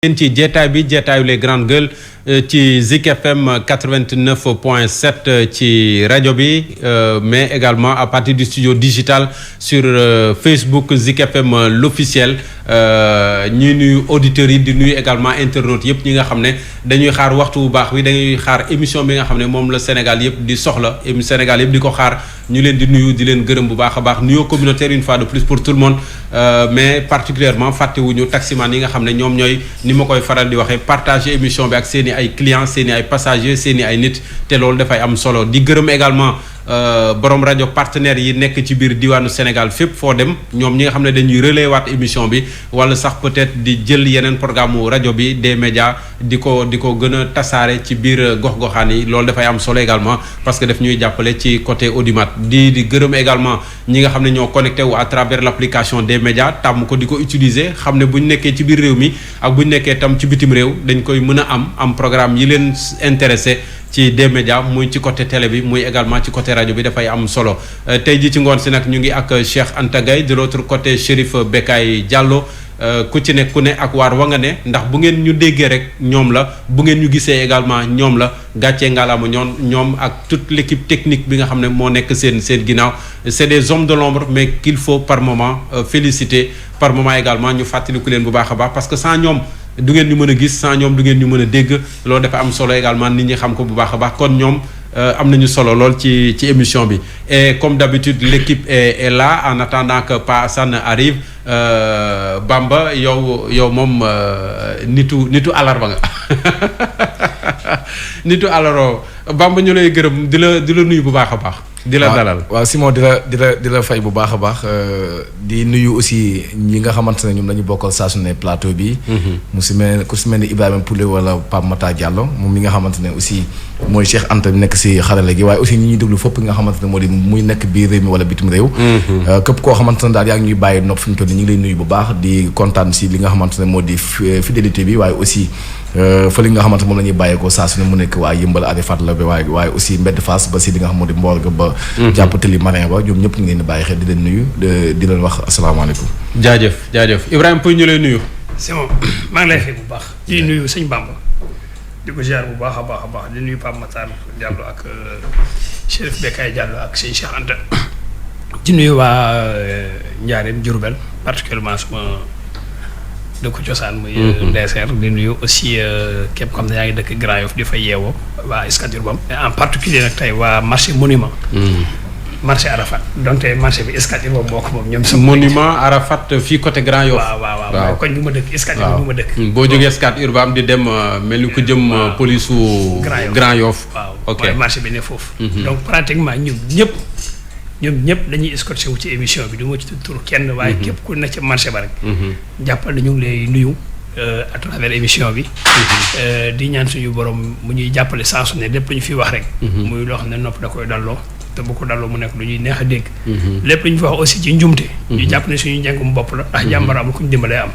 yéen ci jeetaayu les grandes gueules ci Zik FM 89.7 ci rajo bi mais également à partir du studio digital sur Facebook Zik FM l'officiel ñuy nuyu auditeurs yi di nuyu également internautes yëpp ñi nga xam ne dañuy xaar waxtu bu baax bi dañuy xaar émission bi nga xam ne moom la Sénégal yëpp di soxla Sénégal yëpp di ko xaar ñu leen di nuyu di leen gërëm bu baax a baax nuyoo communautaire une fois de plus pour tout le monde mais particulièrement fàttewuñu taximan yi nga xam ne ñoom ñooy ni ma koy faral di waxee partager émission bi ak seeni ay clients seeni ay passagers seeni ay nit te loolu dafay am solo di gërëm également borom rajo partenaires yi nekk ci biir diwaanu Sénégal fépp foo dem ñoom ñi nga xam ne dañuy relais waat émission bi wala sax peut-être di jël yeneen programme mu rajo bi des médias di ko gën a tasaare ci biir gox-goxaan yi loolu dafay am solo également parce que daf ñuy jàppale ci côté audimat di gërëm également ñi nga xam ne ñoo connecté wu à travers l'application des médias tàmm ko di ko utiliser xam ne bu ñu nekkee ci biir réew mi ak bu ñu nekkee tam ci bitim réew dañ koy mën a am programme yi leen intéressé ci des médias muy ci côté télé bi muy également ci côté rajo bi dafay am solo tey ji ci ngoon si nag ñu ngi ak Cheikh Anta Gaye de l'autre côté Chérif Bekay Diallo ku ci ne ku ne ak waar wa nga ne ndax bu ngeen ñu déggee rek ñoom la bu ngeen ñu gisee également ñoom la gàccee ngalaama ñoom ak toute l'équipe technique bi nga xam ne moo nekk seen ginnaaw c'est des hommes de l'ombre mais qu'il faut par moment féliciter par moment également ñu fàttaliku leen bu baax a baax parce que sans ñoom du ngeen ñu mën a gis sans ñoom du ngeen ñu mën a dégg loolu dafa am solo également nit ñi xam ko bu baax a baax kon ñoom am nañu solo lool ci émission bi et comme d'habitude l'équipe est là en attendant que Pa Assane arrive Bamba yow moom nitu alarba nga nitu alaro Bamba ñu lay gërëm di la nuyu bu baax a baax di la dalal waaw Simon di la fay bu baax a baax di nuyu aussi ñi nga xamante ne ñoom la ñu bokkal saa su ne plateau bi ku si mel ni Ibrahima Poulé wala Pape Mata Diallo moom mi nga xamante ne aussi mooy Cheikh Anta nekk si xarala gi waaye aussi ñi ñuy déglu fopp nga xamante ne moo di muy nekk biir réew mi wala bitim réew képp koo xamante ne daal yaa ngi ñuy bàyyi nopp fi mu toll nii ñu ngi lay nuyu bu baax di kontaan si li nga xamante ne moo di fidélité bi waaye aussi fa li nga xamante moom la ñuy bàyyeekoo saa su ne mu nekk waa Yëmbal Arifat la ba waaye aussi mbedd Fass ba si li nga xam moo di mboor ga ba jàpp tëli marin ba ñoom ñëpp ñu ngi leen di bàyyi xel di leen nuyu di leen wax asalaamaaleykum jaajëf Ibrahima Pouy ñu lay nuyu c'est bon maa ngi lay fay bu baax di nuyu sëñ Bamba di ko ziar bu baax a baax di nuyu Pape Matar Diallo ak Chérif Bekay Diallo ak sëñ Cheikh Anta di nuyu waa Njaareem Diourbel particulièrement suma dëkk cosaan muy Ndeeseer di nuyu aussi képp xam ne yaa ngi dëkk Grand Yoff di fa yeewoo waa Scat Urbam en particulier nag tey waa marché monument marché Arafat donte marché bi Scat Urbam boo ko moom ñoom sama monument Arafat fii côté Grand Yoff waaw koñ bu ma dëkk Scat Urbam bu ma dëkk boo jógee Scat Urbam di dem mel ni ko jëm police su Grand Yoff waaw mooy marché bi ne foofu donc pratiquement ñoom ñëpp dañuy escorté wu ci émission bi du ma ci tur kenn waaye képp ku nekk ci marché ba rek jàppal na ñu ngi lay nuyu à travers émission bi di ñaan suñu borom mu ñuy jàppale saa su ne lépp lu ñu fi wax rek muy loo xam ne nopp da koy dalloo te bu ko dalloo mu nekk lu ñuy neex a dégg lépp lu ñu fi wax aussi ci njumte ñu jàpp ne suñu njàngum bopp la ndax jàmbar amul ku ñu dimbalee am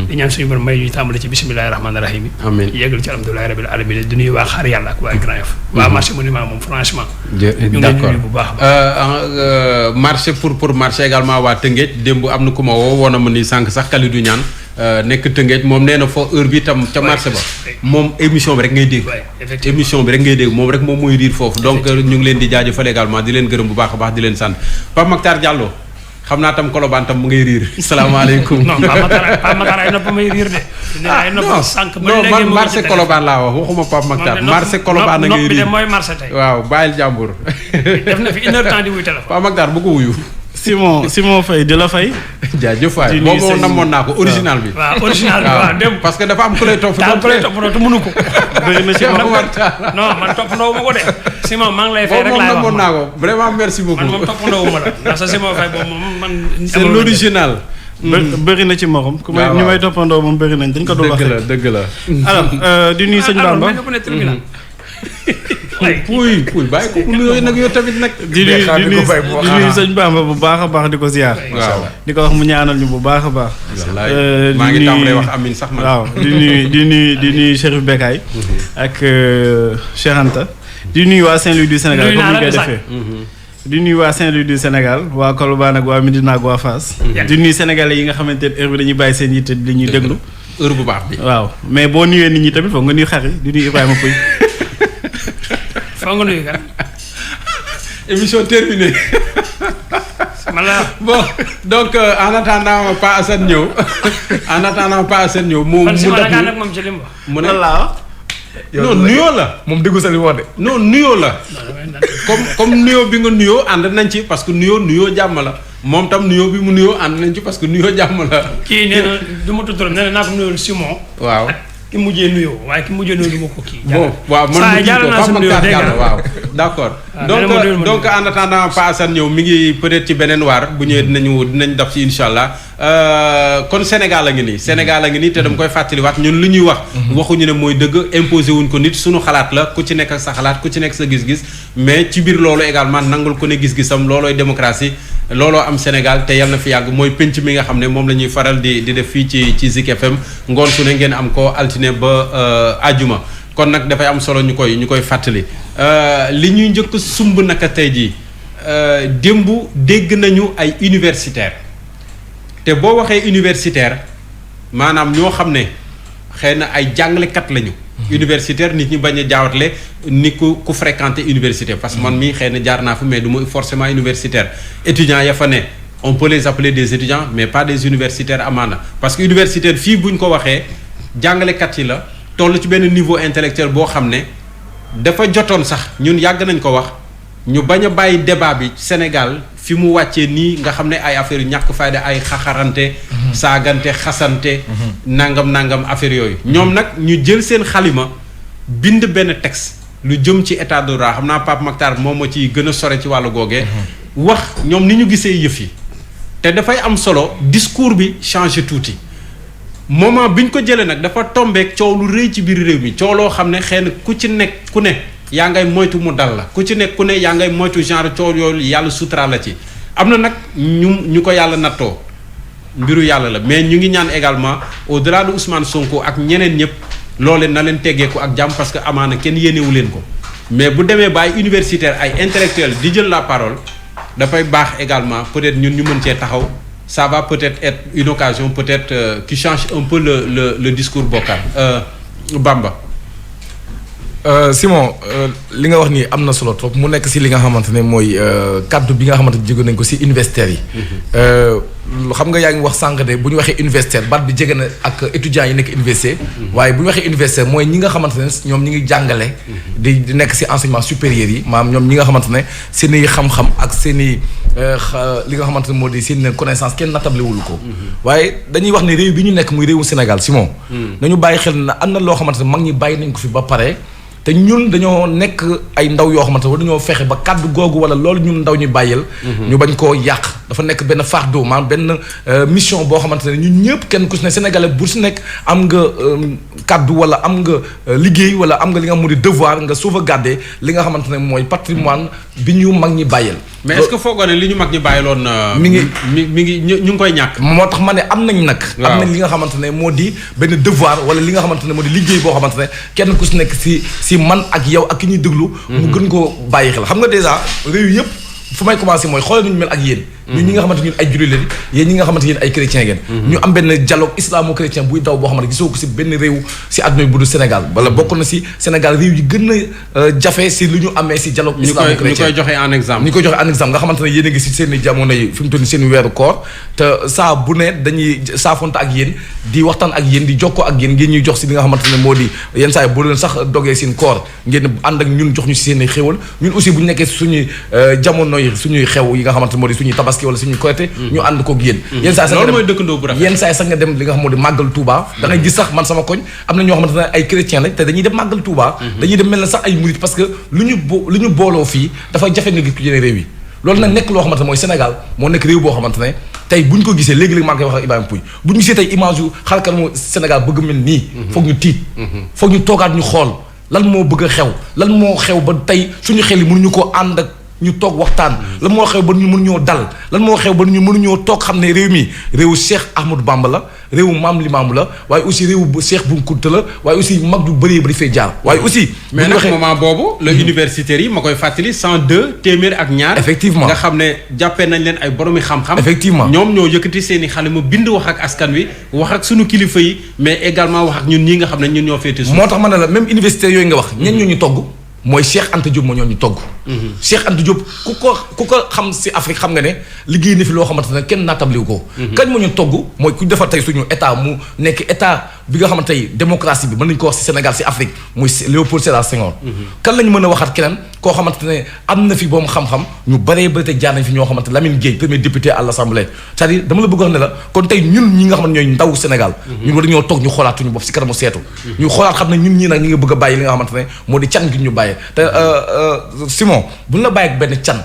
di ñaan suñu borom may ñuy tàmbale ci bismillahi rahmaani rahim yi amiin yeggal ci alhamdulillahi rabbil alamin di nuyu waa xaar yàlla ak waa Grand Yoff waa marché monument moom franchement ñu ngi nuyu bu baax marché pour marché également waa Tëngéej démb am na ku ma woon a ma ni sànq sax Kalidou Niane nekk Tëngéej moom nee na foo heure bi tam ca marché ba moom émission bi rek ngay dégg moom rek moom mooy riir foofu donc ñu ngi leen di jaajëfal également di leen gërëm bu baax a baax di leen sant Pape Matar Diallo xam naa tam Colobane tam mu ngay riir salaamaaleykum. non Pape Matar ay nopp may riir de. ay nopp sànq ba léegi man marché Colobane laa wax waxuma Pape Matar marché Colobane a ngay riir mooy marché tey. waaw bàyyil jàmbur. def na fi 1 heure temps di wuy téléphone. Pape Matar bu ko wuyu. Simon Faye di la fay. jaajëf waay boobu namoon naa ko original bi. waaw original bi waaw dem parce que dafa am ku lay topp. te mënu ko. bëri na ci non man toppandoo ma ko de. Simon maa ngi lay fay rek laay wax namoon naa ko vraiment merci beaucoup. man moom toppandoo ma la ndax sa Simon Faye boobu moom man. c'est l'original. bëri na ci morom. ku may ñu may toppandoo moom bëri nañ dañ ko dul wax. dëgg la. alors di nuyu sëñ Bamba. puy bàyyi ko nuyoo nag yow tamit nag. di nuyu sëñ Bamba bu baax a baax di ko ziar. waaw di ko wax mu ñaanal ñu bu baax a baax. maa ngi tàmbalee wax amin sax man. waaw di nuyu Chérif Bekay ak Cheikh Anta. di nuyu waa Saint-Louis du Sénégal comme ni koy defee. di nuyu waa Saint-Louis du Sénégal waa Colobane ak waa Médina ak waa Fass. di nuyu sénégalais yi nga xamante ne heure bi dañuy bàyyi seen yitte di ñuy déglu. heure bu baax bi. waaw mais boo nuyee nit ñi tamit foog nga nuyu xar yi di nuyu Ibrahima Pouye. foog nga nuyu kan. émission terminée. Bon, donc en attendant Pa Assane ñëw mu ne non nuyoo la moom déggu sa li wax de. non nuyoo la comme nuyoo bi nga nuyoo ànd nañ ci parce que nuyoo jàmm la moom tam nuyoo bi mu nuyoo ànd nañ ci parce que nuyoo jàmm la. kii nee na du ma tudd nee na naa ko nuyoon Simon. waaw ki mujjee nuyoo waaye ki mujjee nuyoo du ma ko kii. bon waaw man mu kii ko Pape Makhtar Diallo waaw d'accord. donc en attendant Pa Assane ñëw mi ngi peut-être ci beneen waar bu ñëwee dinañ def ci incha allah kon Sénégal a ngi nii te dama koy fàttaliwaat ñun lu ñuy wax. waxuñu ne mooy dëgg imposé wuñ ko nit suñu xalaat la ku ci nekk ak sa xalaat ku ci nekk sa gis-gis mais ci biir loolu également nangul ko ne gis-gisam loolooy démocratie looloo am Sénégal te yal na fi yàgg mooy penc mi nga xam ne moom la ñuy faral di def fii ci Zik FM ngoon su ne ngeen am ko altine ba àjjuma kon nag dafay am solo ñu koy fàttali li ñuy njëkk sumb naka tey jii démb dégg nañu ay universitaire te boo waxee universitaire maanaam ñoo xam ne xëy na ay jàngalekat lañu. universitaire nit ñi bañ a jaawatle ni ku fréquenter université parce que man mii xëy na jaar naa fa mais du ma forcément universitaire étudiants ya fa ne on peut les appeler des étudiants mais pas des universitaires amaana parce que universitaire fii bu ñu ko waxee jàngalekat yi la toll ci benn niveau intellectuel boo xam ne dafa jotoon sax ñun yàgg nañ ko wax ñu bañ a bàyyi débat bi Sénégal fi mu wàccee nii nga xam ne ay affaire yu ñàkk fayda ay xaxarante saagante xasante nangam affaire yooyu ñoom nag ñu jël seen xalima bind benn texte lu jëm ci état de droit xam naa Pape Makhtar moom moo ci gën a sore ci wàllu googee wax ñoom ni ñu gisee yëf yi te dafay am solo discours bi changé tuuti moment bi ñu ko jëlee nag dafa tombeek coow lu rëy ci biir réew mi coow loo xam ne xëy na ku ci nekk ku ne yaa ngay moytu mu dal la ku ci nekk ku ne yaa ngay moytu genre coow yooyu yàlla sutura la ci am na nag ñu ko yàlla nattoo mbiru yàlla la mais ñu ngi ñaan également au-delà de Ousmane Sonko ak ñeneen ñëpp loolee na leen teggeeku ak jàmm parce que amaana kenn yéenewu leen ko mais bu demee ba ay universitaire ay intellectuel di jël la parole dafay baax également peut-être ñun ñu mën cee taxaw ça va peut-être être une occasion peut-être qui change un peu le discours Bokar Bamba. Simon li nga wax nii am na solo trop mu nekk si li nga xamante ne mooy kaddu bi nga xamante ne jóge nañ ko si universitaires yi. xam nga yaa ngi wax sànq de bu ñu waxee universitaire baat bi jege na ak étudiants yi nekk université. waaye bu ñu waxee universitaire mooy ñi nga xamante ne ñoom ñi ngi jàngale. di nekk si enseignement supérieur yi maanaam ñoom ñi nga xamante ne seen i xam-xam ak seen i li nga xamante ne moo di seen connaissance kenn natablewul ko. waaye dañuy wax ne réew bi ñu nekk muy réewu Sénégal Simon. nañu bàyyi xel na am na loo xamante ne mag ñi bàyyi nañ ko fi ba pare. te ñun dañoo nekk ay ndaw yoo xamante ne dañoo fexe ba kàddu googu wala loolu ñun ndaw ñu bàyyil ñu bañ koo yàq dafa nekk benn fardeau maanaam benn mission boo xamante ne ñun ñëpp kenn ku si ne sénégalais bu si nekk am nga kàddu wala am nga liggéey wala am nga li nga xam ne devoir nga sauvegarder li nga xamante ne mooy patrimoine bi ñu mag ñi bàyyil. mais est-ce que foogoo ne li ñu mag ñi bàyyiloon. mi ngi ñu ngi koy ñàkk. moo tax ma ne am nañ nag. am nañ li nga xamante ne moo di benn devoir wala li nga xamante ne moo di liggéey boo xamante ne kenn ku si nekk si man ak yow ak ki ñuy déglu. mu gën koo bàyyi xel xam nga déjà réew yëpp fu may commencer mooy xoolal ñu mel ak yéen. ñun ñi nga xamante ñun ay jullit lañ yéen ñi nga xamante yéen ay chrétien ngeen. ñu am benn dialogue islamo-chrétien buy daw boo xamante gisoo ko si benn réew si àdduna bi bu dul Sénégal wala bokk na si Sénégal réew yi gën a jafe si lu ñu amee si dialogue islamo-chrétien ñu koy joxe en exemple. ñu koy joxe en exemple nga xamante ne yéen a ngi si seen i jamono yi fi mu toll nii seen i weeru koor te saa bu ne dañuy saafonte ak yéen di waxtaan ak yéen di jokkoo ak yéen ngeen ñuy jox si li nga xamante ne moo di yenn saa yi bu leen sax dogee seen koor ngeen ànd ak ñun jox ñu si seen i xéwal ñun aussi bu ñu nekkee suñuy jamono yi suñuy xew yi nga xamante ne moo di suñuy tabaski wala suñuy korité ñu ànd koog yéen yenn saa loolu mooy dëkkandoo bu rafet yenn saa sax nga dem li nga xam moo di màggal Touba da ngay gis sax man sama koñ am na ñoo xamante ne ay chrétien lañ te dañuy dem màggal Touba dañuy dem mel na sax ay murit parce que lu ñu booloo fii dafa jafe nga gis ku yeneen réew yi loolu nag nekk loo xamante ne mooy Sénégal moo nekk réew boo xamante ne tey bu ñu ko gisee léegi-léegi maa ngi koy wax ak Ibrahima Pouye bu ñu gisee tey image yu xarkanamu Sénégal bëgg mel nii foog ñu tiit foog ñu toogaat ñu xool lan moo bëgg a xew lan moo xew ba tey suñu xel yi mënuñu koo ànd ak ñu toog waxtaan lan moo xew ba ñu mënuñoo dal lan moo xew ba ñu mënuñoo toog xam ne réew mi réewu Cheikh Ahmadou Bamba la réewu Maam Limaamu la waaye aussi réewu Cheikh Bou Kounta la waaye aussi mag du bëree bëri fee jaar waaye aussi mais nag moment boobu la universitaires yi ma koy fàttali 102 téeméer ak ñaar effectivement nga xam ne jàppee nañ leen ay boromi xam-xam effectivement ñoom ñoo yëkkati seen i xale mu bind wax ak askan wi wax ak sunu kilifa yi mais également wax ak ñun ñi nga xam ne ñun ñoo féete suuf moo tax ma ne la même universitaires yooyu nga wax ñen ñoo ñu togg mooy Cheikh Anta Diop moo ñoo ñu togg Cheikh Anta Diop ku ko xam si Afrique xam nga ne liggéey na fi loo xamante ne kenn naatabliwu ko kañ moo ñu togg mooy ku defar tey suñu état mu nekk état bi nga xamante tey démocratie bi mën nañu ko wax si Sénégal si Afrique muy Léopold Sédar Senghor kan lañu mën a waxaat keneen koo xamante ne am na fi boobu xam-xam ñu bëree bëri te jaar nañ fi ñoo xamante Lamine Gueye premier député à l'Assemblée c'est-à-dire dama la bëgg wax ne la kon tey ñun ñi nga xam ne ñooy ndaw Sénégal ñun war dañoo toog ñu xoolaat suñu bopp si kanamu seetu ñu xoolaat xam ne ñun ñii nag ñi nga bëgg a bàyyi li nga xamante ne moo di can gi ñu bàyyee te Simon buñ la bàyyi ak benn can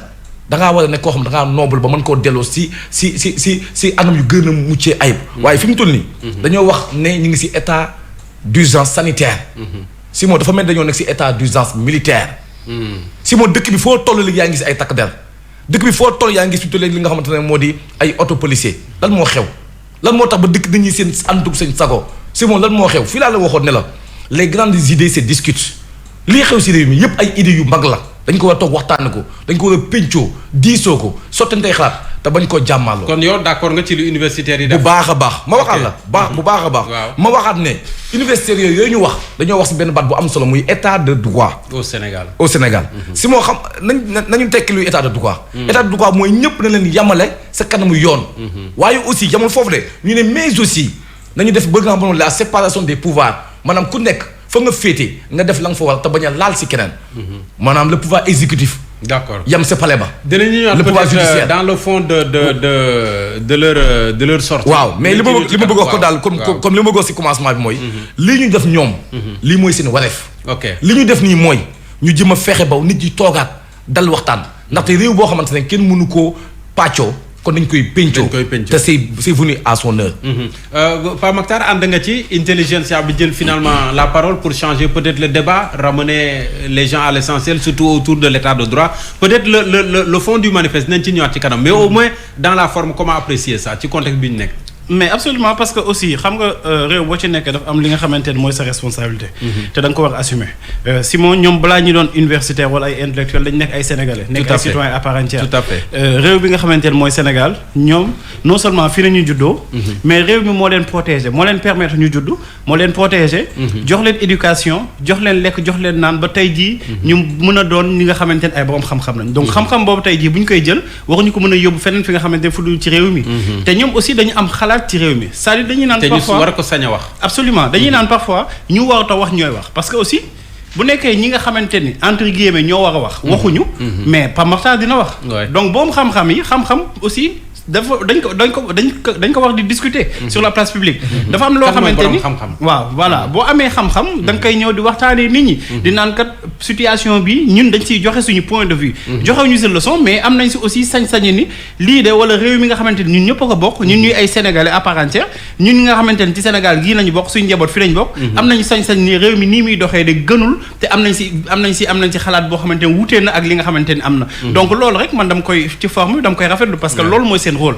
dangaa war a nekk koo xam ne dangaa noble ba mën koo delloo si anam yu gën a muccee ayib waaye fi mu toll nii dañoo wax ne ñu ngi si état d'urgence sanitaire Simon dafa mel dañoo nekk si état d'urgence militaire Simon dëkk bi foo toll léegi yaa ngi si ay takk der dëkk bi foo toll yaa ngi si léegi li nga xamante ne moo di ay auto policier lan moo xew lan moo tax ba dëkk dañuy seen àndug seen sago Simon lan moo xew fii laa la waxoon ne la les grandes idées se discutent lii xew si réew mi yépp ay idées yu mag la dañ ko war a toog waxtaanee ko dañ ko war a péncoo diisoo ko sottantey xalaat te bañ koo jàmmaloo. kon yow d'accord nga ci lu universitaire yi def. bu baax a baax ma waxaat la bu baax a baax. ma waxaat ne universitaires yooyu ñu wax dañoo wax si benn baat bu am solo muy état de droit. au Sénégal si moo xam nañu tekki luy état de droit. état de droit mooy ñëpp na leen yamale sa kanamu yoon. waaye aussi yamul foofu de ñu ne mais aussi nañu def bëgg nga xam la séparation des pouvoirs maanaam ku nekk. fa nga féete nga def la nga fa war te bañ a laal si keneen. maanaam le pouvoir exécutif. d'accord yam sa palais ba. dinañu ñëwaat le pouvoir judiciaire dans le fond de leur sortie. waaw mais li ma bëgg wax ko daal comme li ma bëgg wax si commencement bi mooy. lii ñu def ñoom. lii mooy seen wareef. ok li ñu def nii mooy ñu jëm a fexe ba nit yi toogaat dal waxtaan ndaxte réew boo xamante ne kenn mënu koo pàccoo. kon dañ koy pencoo te c'est venu à son heure. Pape Makhtar ànd nga ci intelligentsia bi jël finalement la parole pour changer peut-être le débat ramener les gens à l'essentiel surtout autour de l'état de droit peut-être le fond du manifeste nañ ci ñëwaat ci kanam mais au moins dans la forme comment apprécier ça ci contexte bi ñu nekk. mais absolument parce que aussi xam nga réew boo ci nekk dafa am li nga xamante ne mooy sa responsabilité. te da nga ko war a assumer. Simon ñoom balaa ñu doon universitaire wala ay intellectuel dañu nekk ay sénégalais. nekk ay citoyens à part entière. tout à fait réew bi nga xamante ne mooy Sénégal ñoom non seulement fii la ñu juddoo. mais réew mi moo leen protéger moo leen permettre ñu juddu moo leen protéger. jox leen éducation jox leen lekk jox leen naan ba tey jii. ñu mën a doon ñi nga xamante ne ay borom xam-xam lañ. donc xam-xam boobu tey jii bu ñu koy jël waruñu ko mën a yóbbu feneen fi nga xamante ne fu dul ci réew mi. te ñoom aussi dañu am xalaat ci réew mi c'est-à-dire dañuy naan parfois te ñu war ko sañ a wax. absolument dañuy naan parfois ñu war a wax ñooy wax parce que aussi bu nekkee ñi nga xamante ni entre guillemets ñoo war a wax. waxuñu. mais Pape Makhtar dina wax. donc boobu xam-xam yi xam-xam aussi dafa dañ ko war di discuter. sur la place publique. dafa am loo xamante ni waaw voilà boo amee xam-xam da nga koy ñëw di waxtaanee nit ñi. di naan kat situation bi ñun dañ siy joxe suñu point de vue. joxe ñu si leçon mais am nañ si aussi sañ-sañi ni lii de wala réew mi nga xamante ni ñun ñëpp a ko bokk ñun ñuy ay sénégalais à part entière ñun ñi nga xamante ni ci Sénégal gii nañu bokk suñu njaboot fi lañ bokk. am nañu sañ-sañ ni réew mi nii muy doxee de gënul te am nañ si xalaat boo xamante ni wutee na ak li nga xamante ni am na. donc loolu rek man dama koy ci forme dama koy rafetlu parce que loolu mooy seen rôle.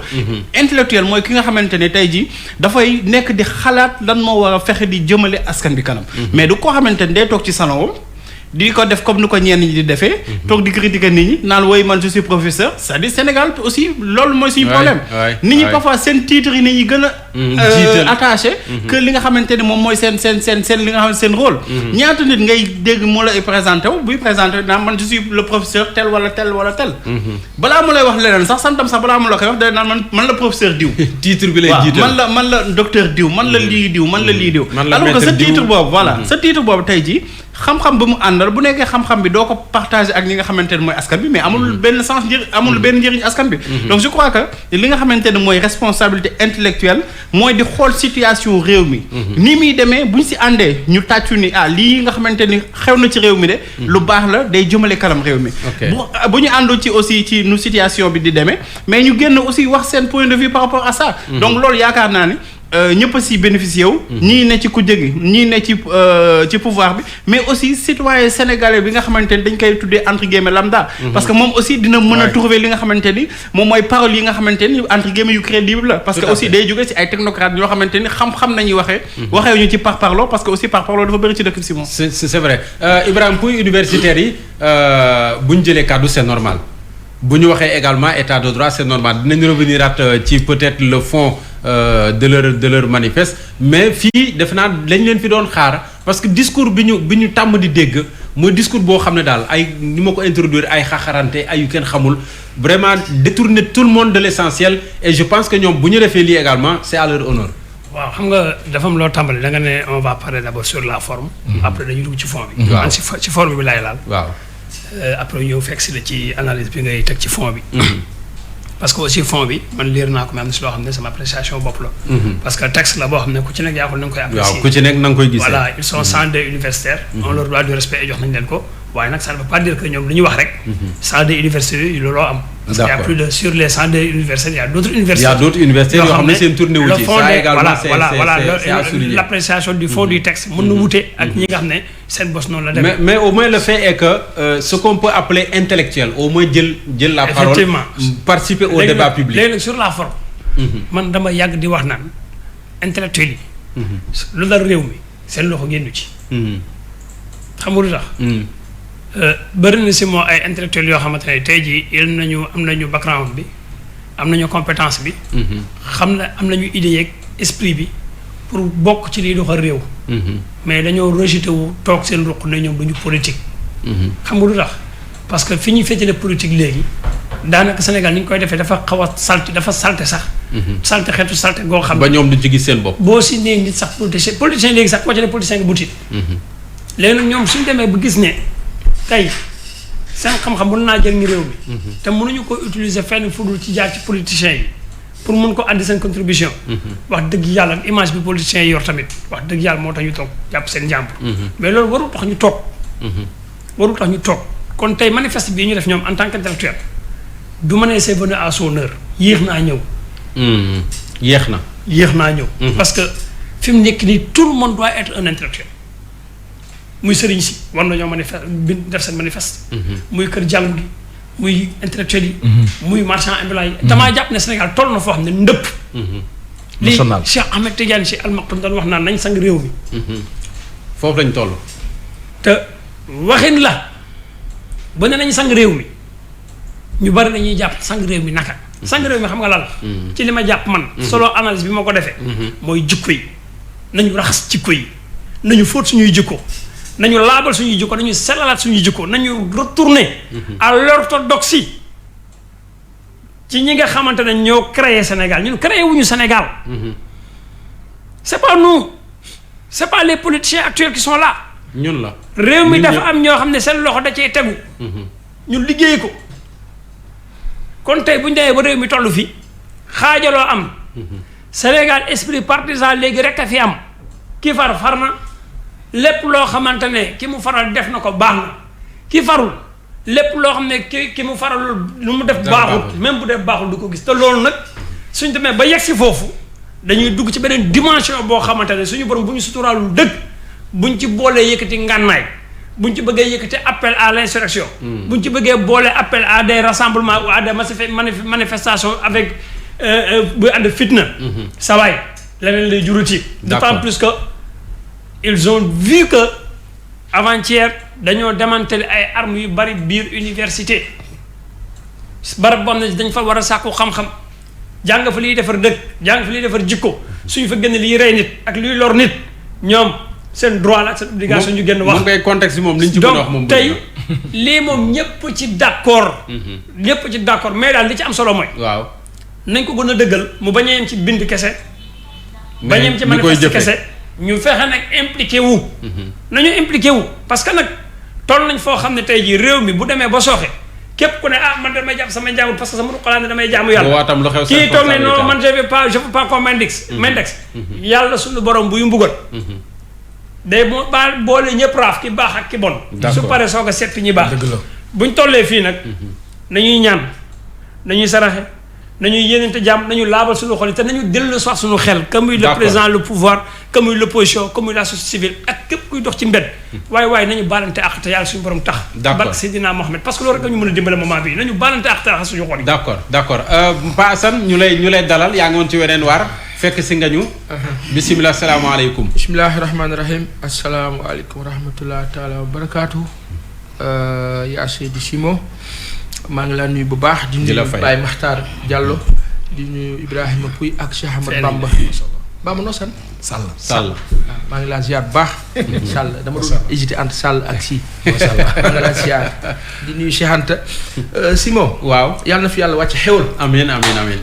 intellectuel mooy ki nga xamante ne tey jii dafay nekk di xalaat lan moo war a fexe di jëmale askan bi kanam. mais du koo xamante ne day toog ci salon di ko def comme ni ko ñenn ñi di defee. toog di critiquer nit ñi naan woy man je suis professeur c'est-à-dire Sénégal aussi loolu mooy suñu problème. nit ñi parfois seen titre yi nañu gën a attaché que li nga xamante ne moom mooy seen li nga xamante seen rôle. ñaata nit ngay dégg mu lay présenté wu buy présenté naan man je suis le professeur tel wala tel wala tel. balaa mu lay wax leneen sax santam sax balaa mu la koy wax day naan man la professeur diw. titre bi lay jiital man la docteur diw man la lii diw man la lii diw. alors que sa titre boobu voilà sa titre boobu tey jii. xam-xam ba mu àndal bu nekkee xam-xam bi doo ko partager ak ñi nga xamante ne mooy askan bi mais amul benn sens amul benn njëriñ askan bi. donc je crois que li nga xamante ne mooy responsabilité intellectuelle mooy di xool situation réew mi. ni muy demee buñ si àndee ñu tàccu ni lii nga xamante ni xew na ci réew mi de. lu baax la day jëmale kanam réew mi. bu ñu àndoo ci aussi ci nu situation bi di demee mais ñu génn aussi wax seen point de vue par rapport à ça. donc loolu yaakaar naa ni. ñëpp a si bénéficié wu. ñii ne ci kujje gi ñii ne ci pouvoir bi mais aussi citoyen sénégalais bi nga xamante ni dañ koy tuddee entre guillemets lambda. parce que moom aussi dina mën a trouver li nga xamante ni moom mooy paroles yi nga xamante ni entre guillemets yu crédible la. parce que aussi day jóge si ay technocrates yoo xamante ni xam-xam nañuy waxee. waxee ñu ci par parlo parce que aussi par parlo dafa bëri ci dëkk bi si moom. c'est vrai Ibrahima pour universitaires yi bu ñu jëlee kàddu c'est normal. bu ñu waxee également état de droit c'est normal dinañ revenir at ci peut-être le fond de leur manifeste mais fii defe naa lañ leen fi doon xaar parce que discours bi ñu tàmm di dégg mooy discours boo xam ne daal ay ni ma ko introduire ay xaxarante ay yu kenn xamul vraiment détourner tout le monde de l'essentiel et je pense que ñoom bu ñu defee lii également c'est à leur honneur. waaw xam nga dafa am loo tàmbali da nga ne on va parler d'abord sur la forme. après dañuy dugg ci fond bi. waaw man ci forme bi laay laal. waaw. après ñëw fekk si la ci analyse bi ngay teg ci fond bi. parce que aussi fond bi man lire naa ko mais am na si loo xam ne sama appréciation bopp la. parce que texte la boo xam ne ku ci nekk yaa ko na nga koy apprécier. waaw ku ci nekk na nga koy gisee. voilà ils sont 102 universitaires. on leur doit du respect et jox nañ leen ko. waaye nag ça ne veut pas dire que ñoom lu ñu wax rek. 102 universités yi looloo am. parce qu'il y a plus de sur les 102 universités il y a d'autres universités. il y a d'autres universités yoo xam ne seen tournée wu ci ça également c'est à souligner. L'appréciation du fond du texte mën na wute ak ñi nga xam ne seen bos noonu la demee. mais au moins le fait est que ce qu'on peut appeler intellectuel au moins jël la parole. effectivement participer au débat public. léegi nag sur la forme. man dama yàgg di wax naan intellectuel yi. lu dal réew mi seen loxo génnu ci. xam nga lu tax. bëri na si moo ay intellectuels yoo xamante ne tey jii am nañu background bi am nañu compétence bi. am nañu idée yeeg esprit bi pour bokk ci liy doxal réew. mais dañoo rejeté wu toog seen ruq ne ñoom duñu politique. xam nga lu tax parce que fi ñuy féetale politique léegi daanaka Sénégal ni ñu koy defee dafa xaw a salte sax. salte xeetu salte goo xam. ba ñoom duñ ci gis seen bopp. boo si nee nit sax politicien léegi sax koo ci ne politicien nga butit. léegi nag ñoom suñu demee ba gis ne. tey seen xam-xam mën naa jëriñ réew mi. te mënuñu ko utiliser fenn fu dul ci jaar ci politiciens yi pour mun ko andi seen contribution. wax dëgg yàlla image bi politiciens yi yor tamit wax dëgg yàlla moo tax ñu toog jàpp seen njàmbur. mais loolu warul tax ñu toog. warul tax ñu toog kon tey manifeste bii ñu def ñoom en tant qu'intellectuel du ma nee c'est venu à son heure yéex naa ñëw. yéex naa ñëw. parce que fi mu nekk nii tout le monde doit être un intellectuel. muy sëriñ si war nañoo def seen manifeste. muy kër jàngu gi muy intellectuel yi. muy marchand ambulant yi. damaa jàpp ne Sénégal toll na foo xam ne ndëpp. national lii Cheikh Ahmed Tidiane Sy Al Maktoum doon wax naan nañ sang réew mi. foofu lañ toll. te waxin la ba ne nañ sang réew mi ñu bari nañuy jàpp sang réew mi naka. sang réew mi xam nga lan la. ci li ma jàpp man. solo analyse bi ma ko defee. mooy jikko yi nañu raxas jikko yi nañu fóot suñuy jikko. nañu laabal suñuy jikko nañu sellalaat suñuy jikko nañu retourner à l'orthodoxie ci ñi nga xamante ne ñoo créé Sénégal ñun créé wuñu Sénégal. c'est pas nous c'est pas les politiciens actuels qui sont là. ñun la réew mi dafa am ñoo xam ne seen loxo da cee tegu. ñun liggéey ko kon tey bu ñu demee ba réew mi toll fii xaajaloo am. Sénégal esprit partisan léegi rek a fi am ki far na. lépp loo xamante ne ki mu faral def na ko baax na ki farul lépp loo xam ne ki mu faralul lu mu def baaxul même bu def baaxul du ko gis te loolu nag suñ demee ba yegg si foofu dañuy dugg ci beneen dimension boo xamante ne suñu borom bu ñu suturaalul dëgg buñ ci boolee yëkkati ngànnaay buñ ci bëggee yëkkati appel à l'insurrection buñ ci bëggee boolee appel à des rassemblements ou à des manifestations avec bu ànd fitna sa waay leneen lay juruti d'autant plus que ils ont vu que avant-hier dañoo démanteler ay armes yu bari biir université barab boo xam ne dañ fa war a sàkku xam-xam jàng fa liy defar dëkk jàng fa liy defar jikko suñu fa génn liy rey nit ak luy lor nit ñoom seen droit la ak seen obligation ñu génn wax. moom ngay contexte moom liñ ci mën a wax moom. donc tey lii moom ñëpp ci d'accord. ñëpp ci d'accord mais daal li ci am solo mooy. waaw nañ ko gën a dëggal mu bañ a yem ci bind kese. bañ a yem ci manifeste kese. ñu fexe nag impliqué wu. nañu impliqué wu parce que nag toll nañ foo xam ne tey jii réew mi bu demee ba sooxe képp ku ne man damay jàpp sama njaamu parce que sama ruqalaane damay jaamu yàlla. kii toog ne non man je veux pas qu'on m'indexe. yàlla suñu borom buy mbugal. day boole ñëpp raaf ki baax ak ki bon. su paree soog a seet ñi baax. buñ tollee fii nag nañuy ñaan nañuy saraxe nañu yéeneente jàmm nañu laabal suñu xol yi te nañu dellu soir suñu xel que muy le président le pouvoir que muy l'opposition que muy la société civile ak képp kuy dox ci mbedd waaye nañu baalante ak te yàlla suñu borom tax barke Seydina Mohamed parce que loolu rek ñu mën a dimbale moment bi nañu baalante ak te raxas suñu xol yi d'accord Pa Assane ñu lay dalal yaa ngi woon ci weneen waar fekk si nga ñu bisimilah salaamaaleykum bismillahi rahmaani rahim asalaamaaleykum wa rahmatullah taala wa barakaatu yaa Seydi Simo maa ngi laa nuyu bu baax di nuyu Baye Makhtar Diallo di nuyu Ibrahima Pouy ak Cheikh Ahmad Bamba noo san Sall maa ngi laa ziar bu baax Sall dama doon hésité entre Sall ak si masha Allah maa ngi laa ziar di nuyu Cheikh Anta Simo waaw yàlla na fi yàlla wàcc xewal amiin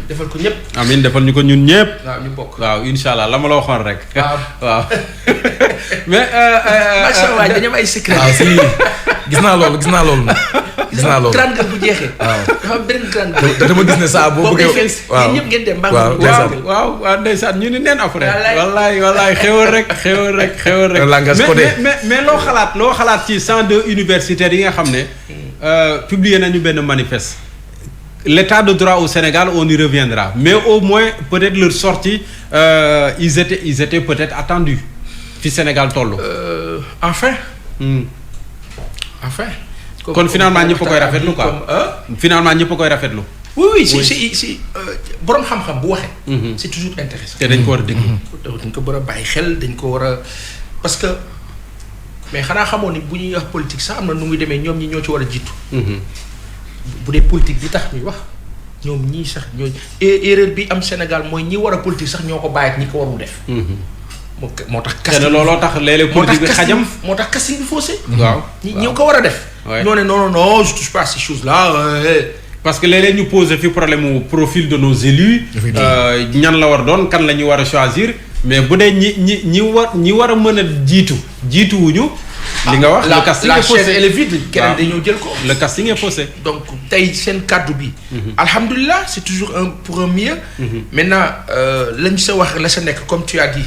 defal ko ñëpp amiin defal ñu ko ñun ñëpp waaw ñu bokk waaw insha Allah la ma la waxoon rek waaw mais macha Allah dañu am ay secret waaw si gis naa loolu gis naa loolu grande gueule bu jeexee dafa am beneen grande gueule dama gis ne saa boo bëggee waaw ñëpp ngeen dem waaw ndeysaan ñu ni neen après wallaay xewal rek mais loo xalaat ci 102 universitaires yi nga xam ne publier nañu benn manifeste l'état de droit au Sénégal on y reviendra mais au moins peut-être leur sortie ils étaient peut-être attendus fi Sénégal toll enfin kon finalement ñëpp a koy rafetlu quoi finalement ñëpp a koy rafetlu oui si borom xam-xam bu waxee c'est toujours intéressant te dañ ko war a déglu dañ ko war a bàyyi xel dañ ko war a parce que mais xanaa xamoon ni bu ñuy wax politique sax am na nu muy demee ñoom ñi ñoo ci war a jiitu bu dee politique bi tax ñuy wax ñoom ñii sax ñooy erreur bi am Sénégal mooy ñi war a politique sax ñoo ko bàyyi ak ñi ko warul def moo tax casting looloo tax léeg-léeg politique bi xajam moo tax casting bi faussé waaw ñi ko war a def ñoo ne non je touche pas à ces choses là parce que léeg-léeg ñu posé fi problème mu profil de nos élus ñan la war doon kan la ñu war a choisir mais bu dee ñi war a mën a jiituwuñu li nga wax le casting est faussé elle est vide keneen dañoo jël ko le casting est faussé donc tey seen kàddu bi alhamdulilah c'est toujours pour un mieux maintenant lañ sa wax la sa nekk comme tu as dit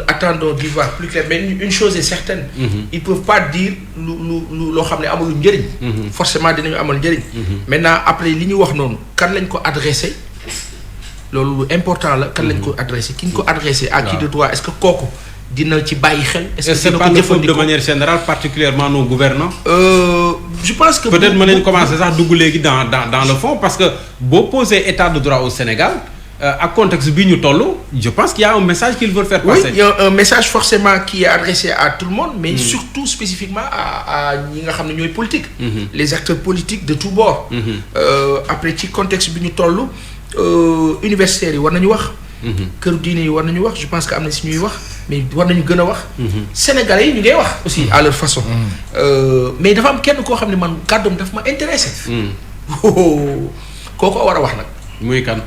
attendons d'y voir plus clair mais une chose est certaine ils peuvent pas dire lu loo xam ne amul njëriñ forcément dinañu amal njëriñ maintenant après li ñu wax noonu kan lañ ko adressé loolu important la kan lañ ko adressé ki ñu ko adressé à qui de droit est-ce que kooku dina ci bàyyi xel. est-ce que dina ko jëfandikoo de manière générale particulièrement nos gouvernants. Je pense que peut-être mën nañu commencer sax dugg léegi dans le fond parce que boo poser état de droit au Sénégal ak contexte bi ñu toll je pense qu'il y a un message qu'ils veulent faire passer. Oui, il y a un message forcément qui est adressé à tout le monde mais surtout spécifiquement à ñi nga xam ne ñooy politique. Les acteurs politiques de tous bords. Après ci contexte bi ñu toll universitaires yi war nañu wax. këru diine yi war nañu wax je pense que am na si ñuy wax mais war nañu gën a wax. Sénégalais yi ñu ngay wax aussi à leur façon. mais dafa am kenn koo xam ne man kàddoom daf ma intéressé. kooko war a wax nag. muy kan.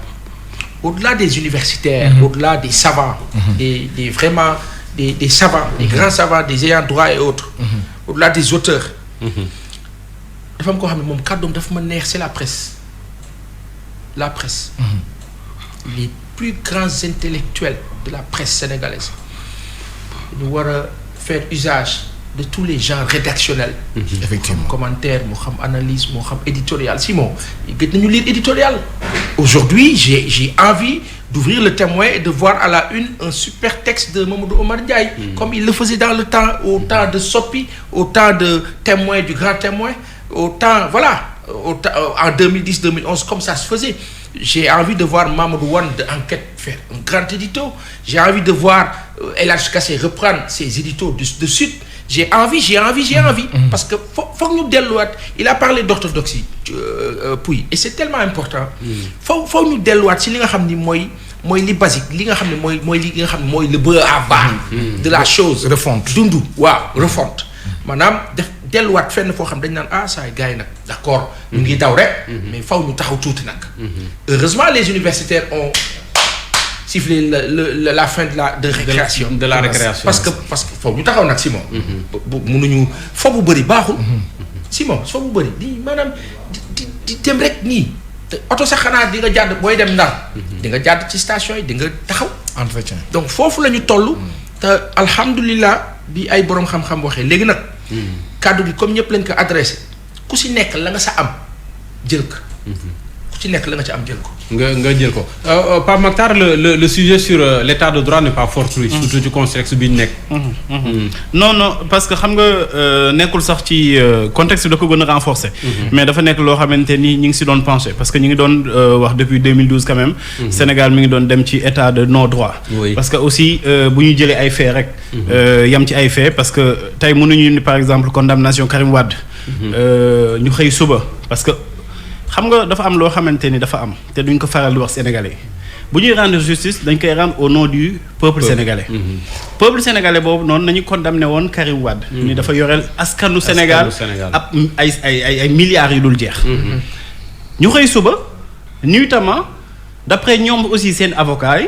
Au-delà des universitaires. Au-delà des savants. des vraiment des savants. des grands savants des ayants droit et autres. Au-delà des auteurs. dafa am koo xam ne moom kàddoom daf ma neex c'est la presse. Les plus grands intellectuels de la presse sénégalaise ñu war a faire usage de tous les genres rédactionnels. Effectivement commentaire moo xam analyse moo xam éditorial Simon gëj nañu lire éditorial. Aujourd'hui j'ai envie d'ouvrir le Témoin et de voir à la une un super texte de Mamadou Omar Ndiaye. Comme il le faisait dans le temps au temps de Sopi au temps de Témoin du Grand Témoin au temps voilà en 2010-2011 comme ça se faisait. J'ai envie de voir Mamadou Wane de Enquête faire un grand édito. J'ai envie de voir El Hadj Kassé reprendre ses éditos de Sud. J'ai envie. Parce que faut ñu delluwaat il a parlé d'orthodoxie Pouy et c'est tellement important. faut ñu delluwaat si li nga xam ni mooy li basique li nga xam ne mooy li nga xam ne mooy le beurre à bas de la chose. refonte dundu waaw refonte maanaam delluwaat fenn foo xam dañ naan saa gars yi nag d'accord ñu ngi daw rek mais faw ñu taxaw tuuti nag heureusement les universitaires ont sifflé la fin de récréation de la récréation parce que faw ñu taxaw nag Simon mënuñu fo bu bëri baaxul Simon fo bu bëri di maanaam di dem rek nii te oto sax xanaa di nga jàdd booy dem Ndar di nga jàdd ci station yi di nga taxaw entretien donc foofu la ñu toll te alhamdulilah bi ay boroom xam-xam waxee léegi nag kàddu gi comme ñëpp lañ ko adressé ku si nekk la nga sa am jël ko ku ci nekk la nga ci am jël ko. nga jël ko Pape Makhtar le sujet sur l'état de droit n'est pas fortuit. surtout ci contexte bi ñu nekk. non parce que xam nga nekkul sax ci contexte da ko gën a renforcer. mais dafa nekk loo xamante ni ñi ngi si doon penché parce que ñi ngi doon wax depuis 2012 quand même. Sénégal mi ngi doon dem ci état de non droit. Oui. parce que aussi bu ñu jëlee ay faits rek. yam ci ay faits parce que tey mënuñu ni par exemple condamnation Karim Wade. ñu xëy suba parce que. xam nga dafa am loo xamante ni dafa am te duñ ko faral di wax sénégalais bu ñuy rendre justice dañ koy rendre au nom du peuple sénégalais. peuple sénégalais boobu noonu nañu condamné woon Karim Wade. ni dafa yoreel askanu Sénégal ab ay milliards yu dul jeex. ñu xëy suba nuitamment d'après ñoom aussi seen avocat yi.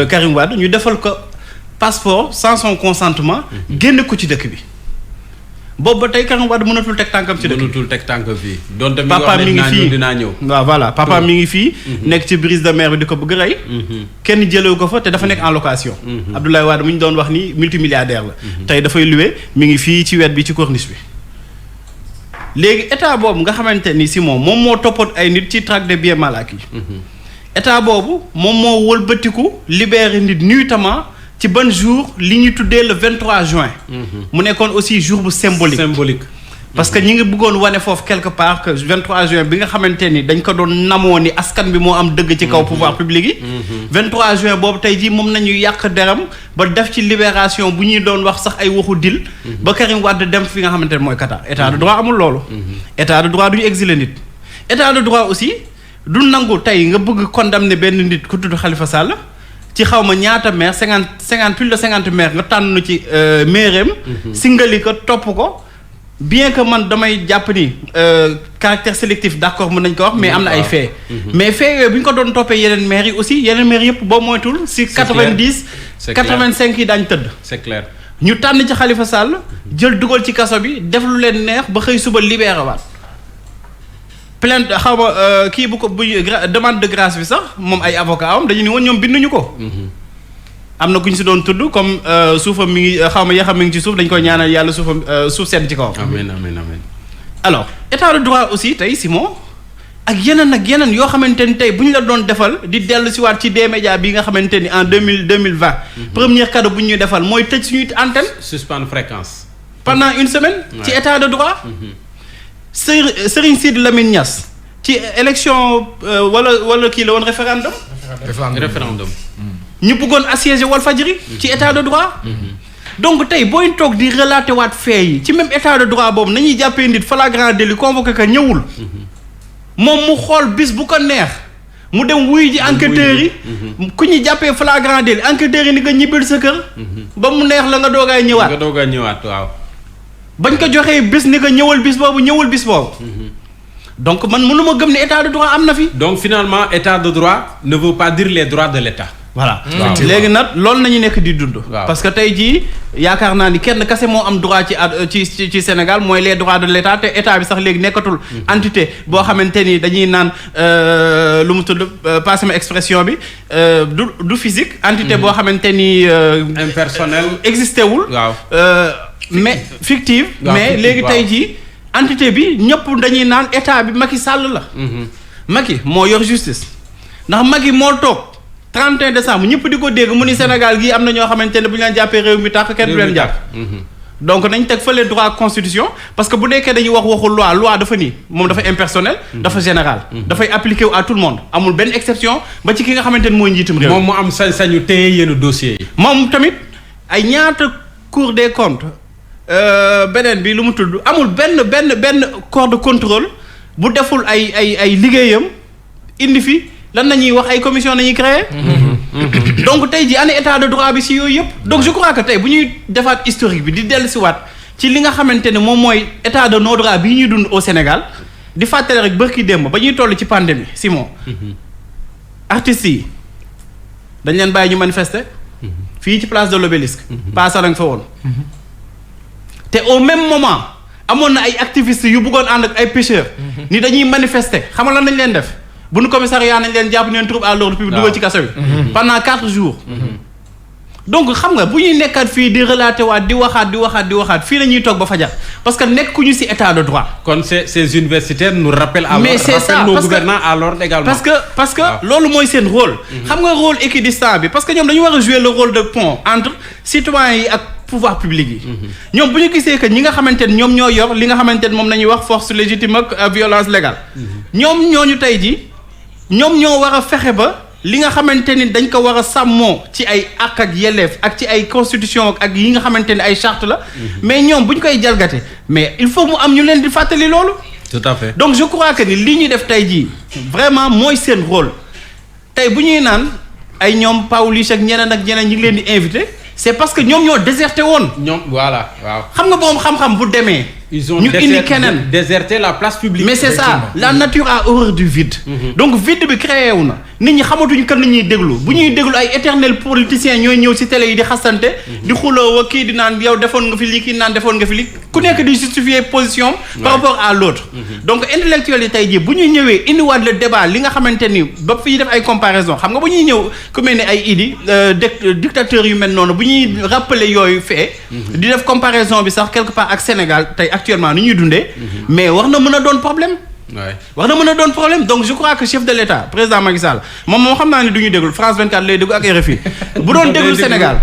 Karim Wade ñu defal ko passeport sans son consentement. génn ko ci dëkk bi. boobu ba tey Karim Wade mënatul teg tànkam ci dëkk bi mënatul teg tànkam fii. donte mi papa mi ngi fii dinaa ñëw. waaw voilà papa mi ngi fii. nekk ci brise de mer bi di ko bëgg rey. kenn jëlewu ko fa te dafa nekk en location. Abdoulaye Wade mu ñu doon wax ni multimilliardaire la. tey dafay loué mi ngi fii ci wet bi ci corniche bi. léegi état boobu nga xamante ni si moom moo toppoon ay nit ci traque des biens mal acquis. état boobu moom moo wëlbatiku libéré nit nuitamment. ci ban jour li ñu tuddee le 23 juin. mu nekkoon aussi jour bu symbolique. parce que ñi ngi bëggoon wane foofu quelque part que 23 juin bi nga xamante ni dañ ko doon namoo ni askan bi moo am dëgg ci kaw pouvoir public yi. 23 juin boobu tey jii moom nañu yàq deram ba def ci libération bu ñuy doon wax sax ay waxu dil. ba Karim Wade dem fi nga xamante ne mooy Qatar état de droit amul loolu. état de droit du ñu exiler nit. état de droit aussi du nangu tey nga bëgg condamner benn nit ku tudd Khalifa Sall. ci xaw ma ñaata maire 50 plus de 50 maire nga tànn ci maireem singali ko topp ko bien que man damay jàpp ni caractère sélectif d'accord mën nañ ko wax mais am na ay faits mais faits yooyu bu ñu ko doon toppee yeneen maires yi aussi yeneen maires yëpp boo moytul si 90 85 yi daañu tëdd c'est clair ñu tànn ci Khalifa Sall jël dugal ci kaso bi def lu leen neex ba xëy suba libéré waat plainte xaw ma kii bu ko bu demande de grâce bi sax moom ay avocat am dañu ni woon ñoom binduñu ko. am na ku ñu si doon tudd comme suufam mi ngi xaw ma yaxam mi ngi ci suuf dañ koy ñaanal yàlla suufam suuf sedd ci kawam. amiin. alors état de droit aussi tey Simon ak yeneen yoo xamante ni tey bu ñu la doon defal di dellu si waat ci D-Média bi nga xamante ni en 2020. premier cadeau bu ñu defal mooy tëj suñuy antenne. suspendre fréquence. pendant une semaine. ci état de droit. Serigne Sidi Lamine Niass ci élection wala kii la woon référendum. ñu bëggoon assiéger Walfadjri ci état de droit. donc tey booy toog di relater waat fait yi ci même état de droit boobu nañuy jàppee nit flagrant délit convoqué ko ñëwul. moom mu xool bis bu ko neex mu dem wuyu ji enquêteurs yi. ku ñu jàppee flagrant délit enquêteurs yi ni nga ñibbil sa kër. ba mu neex la nga doogaay ñëwaat. waaw. bañ ko joxee bis ni ko ñëwal bis boobu. donc man mënuma gëm ne état de droit am na fi. donc finalement état de droit ne veut pas dire les droits de l'état. voilà léegi nag loolu nañu nekk di dund. parce que tey jii yaakaar naa ni kenn kese moo am droit ci Sénégal mooy les droits de l'état te état bi sax léegi nekkatul entité boo xamante ni dañuy naan lu mu tudd passé ma expression bi du physique. entité boo xamante ni. impersonnel existé wul. waaw. mais fictive. mais léegi tey jii entité bi ñëpp dañuy naan état bi Macky Sall la. Macky moo yor justice ndax Macky moo toog 31 décembre ñëpp di ko dégg mu ni Sénégal gii am na ñoo xamante ne bu ñu leen jàppee réew mi tàkk kenn du leen jàpp. donc nañ teg fële droit constitution parce que bu nekkee dañuy waxu loi dafa nii moom dafa impersonnel. dafa général. dafay appliqué wu à tout le monde amul benn exception ba ci ki nga xamante ne mooy njiitum réew. moom mu am sañ-sañu téye yenn dossiers yi. moom tamit ay ñaata Cour des comptes. beneen bi lu mu tudd amul benn corps de contrôle bu deful ay liggéeyam indi fi lan nañuy wax ay commission nañuy créer. donc tey ji ana état de droit bi si yooyu yëpp. donc je crois que tey bu ñuy defaat historique bi di dellusiwaat ci li nga xamante ne moom mooy état de nos droits bii ñuy dund au Sénégal di fàttali rek bërki démb ba ñuy toll ci pandémie Simon. artistes yi dañ leen bàyyi ñu manifester. fii ci place de l'Obélisque. paasa lañ fa woon. te au même moment amoon na ay activistes yu bëggoon ànd ak ay pêcheurs. ni dañuy manifester xam nga lan nañ leen def bu nu commissariat nañ leen jàpp neen trouble à l'ordre public dugal ci kaso bi. pendant 4 jours. donc xam nga bu ñuy nekkaat fii di relater waat di waxaat fii la ñuy toog ba fajar parce que nekkuñu ci état de droit. kon ces universitaires nous rappellent à l'ordre. mais c'est ça nos gouvernants à l'ordre également. parce que loolu mooy seen rôle. xam nga rôle équidistant bi parce que ñoom dañu war a jouer le rôle de pont entre citoyens yi ak pouvoir public yi. ñoom bu ñu gisee que ñi nga xamante ne ñoom ñoo yor li nga xamante ne moom la ñuy wax force légitime ak violence légale. ñoom ñooñu tey jii ñoom ñoo war a fexe ba. li nga xamante ni dañ ko war a sàmmoo ci ay àq ak yelleef ak ci ay constitution ak yi nga xamante ni ay charte la mais ñoom bu ñu koy jalgate mais il faut mu am ñu leen di fàttali loolu. tout à fait donc je crois que ni li ñuy def tey jii vraiment mooy seen rôle tey bu ñuy naan ay ñoom Pawlish ak ñeneen ñi ngi leen di invité c'est parce que ñoom ñoo déserté woon. ñoom voilà waaw. xam nga boom xam-xam bu demee. ils ont ñu indi keneen déserté la place publique. mais c'est ça la nature a horreur du vide. donc vide bi créé wu na nit ñi xamatuñu kan la ñuy déglu bu ñuy déglu ay éternels politiciens ñooy ñëw ci télé yi di xasante. di xuloo kii di naan yow defoon nga fi lii kii naan defoon nga fi lii ku nekk di justifier position par rapport à l'autre donc intellectuels yi tey jii bu ñuy ñëwee indiwaat le débat li nga xamante ni ba fi ñuy def ay comparaison xam nga bu ñuy ñëw ku mel ne ay idi dictateurs yu mel noonu bu ñuy rappeler yooyu fee di def comparaison bi sax quelque part ak Sénégal tey actuellement ni ñuy dundee mais war na mën a doon problème war na mën a doon problème donc je crois que chef de l'État président Macky Sall moom xam naa ne du ñuy déglu France 24 lay déglu ak RFI bu doon déglu Sénégal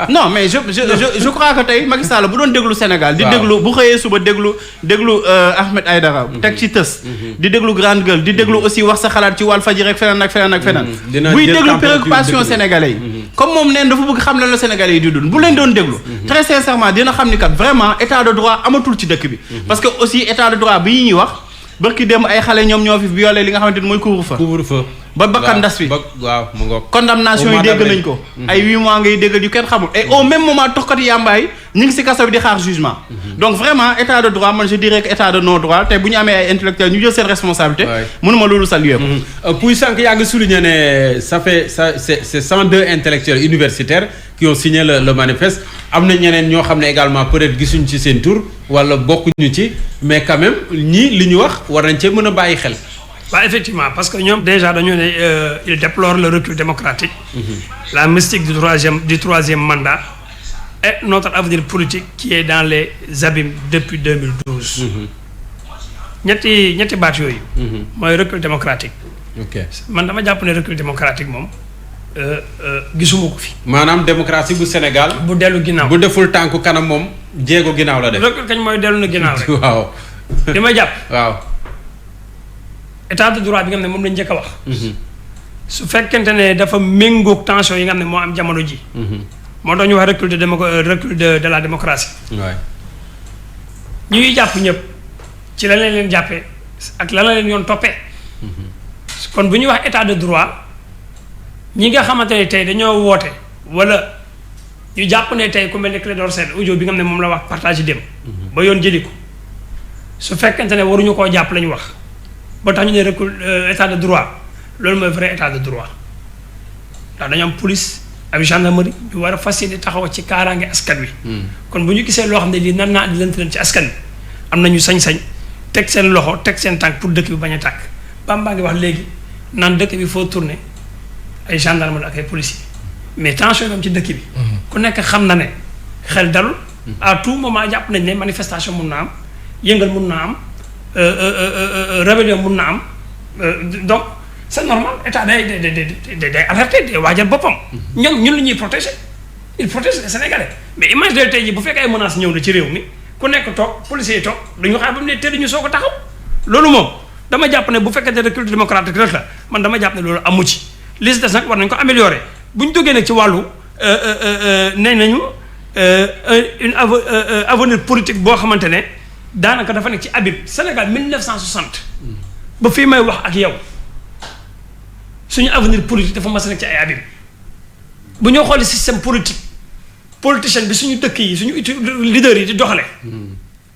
non mais je crois que tey Macky Sall bu doon déglu Sénégal di déglu bu xëyee suba déglu Ahmed Aïdara teg ci tës di déglu Grande Gueule di déglu aussi wax sa xalaat ci Walfadjri rek feneen ak feneen ak feneen buy déglu préoccupation sénégalais yi comme moom neen dafa bëgg xam lan la sénégalais yi di dund bu leen doon déglu très sincèrement dina xam ni kat vraiment état de droit amatul ci dëkk bi parce que aussi état de droit bi ñuy wax bërki dem ay xale ñoom ñoo fi violé li nga xamante ni mooy couvre-feu ba bakkan ndas fi waaw mu ngoog condamnation yi dégg nañ ko ay 8 mois ngay dégg yu kenn xamul et au même moment toxkati yàmbaay ñu ngi ci kaso bi di xaar jugement donc vraiment état de droit man je dirais que état de non droit tey bu ñu amee ay intellectuels ñu jël seen responsabilité mënuma loolu saluer ko Pouye sànq yaa ngi souligné ne c'est 102 intellectuels universitaires qui ont signé le manifeste am na ñeneen ñoo xam ne également peut-être gisuñ ci seen tur wala bokkuñu ci mais quand même ñii li ñu wax war nañ cee mën a bàyyi xel. waaw effectivement parce que ñoom déjà dañoo ne il déplore le recul démocratique. La mystique du troisième mandat et notre avenir politique qui est dans les abîmes depuis 2012. ñetti baat yooyu. mooy recul démocratique. ok man dama jàpp ne recul démocratique moom gisuma ko fi. maanaam démocratie bu Sénégal. bu dellu ginnaaw bu deful tànku kanam moom jéego ginnaaw la def. recul kañ mooy dellu na ginnaaw rek. waaw. li may jàpp. waaw. état de droit bi nga xam ne moom lañ njëkk a wax. su fekkente ne dafa méngoog tension yi nga xam ne moo am jamono ji. moo tax ñu wax recul de la démocratie. waay. ñu ngi jàpp ñëpp ci lan lañ leen jàppee ak lan la leen yoon toppee. kon bu ñuy wax état de droit ñi nga xamante ne tey dañoo woote wala ñu jàpp ne tey ku mel ne Clédor Sène audio bi nga xam ne moom la wax partagé dem. ba yoon jëli ko su fekkente ne waruñu koo jàpp la ñu wax. ba tax ñu ne recul état de droit loolu mooy vrai état de droit ndax dañu am police ak gendarmerie ñu war a fas yéene taxaw ci kaaraange askan wi. kon bu ñu gisee loo xam ne lii nan naa di lënt leen ci askan wi am nañu sañ-sañ teg seen loxo teg seen tànk pour dëkk bi bañ a tàkk Bamba ngi wax léegi naan dëkk bi foo tourné ay gendarmerie ak ay policiers mais tension yi am ci dëkk bi. ku nekk xam na ne xel dalul. à tout moment jàpp nañ ne manifestation mun na am yëngal mun na am. Rébellion mun na am donc c'est normal état day alerter day waajal boppam. ñun la ñuy protéger il protège les Sénégalais mais imagine tey jii bu fekkee ay menaces ñëw na ci réew mi ku nekk toog policiers yi toog dañu xaar ba mu ne teel ñu soog a taxaw loolu moom dama jàpp ne bu fekkee ne recul démocratique rek la man dama jàpp ne loolu amu ci li si des nag war nañu ko améliorer bu ñu duggee nag ci wàllu nee nañu une avenir politique boo xamante ne. daanaka dafa nekk ci abib Sénégal 1960 ba fii may wax ak yow suñu avenir politique dafa mas a nekk ci ay abib bu ñoo xoolee système politicien bi suñu dëkk yi suñu leader yi di doxale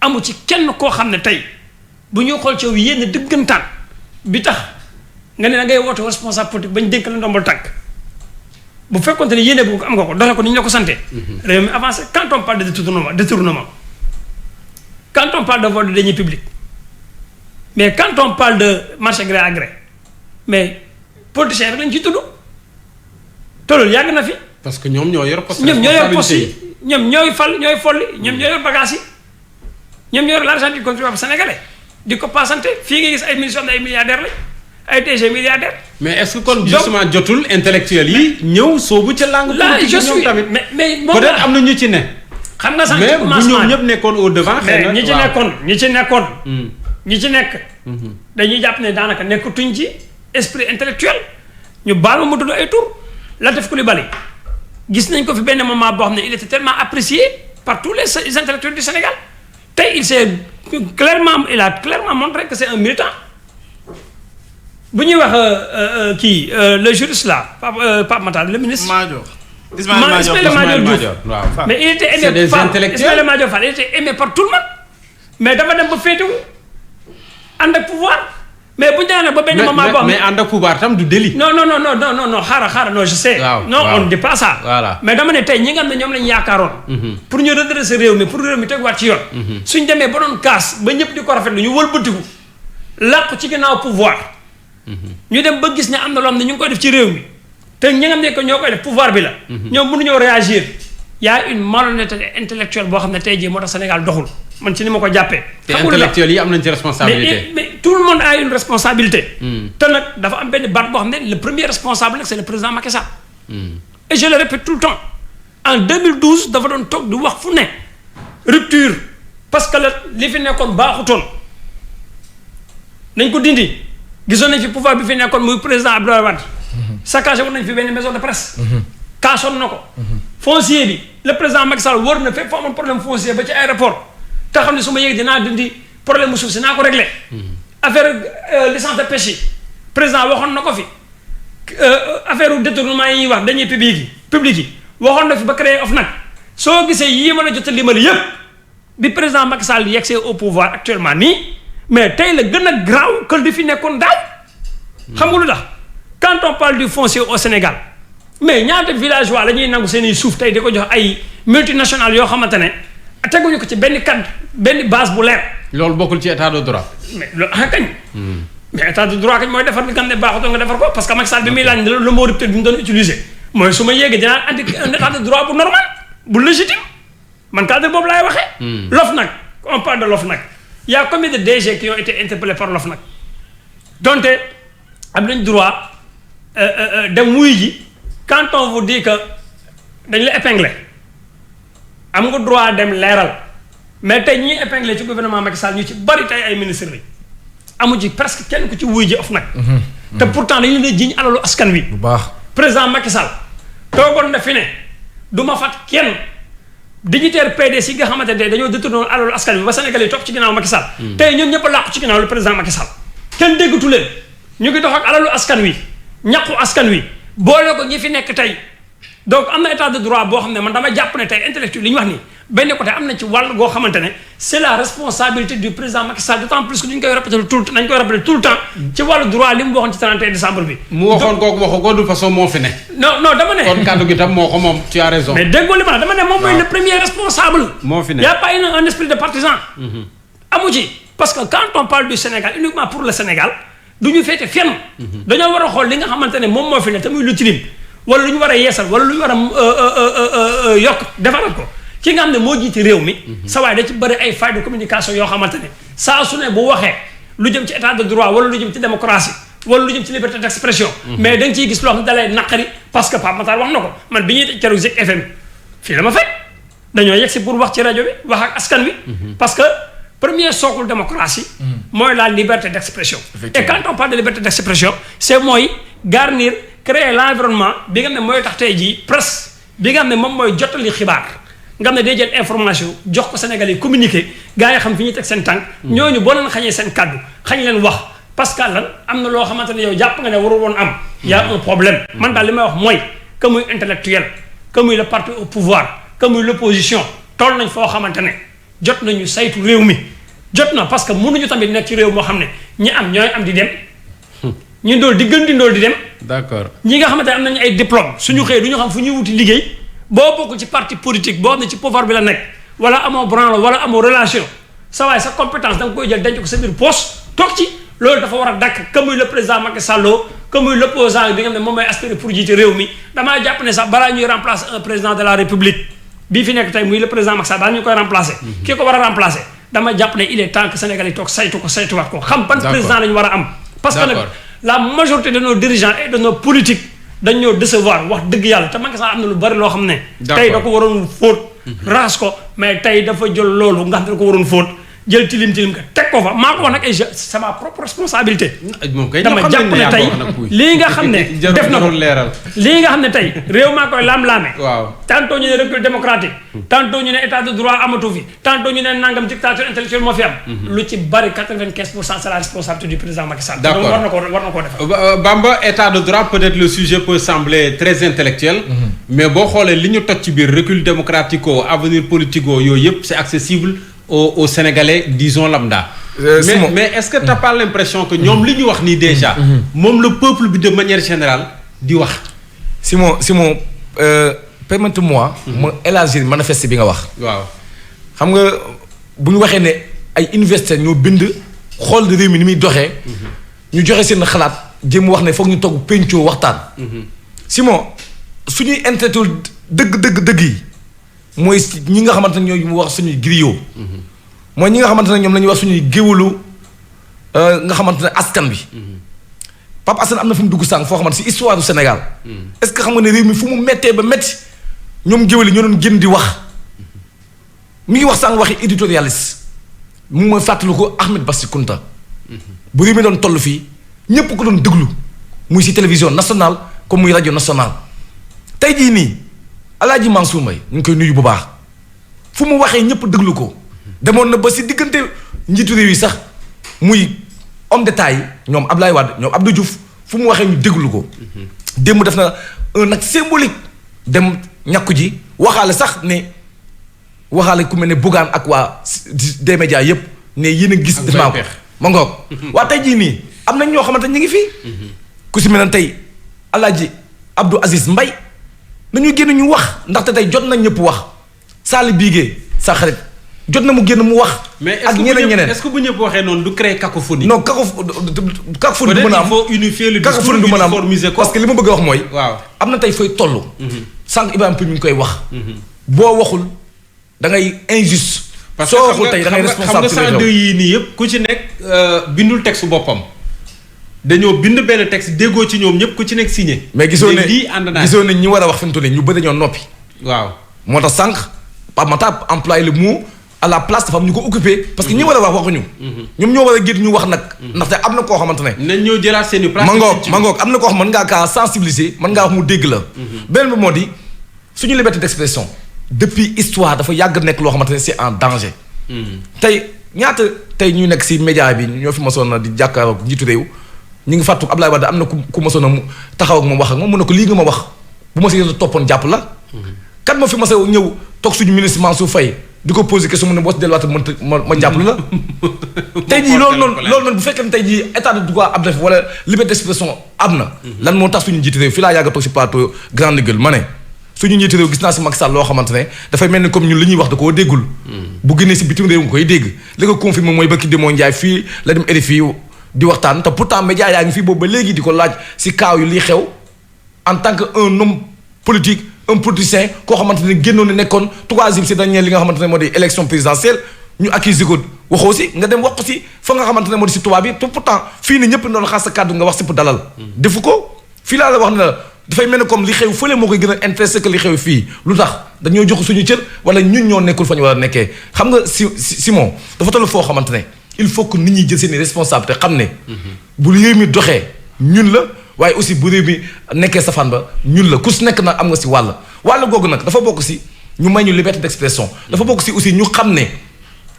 amu ci kenn koo xam ne tey bu ñoo xool ci yow yénn dëggantaan bi tax nga ne da ngay woote responsable politique bañ dénk la ndombal tànk bu fekkonte ne yéene bu am nga ko doxee ko ni ñu la ko sante réew mi avancé quand on parle de détournement quand on parle de vol de deniers publics mais quand on parle de marché gré à gré mais politiciens rek lañ ciy tudd te loolu yàgg na fi parce que ñoom ñoo yor poste ñoom ñoo yor poste yi ñoom ñooy fal ñooy folli ñoom ñoo yor bagage yi ñoom ñoo yor l'argent du contribuable sénégalais di ko passante fii nga gis ay ministres ay milliardaires lañ ay DG milliardaires. mais est-ce que kon justement jotul intellectuel yi ñëw soobu ca langue politique ñoom tamit mais peut-être am na ñu ci ne. xam nga sax mais bu ñoom ñëpp nekkoon au devant. mais ñi ci nekk. dañuy jàpp ne daanaka nekkatuñ ci esprit intellectuel ñu baal ma mu tudd ay tur Latif Coulibaly gis nañ ko fi benn moment boo xam ne il était tellement apprécié par tous les intellectuels du Sénégal tey il a clairement montré que c'est un militant. bu ñuy wax le juriste là Pape Matar le ministre. Ismaïla Madior Diouf waaw. mais il était aimé par Ismaïla Madior Fall il était aimé par tout le monde mais dafa dem ba féetewu ànd ak pouvoir mais bu ñu demee ba benn moment boo xam ne mais ànd ak pouvoir tam du délit. non xaaral non je sais. non on ne dit pas ça. voilà mais dama ne tey ñi nga xam ne ñoom lañu yaakaaroon. pour ñu redresser réew mi pour réew mi teguwaat ci yoon. suñ demee ba doon kaas ba ñëpp di ko rafetlu ñu wëlbatiku làqu ci ginnaaw pouvoir. ñu dem ba gis ne am na loo xam ne ñu ngi koy def ci réew mi te ñi nga xam ne que ñoo koy def pouvoir bi la. ñoom mënuñoo réagir. y a une malhonnêteté intellectuelle boo xam ne tey jii moo tax Sénégal doxul man ci ni ma ko jàppee. te intellectuels yi am nañ ci responsabilité. mais tout le monde a une responsabilité. te nag dafa am benn baat boo xam ne le premier responsable nag c'est le président Macky Sall. et je le répète tout le temps en 2012 dafa doon toog di wax fu ne rupture parce que li fi nekkoon baaxutoon nañ ko dindi. gisoon nañ fi pouvoir bi fi nekkoon muy président Abdoulaye Wade saccagé woon nañ fi benn maison de presse kaasoon na ko foncier bi le président Macky Sall wër na fépp foo amoon problème foncier ba ci aéroport te xam ne su ma yéeg dinaa dindi problème mu suuf si naa ko réglé affaire licence de pêche yi président waxoon na ko fi affaire détournement yi ñuy wax dañuy public yi waxoon na fi ba créé OFNAC soo gisee yii ma la jot a limal yëpp bi président Macky Sall yegsee au pouvoir actuellement nii mais tey la gën a graaw que di fi nekkoon daaw xam nga lu tax quand on parle du foncier au Sénégal mais ñaata villageois la ñuy nangu seen i suuf tey di ko jox ay multinationales yoo xamante ne teguñu ko ci benn cadre benn base bu leer. loolu bokkul ci état de droit. mais loolu kañ. mais état de droit kañ mooy defar li nga xam ne baaxutoo nga defar ko parce que Macky Sall bi muy laaj le mot rupture bi mu doon utiliser mooy su ma yéegee dinaa andi un état de droit bu normal bu légitime man cadre boobu laay waxee. l'OFNAC on parle de l'OFNAC. Il y a combien de DG qui ont été interpellés par l'OFNAC donc am nañ droit dem wuy ji quand on vous dit que dañ la épinglé am nga droit dem leeral mais tey ñi épinglé ci gouvernement Macky Sall ñu ci bari tey ay ministres lañ amu ci presque kenn ku ci wuy ji OFNAC te pourtant dañu leen jiñ alalu askan wi. bu baax président Macky Sall toogoon na fi ne du ma fat kenn. dignitaire PDS yi nga xamante ne dañoo détourné alalu askan bi ba Sénégal yi topp ci ginnaaw Macky Sall. tey ñoom ñëpp a làqu ci ginnaaw le président Macky Sall. kenn déggatu leen ñu ngi dox ak alalu askan wi ñàqu askan wi boole ko ñi fi nekk tey donc am na état de droit boo xam ne man dama jàpp ne tey intellectuel li ñu wax nii benn côté am na ci wàll goo xamante ne c'est la responsabilité du président Macky Sall d'autant plus que duñ koy répéter tout le temps ci wàllu droit li mu waxoon ci 31 décembre bi. mu waxoon kooku waxu ko de façon moo fi ne. non dama ne. kon kàddu gi tam moo ko moom tu as raison. mais déggoo li ma dama ne moom mooy le premier responsable. moo fi ne y a pas un esprit de partisan. amu ci parce que quand on parle du Sénégal uniquement pour le Sénégal du ñu féete fenn. dañoo war a xool li nga xamante ne moom moo fi ne te muy lu tilim wala lu ñu war a yeesal wala lu ñu war a yokk defaraat ko ki nga xam ne moo jiite réew mi. sa waay da ci bëri ay failles de communication yoo xamante ne saa su ne bu waxee lu jëm ci état de droit wala lu jëm ci démocratie wala lu jëm ci liberté d'expression. mais da nga ciy gis loo xam ne da lay naqari parce que Pape Matar wax na ko man bi ñuy keroog Zik FM fii la ma fekk dañoo yegg si pour wax ci rajo bi wax ak askan wi. parce que premier socle démocratie. mooy la liberté d'expression. et quand on parle de liberté d'expression c'est mooy garnir créer l'environnement bi nga xam ne mooy tax tey jii presse bi nga xam ne moom mooy jottali xibaar. nga xam ne day jël information jox ko Sénégal yi communiqué gars yi xam fi ñuy teg seen tànk ñooñu boo leen xañee seen kàddu xañ leen wax parce que lan am na loo xamante ne yow jàpp nga ne warul woon am y a un problème man daal li may wax mooy que muy intellectuel que muy le parti au pouvoir que muy l'opposition toll nañ foo xamante ne jot nañu saytu réew mi jot na parce que mënuñu tamit nekk ci réew moo xam ne ñi am ñooy am di dem ñu ndool di gën di ndool di dem d'accord ñi nga xamante ne am nañu ay diplôme suñu xëyee du ñu xam fu ñuy wuti liggéey boo bokk ci parti politique boo xam ne ci pouvoir bi la nekk wala amoo branle wala amoo relation sa waay sa compétence da nga koy jël denc ko sa biir poche toog ci loolu dafa war a dakk que muy le président Macky Sall que muy l'opposant bi nga xam ne moom mooy aspiré pour jiite réew mi damaa jàpp ne sax balaa ñuy remplacer un président de la république bii fi nekk tey muy le président Macky Sall balaa ñu koy remplacer. kii ko war a remplacer dama jàpp ne il est temps que Sénégal yi toog saytuwaat ko xam ban président la ñu war a am. parce que nag la majorité de nos dirigeants et de nos politiques dañ ñoo décevoir wax dëgg yàlla te Macky Sall am na lu bari loo xam ne. tey da ko waroon fóot. raas ko mais tey dafa jël loolu nga xam ne da ko waroon fóot. jël tilim ka teg ko fa maa ko wax nag et c'est ma propre responsabilité. dama jàpp ne tey lii nga xam ne def na ko lii nga xam ne tey réew maa koy laam-laame. waaw tantôt ñu ne recul démocratique. tantôt ñu ne état de droit amatu fi. tantôt ñu ne nangam dictature intellectuelle moo fi am. lu ci bari 95% c'est la responsabilité du président Macky Sall. d'accord donc war na koo def. Bamba état de droit peut-être le sujet peut sembler très intellectuel. mais boo xoolee li ñu toj ci biir recul démocratique avenir politique yooyu yëpp c'est accessible. Aux Sénégalais disons lambda. Mais est-ce que t'as pas l'impression que ñoom li ñu wax nii déjà. moom le peuple bi de manière générale di wax. Simon permettez-moi. ma élargir manifeste bi nga wax. waaw xam nga bu ñu waxee ne ay universitaires ñoo bind xool réew mi ni muy doxee. ñu joxe seen xalaat jéem wax ne foog ñu togg pencoo waxtaan. Simon suñuy intellectuel dëgg yi. mooy ñi nga xamante ne ñooy wax suñuy griot. mooy ñi nga xamante ne ñoom la ñuy wax suñuy géwalu nga xamante ne askan bi. Pape Assane am na fu mu dugg sànq foo xamante si histoire du Sénégal. est-ce que xam nga ne réew mi fu mu méttee ba métti ñoom géwél yi ñoo doon génn di wax. mi ngi wax sànq waxi éditorialiste mu ngi may fàttali ko Ahmed Bassi Kounta. bu réew mi doon toll fii ñépp ko doon déglu muy si télévision nationale comme muy rajo nationale tey jii nii. Alaaji Mansour Mbaye ñu ngi koy nuyu bu baax fu mu waxee ñëpp déglu ko demoon na ba si diggante njiitu réew yi sax muy homme d'État yi ñoom Abdoulaye Wade ñoom Abdou Diouf fu mu waxee ñu déglu ko. démb def na un acte symbolique dem ñàkku ji waxaale sax ne waxaale ku mel ne Bougane ak waa des médias yëpp ne yéen a gis. def naa ko ma ngoog. waa tey jii nii am nañ ñoo xamante ñu ngi fii. ku si mel ne tey Alaaji Abdou Aziz Mbaye nañu génn ñu wax ndaxte tey jot nañ ñëpp wax Sali Bigué sa xarit jot na mu génn mu wax. ak ñeneen est-ce que bu ñëpp waxee noonu du créer cacophonie. non cacophonie du mën a am il faut unifier le discours uniformiser ko parce que li ma bëgg a wax mooy. waaw am na tey fooy toll. sànq Ibrahima Pouye mi ngi koy wax. boo waxul da ngay injuste. soo waxul tey da ngay responsable xam nga 102 yii nii yëpp ku ci nekk bindul texte boppam. dañoo bind benn texte déggoo ci ñoom ñëpp ku ci nekk signé. mais gisoo ne ñi war a wax fi mu toll nii ñu bëri dañoo noppi. waaw moo tax sànq Pape Matar employé le mot à la place dafa am ñu ko occupé. parce que ñi war a wax waxuñu. ñoom ñoo war a génn ñu wax nag. ndaxte am na koo xamante ne. nañ ñoo jëlaat seen i place. mangoog am na koo xam mën ngaa kaa sensibiliser mën ngaa wax mu dégg la. beneen bi moo di suñu liberté d'expression depuis histoire dafa yàgg nekk loo xamante ne c'est en danger. tey ñaata tey ñu nekk si média bi ñoo fi mosoon na di jàkkaarloog njiitu réew ñu ngi fàttu Abdoulaye Wade am na ku mosoon a taxaw ak moom wax ak moom mu ne ko lii nga ma wax bu ma si toppoon jàpp la. kat ma fi ma sa ñëw toog suñu ministre Mansour Faye di ko poser question mu ne boo si delluwaat ma jàpp la. tey jii loolu noonu bu fekkee ne tey jii état de droit am na fi wala liberté d'expression am na. lan moo tax suñu njiitu réew fii laa yàgg a toog si plateau grande gueule ma ne suñu njiitu réew gis naa si Macky Sall loo xamante ne dafay mel ni comme ñun li ñuy wax da koo déggul. bu génnee si bitim réew nga koy dégg li ko confirmé mooy barki Demba Ndiaye fii la dem RFI di waxtaan te pourtant média yaa ngi fii boobu ba léegi di ko laaj si kaaw yu liy xew en tant que un homme politique un politicien koo xamante ne génnoon na nekkoon troisième si dernier li nga xamante ne moo di élection présidentielle ñu accusé ko waxoo si nga dem wax ko si fa nga xamante ne moo di si tubaab bi te pourtant fii ni ñëpp doon xaas sa kàddu nga wax si pour dalal. defu ko fii laa la wax ne la dafay mel ni comme li xew fële moo koy gën a intéressé que li xew fii lu tax dañoo jox suñu cër wala ñun ñoo nekkul fa ñu war a nekkee xam nga Simon dafa toll foo xamante ne il faut que nit ñi jël seen responsabilité xam ne. bu réew mi doxee ñun la waaye aussi bu réew mi nekkee safaan ba ñun la ku si nekk nag am nga si wàll googu nag dafa bokk si ñu may ñu liberté d'expression. dafa bokk si aussi ñu xam ne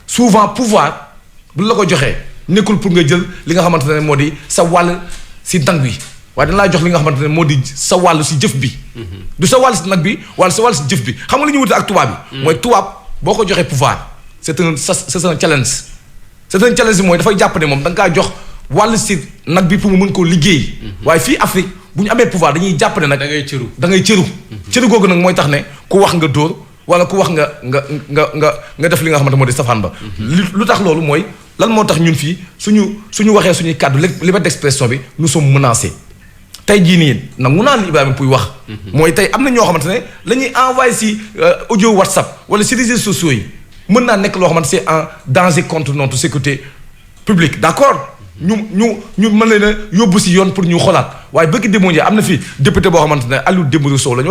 souvent pouvoir bu la ko joxee nekkul pour nga jël li nga xamante ne moo di sa wàll si ndang bi waaye dañ laa jox li nga xamante ne moo di sa wàll si jëf bi. du sa wàll si nag bi wala sa wàll si jëf bi xam nga li ñu wute ak tubaab bi. mooy tubaab boo ko joxee pouvoir c'est un challenge. c'est un challenge mooy dafay jàpp ne moom da nga kaa jox wàll si nag bi pour mu mën koo liggéey. waaye fii Afrique bu ñu amee pouvoir dañuy jàpp ne nag. da ngay cëru. cëru googu nag mooy tax ne ku wax nga dóor wala ku wax nga def li nga xamante moo di safaan ba. lu tax loolu mooy lan moo tax ñun fii suñu waxee suñuy kàddu liberté d'expression bi nous sommes menacés tey jii nii nangu naa li Ibrahima Pouye wax. mooy tey am na ñoo xamante ne la ñuy envoyé si audio WhatsApp wala si réseaux sociaux yi mën naa nekk loo xamante c'est un danger contre notre sécurité publique d'accord. ñu mën leen a yóbbu si yoon pour ñu xolaat waaye bëgg démoo am na fi député boo xamante ne Aliou Dembourou Sow la ñu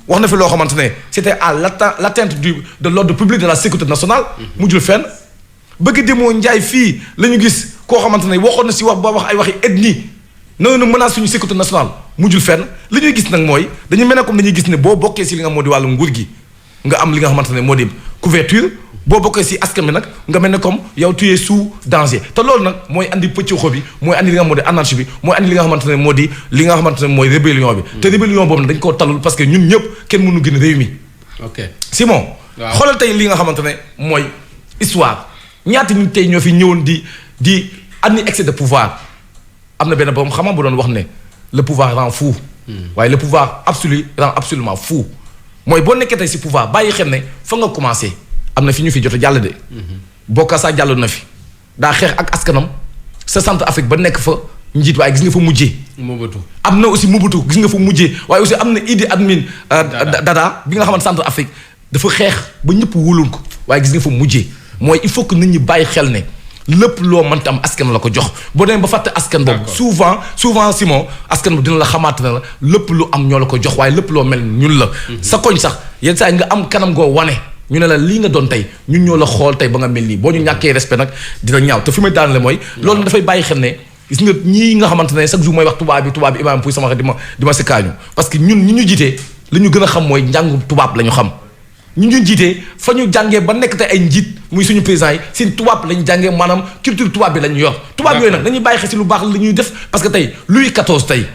wax na fi loo xamante ne c'était à l'atteinte de l'ordre public de la sécurité nationale. mujjul fenn bëgg démoo Ndiaye fii la ñu gis koo xamante ne waxoon na si wax ba wax ay waxi ethnie noonu menace suñu sécurité nationale mujjul fenn li ñuy gis nag mooy dañu mel ne comme dañuy gis ne boo bokkee si li nga moo di wàllu nguur gi nga am li nga xamante ne moo di couverture boo bokkee si askan bi nag nga mel ne comme yow tu es sous danger te loolu nag mooy andi pëccëxoo bi mooy andi li nga moo di anarchie bi mooy andi li nga xamante ne moo di li nga xamante ne mooy rébellion bi. te rébellion boobu nag dañ koo talul parce que ñun ñëpp kenn mënu gën réew mi. ok Simon. waaw xoolal tey li nga xamante ne mooy histoire ñaata nit tey ñoo fi ñëwoon di andi excès de pouvoir am na benn borom xam-xam bu doon wax ne le pouvoir rend fou. waaye le pouvoir absolu rend absolument fou mooy boo nekkee tey si pouvoir bàyyi xel ne fa nga commencé. am na fi ñu fi jot a jàll de. Bokassa jàll na fi daa xeex ak askanam sa centre Afrique ba nekk fa njiit waaye gis nga fa mujjee. Mobutu am na aussi Mobutu gis nga fa mujjee waaye aussi am na Idi Amin Dada bi nga xamante centre Afrique dafa xeex ba ñëpp wóoloon ko waaye gis nga fa mujjee mooy il faut que nit ñi bàyyi xel ne lépp loo mënta am askan la ko jox boo demee ba fàtte askan boobu. souvent Simon askan boobu dina la xamaat ne la lépp lu am ñoo la ko jox waaye lépp loo mel ñun la. sa koñ sax yenn saa yi nga am kanam goo wane. ñu ne la lii nga doon tey ñun ñoo la xool tey ba nga mel nii boo ñu ñàkkee respect nag dina ñaaw te fi may daanale mooy. loolu dafay bàyyi xel ne gis nga ñii nga xamante ne chaque jour mooy wax tubaab bi Ibrahima Pouye sama xel di ma si kaañu parce que ñun ñi ñu jiitee li ñu gën a xam mooy njàngu tubaab la ñu xam. ñu jiitee fa ñu jàngee ba nekk tey ay njiit muy suñu président yi seen tubaab la ñu jàngee maanaam culture tubaab bi la ñu yor. tubaab yooyu nag dañuy bàyyi xel si lu baax la ñuy def parce que tey Louis XIV tey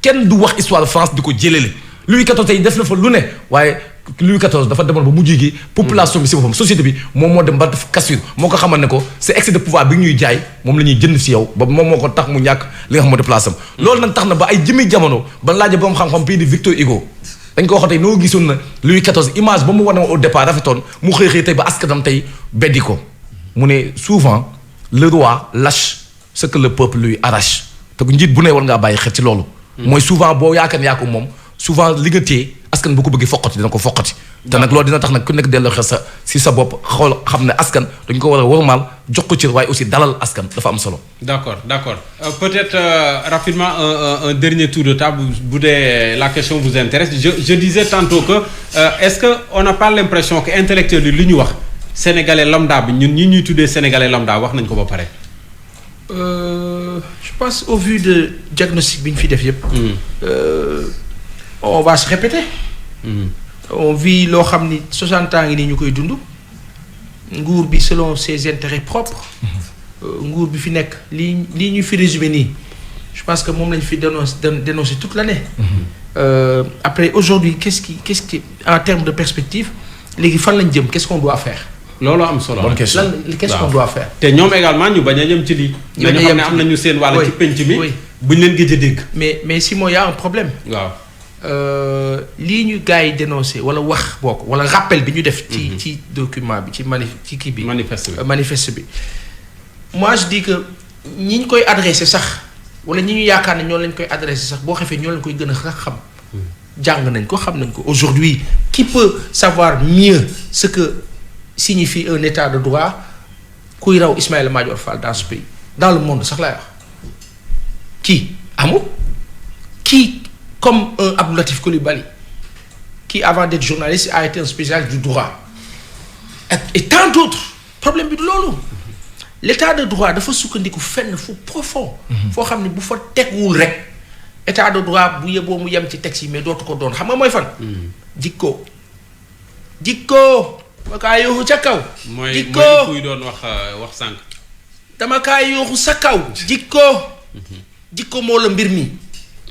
kenn du wax histoire de France di ko jëlele Louis XIV tey def na fa lu ne waaye Louis XIV dafa demoon ba mujj gi population bi si boppam société bi moom moo dem ba def cassure moo ko xamal ne ko c'est excès de pouvoir bi ñuy jaay moom la ñuy jënd si yow ba moom moo ko tax mu ñàkk li nga xam moo de place am loolu nag tax na ba ay jëmi jamono ba laaje borom xam-xam bii di Victor Hugo dañ ko wax tey noo gisoon na Louis XIV image ba mu wane au départ rafetoon mu xëy tey ba askanam tey beddi ko mu ne souvent le roi lâche ce que le peuple lui arrache te njiit bu ne war ngaa bàyyi xel ci loolu mooy souvent boo yaakaar yaa ko moom souvent li nga téye askan bu ko bëggee foqati dina ko foqati te nag loolu dina tax nag ku nekk delloo xel sa si sa bopp xool xam ne askan dañ ko war a wormaal jox ko cër waaye aussi dalal askan dafa am solo. d'accord peut-être rapidement un dernier tour de table bu dee la question vous intéresse je disais tantôt que est-ce que on n'a pas l'impression que intellectuel yi li ñu wax sénégalais lambda bi ñun ñi ñuy tuddee sénégalais lambda wax nañ ko ba pare. Je pense au vu de diagnostic bi ñu fi def yëpp. On va se répéter. On vit loo xam ni 60 ans ngi nii ñu koy dund. nguur bi selon ses intérêts propres. nguur bi fi nekk lii ñu fi résumé nii. Je pense que moom lañ fi dénoncé toute l'année. Après aujourd'hui qu'est-ce qui en termes de perspective léegi fan lañ jëm qu'est-ce qu'on doit faire. loolu am solo bonne question qu'est-ce qu'on doit faire. te ñoom également ñu bañ a jëm ci lii. ñu xam ne am nañu seen wàll ci penc mi. buñ leen gëj a dégg. mais Simon y a un problème. waaw. lii ñu gars yi dénoncé wala wax bokk wala rappel bi ñu def. ci document bi ci kii bi. manifeste bi. moi je dis que ñi ñu koy adressé sax wala ñi ñu yaakaar ne ñoo lañ koy adressé sax boo xefee ñoo lañ koy gën a xam. jàng nañ ko xam nañ ko aujourd'hui qui peut savoir mieux ce que signifie un état de droit kuy raw Ismaïla Madior Fall dans ce pays dans le monde sax laay wax kii amul kii comme un Abdou Latif Coulibaly qui avant d'être journaliste a été un spécialiste du droit et tant d'autres problème bi du loolu l'état de droit dafa sukkandiku fenn fu profond foo xam ne bu fa tegwul rek état de droit bu yeboo mu yem ci texte yi mais dootu ko doon xam nga mooy fan jikko dama kaa yooxu ca kaw jikko mooy doon wax sànq dama kaa yooxu sa kaw jikko moo la mbir mi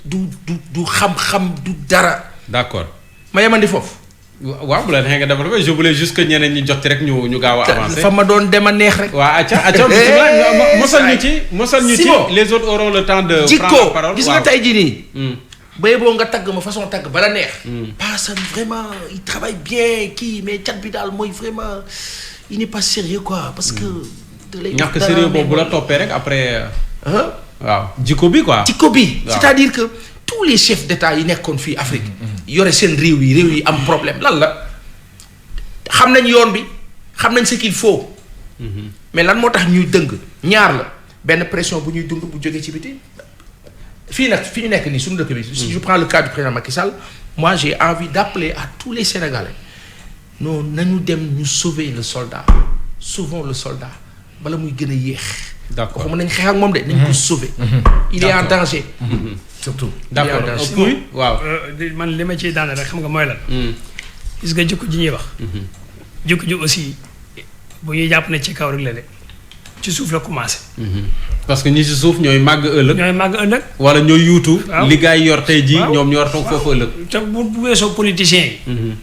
du xam-xam du dara. d'accord ma yemandi foofu. waaw bu la neexee nga développé je voulais juste que ñeneen ñi jot ci rek ñu gaaw a avancer. fa ma doon dema neex rek. waaw acca mosal ñu ci les autres auront le temps de. prendre la parole gis nga tey jii nii. ba boo nga tagg ma façon tagg bala neex. Paasan vraiment il travaille bien kii mais cat bi daal mooy vraiment il n'est pas sérieux quoi parce que da lay ñàkk sérieux boobu la toppee rek après. waaw jikko bi quoi. jikko bi c'est-à-dire que tous les chefs d'État yi nekkoon fii Afrique. yore seen réew yi am problème lan la xam nañ yoon bi xam nañ ce qu'il faut. mais lan moo tax ñuy dëng ñaar la benn pression bu ñuy dund bu jógee ci biti fii nag fi ñu nekk nii suñu dëkk bi. si je prends le cas du président Macky Sall moi j'ai envie d'appeler à tous les Sénégalais non nañu dem ñu sauver le soldat sauvons le soldat bala muy gën a yéex. d'accord waxuma nañ xeex ak moom de nañ ko sauver. il est en danger. surtout. d'accord puis waaw. man li ma ciy daane rek xam nga mooy lan. gis nga jikko ji ñuy wax. jikko ji aussi bu ñuy jàpp ne ci kaw rek la de ci suuf la commencé. parce que ñi ci suuf ñooy màgg ëllëg. wala ñooy yuutu. li gars yi yor tey jii ñoom ñoo war toog foofu ëllëg. te bu weesoo politiciens yi.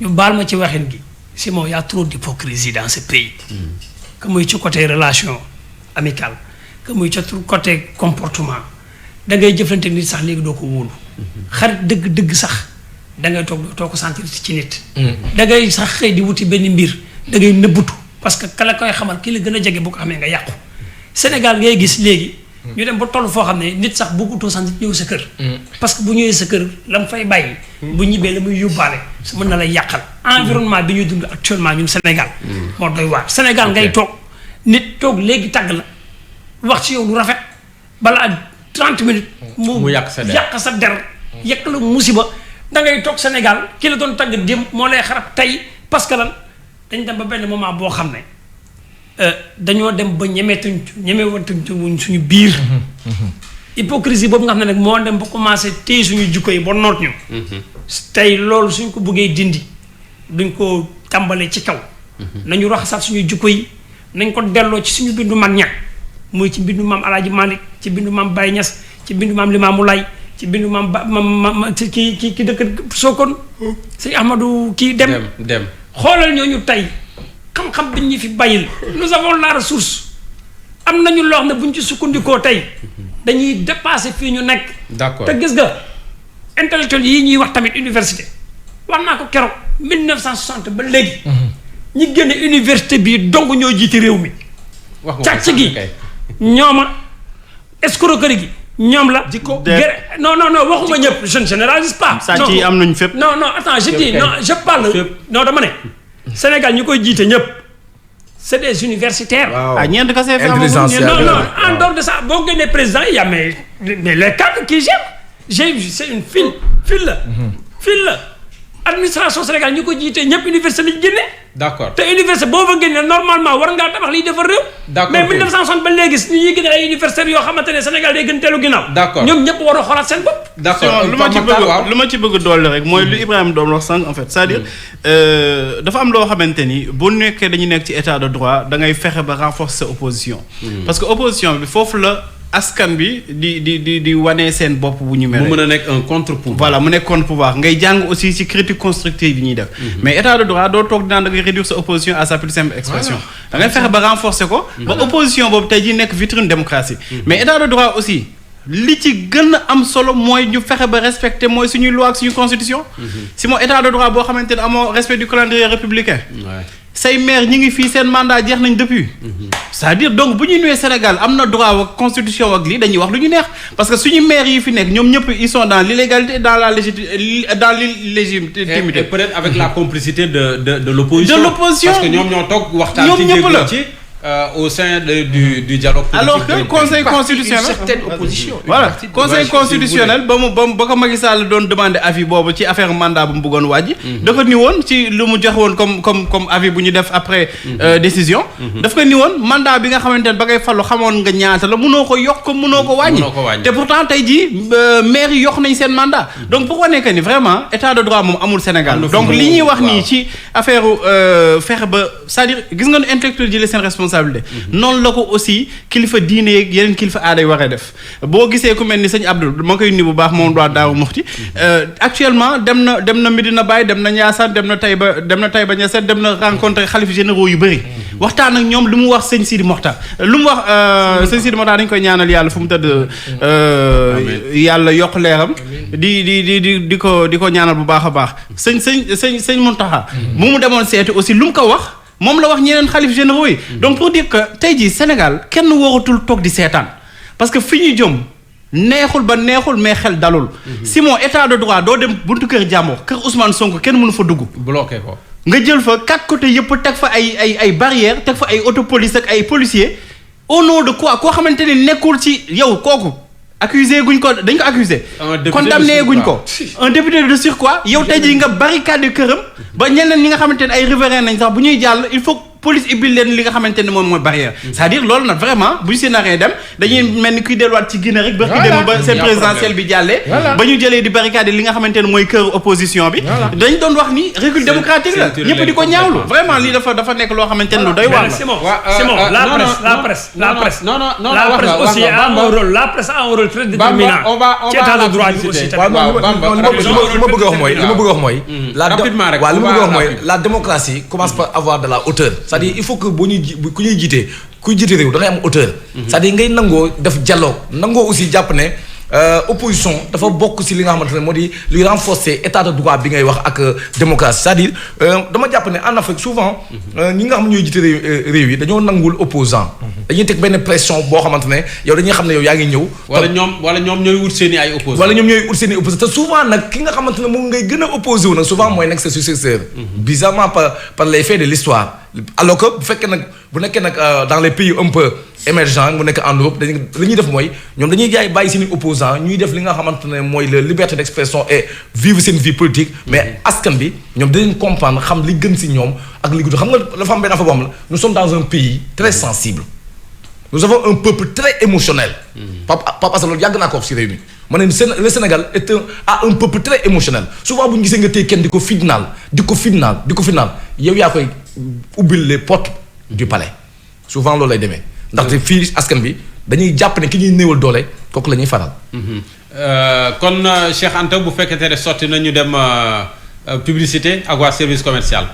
ñu baal ma ci waxin gi. Simon y a trop d'hypocrisie dans ce pays. que muy ci côté relation amicale que muy ci côté comportement da ngay jëflante nit sax léegi doo ko wóolu. xarit dëgg sax da ngay toog ko sentir ci nit. da ngay sax xëy di wuti benn mbir da ngay nëbbutu parce que kala koy xamal ki la gën a jege bu ko xamee nga yàqu. Sénégal ngay gis léegi. ñu dem ba toll foo xam ne nit sax bëggutoo sax nit ñëw sa kër. parce que bu ñëwee sa kër la mu fay bàyyi. bu ñibbee la muy yóbbaale su mën na lay yàqal. environnement bi ñuy dund actuellement ñun Sénégal. moo doy waar Sénégal ngay toog nit toog léegi tàgg la wax ci yow lu rafet balaa 30 minutes. mu yàq sa der yàq la musiba da ngay toog Sénégal ki la doon tàgg démb moo lay xarab tey parce que lan dañ dem ba benn moment boo xam ne. dañoo dem ba ñemewatuñ suñu biir. hypocrisie boobu nga xam ne nag moo dem ba commencé téye suñu jikko yi ba noot ñu. tey loolu suñ ko bëggee dindi duñ ko tàmbalee ci kaw. nañu raxasaat suñu jikko yi nañ ko delloo ci suñu bindu mag ña muy ci bindu maam Alaaji Malick ci bindu maam Baye Niass ci bindu maam Limaamu Laay ci bindu maam ki dëkk Sokone sëñ Ahmadou kii dem xoolal ñooñu tey. xam-xam bi ñu fi bàyyil nous avons la ressource am nañu loo xam ne bu ñu ci sukkandikoo tey dañuy dépasser fii ñu nekk. d'accord te gis nga intellectuel yi ñuy wax tamit université wax naa ko keroog 1960 ba léegi. ñi génne université bii dong ñoo jiite réew mi. wax càcc gi ñooma escroquerie gi ñoom la. jikko non waxuma ñëpp je ne généralise pas. sàcc yi am nañu fépp. non attends je dis non je parle. non dama ne. Sénégal ñu koy jiite ñëpp c'est des universitaires. waaw ñeent kese fi en dehors de ça boo génnee président il y a mais les cadres qui gèrent c'est une file la administration Sénégal ñu ko jiite ñëpp université lañu génne. d'accord te université boo fa génne normalement war ngaa tabax liy defar réew. d'accord mais 1960 ba léegi ñu ñuy génne ay universitaires yoo xamante ne Sénégal day gën teelu ginnaaw. d'accord ñoom ñëpp war a xoolaat seen bopp. d'accord lu ma ci bëgg dolli rek mooy lu Ibrahima doon wax sànq en fait c'est-à-dire dafa am loo xamante ni bu nekkee dañu nekk ci état de droit da ngay fexe ba renforcer sa opposition. parce que opposition bi foofu la. askan bi di wane seen bopp bu ñu mel. mu mën a nekk un contre-pouvoir. voilà mu nekk contre-pouvoir ngay jàng aussi ci critique constructive bi ñuy def. mais état de droit doo toog dinaan da ngay réduire sa opposition à sa plus simple expression. da ngay fexe ba renforcer ko. ba opposition boobu tey jii nekk vitrine démocratie. mais état de droit aussi li ci gën a am solo mooy ñu fexe ba respecter mooy suñuy loi ak suñu constitution. si moo état de droit boo xamante ne amoo respect du calendrier républicain. say maire ñi ngi fii seen mandat jeex nañ depuis. c'est-à-dire donc bu ñuy nuwee Sénégal am na droit ak constitution ak lii dañuy wax lu ñu neex parce que suñu maire yi fi nekk ñoom ñëpp ils sont dans l'illégalité dans l'illégitimité. et peut-être avec la complicité de l'opposition. de l'opposition parce que ñoom ñoo toog waxtaan ci jéego ci au sein du dialogue politique. alors que conseil constitutionnel une certaine opposition. voilà conseil constitutionnel ba ko Macky Sall doon demander avis boobu ci affaire mandat bu mu bëggoon wàjji. dafa ni woon ci lu mu jox woon comme avis bu ñu def après décision. daf ko ni woon mandat bi nga xamante ne ba ngay fallu xamoon nga ñaata la mënoo ko yokk mënoo ko wàññi. te pourtant tey jii maire yi yokk nañ seen mandat. donc pour wane que ni vraiment état de droit moom amul Sénégal. donc li ñuy wax nii ci affaire fexe ba c'est-à-dire gis nga intellectuel jëlee seen responsabilité. noonu la ko aussi kilifa diine yeeg yeneen kilifa aaday waree def boo gisee ku mel ni sëñ Abdou ma koy nuyu bu baax moom doit Daaru Muxti actuellement dem na Medina Baye dem na Ndiassane dem na Taïba Niassène dem na rencontré xalif généraux yu bëri waxtaan ak ñoom lu mu wax sëñ Sidi Mokhtar lu mu wax sëñ Sidi Mokhtar dañ koy ñaanal yàlla fu mu tëdd yàlla yokk leeram di ko ñaanal bu baax a baax sëñ Mountakha bu mu demoon seeti aussi lu mu ko wax moom la wax ñeneen xalif généraux yi. donc pour dire que tey jii Sénégal kenn waratul toog di seetaan parce que fi ñu jëm neexul ba neexul mais xel dalul. Simon état de droit doo dem buntu kër jàmbur kër Ousmane Sonko kenn mënu fa dugg. bloqué ko. nga jël fa 4 côtés yëpp teg fa ay barrières teg fa ay auto police ak ay policiers au nom de quoi koo xamante ni nekkul ci yow kooku. accusé guñ ko dañ ko accusé. condamné guñ ko. un député de surcroît yow tey jii nga barricade këram. ba ñeneen ñi nga xamante ne ay riverains nañ sax bu ñuy jàll il faut police ibbil leen li nga xamante ne moom mooy barrière. c'est-à-dire loolu nag vraiment bu ñu si naree dem dañuy mel ni kuy delluwaat ci Guinée rek. voilà dem ba seen présidentielle bi jàllee. ba ñu jëlee di barricade li nga xamante ne mooy kër opposition bi. dañ doon wax ni recul démocratique la ñëpp di ko ñaawlu. vraiment lii dafa nekk loo xamante ne lu doy waar la. Simon la presse aussi a un rôle la presse a un rôle très déterminant. ci état de droit bi aussi tamit. li ma bëgg a wax mooy. rapidement rek li ma bëgg a wax mooy la démocratie commence par avoir de la hauteur. c'est-à-dire il faut que ku ñuy jiite kuy jiite réew da ngay am hauteur. c'est-à-dire ngay nangoo def dialogue nangoo aussi jàpp ne opposition dafa bokk si li nga xamante ne moo di luy renforcer état de droit bi ngay wax ak démocratie c'est-à-dire dama jàpp ne en Afrique souvent ñi nga xam ñooy jiite réew yi dañoo nangul opposant dañuy teg benn pression boo xamante ne yow dañuy xam ne yow yaa ngi ñëw. wala ñoom ñooy wut seen i ay opposants. wala ñoom ñooy wut seen i opposants te souvent nag ki nga xamante ne moom ngay gën a opposé wu nag souvent mooy nekk sa successeur. bizarrement par les faits de l'histoire alors que bu fekkee nag bu nekkee nag dans les pays un peu émergents mu nekk en Europe li ñuy def mooy ñoom dañuy bàyyi seen i opposants ñuy def li nga xamante ne mooy la liberté d'expression et vivre seen vie politique mais askan bi ñoom dinañ comprendre xam li gën si ñoom ak li gudd xam nga dafa am benn affaire boo xam la nous sommes dans un pays très sensible. Nous avons un peuple très émotionnel. Papa Assane loolu yàgg naa ko wax si réew mi ma ne le Sénégal a un peuple très émotionnel souvent bu ñu gisee nga téye kenn di ko fitnaal yow yaa koy ubbil les portes du palais souvent loolu lay demee. ndaxte fii askan bi dañuy jàpp ne ki ñuy néewal doole kooku la ñuy faral. kon Cheikh Anta bu fekkente ne sotti na ñu dem publicité ak waa service commercial.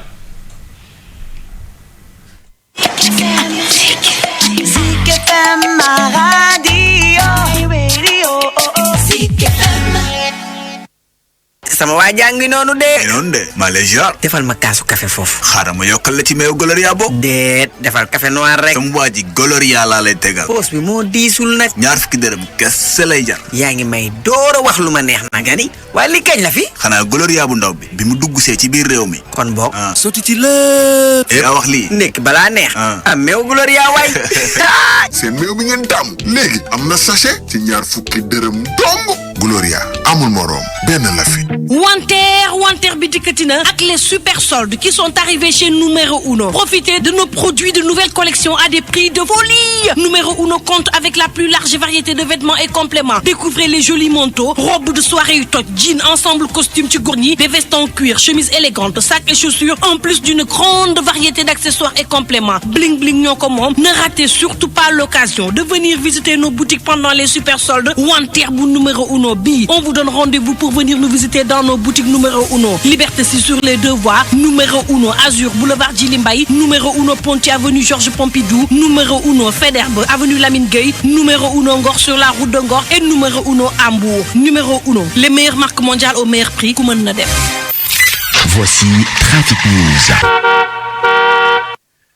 sama waa jàngi noonu de Malaysia defal ma kaasu café foofu xaaral ma yokkal la ci meew Gloria bokk déet defal café noir rek sama waa ji Gloria laa lay tegal poos bi moo diisul nag 20 dërëm kese lay jar yaa ngi may door a wax lu ma neex na nga ni waaye li kañ la fi xanaa Gloria bu ndaw bi mu dugg see ci biir réew mi kon boog sotti ci lépp yaa wax lii ndekk balaa neex meew Gloria waay seen meew bi ngeen tàmm léegi am na sachet ci 20 dërëm dong Gloria amul moroom benn la fi Wanter bi dikkati na ak les super soldes qui sont arrivés chez Numéro Uno. Profitez de nos produits de nouvelle collection à des prix de folie. Numéro Uno compte avec la plus large variété de vêtements et compléments. Découvrez les jolis manteaux, robes de soirée yu toj, jeans, ensemble costume ci góor ñi, des vestes en cuir, chemises élégantes, sacs et chaussures, en plus d'une grande variété d'accessoires et compléments. Bling bling ñoo ko moom. Ne ratez surtout pas l'occasion de venir visiter nos boutiques pendant les super soldes. Wanter bu Numéro Uno bi. On vous donne rendez-vous pour venir nous visiter dans nos boutiques Numéro Uno. Liberté 6 sur les 2 voies. Numéro Uno Azur boulevard Djily Mbaye. Numéro Uno Ponty avenue Georges Pompidou. Numéro Uno Faidherbe avenue Lamine Gueye. Numéro Uno Ngor sur la route de Ngor. Et numéro Uno Hambourg. Numéro Uno les meilleures marques mondiales au meilleur prix ku mën na def. Voici Trafic News.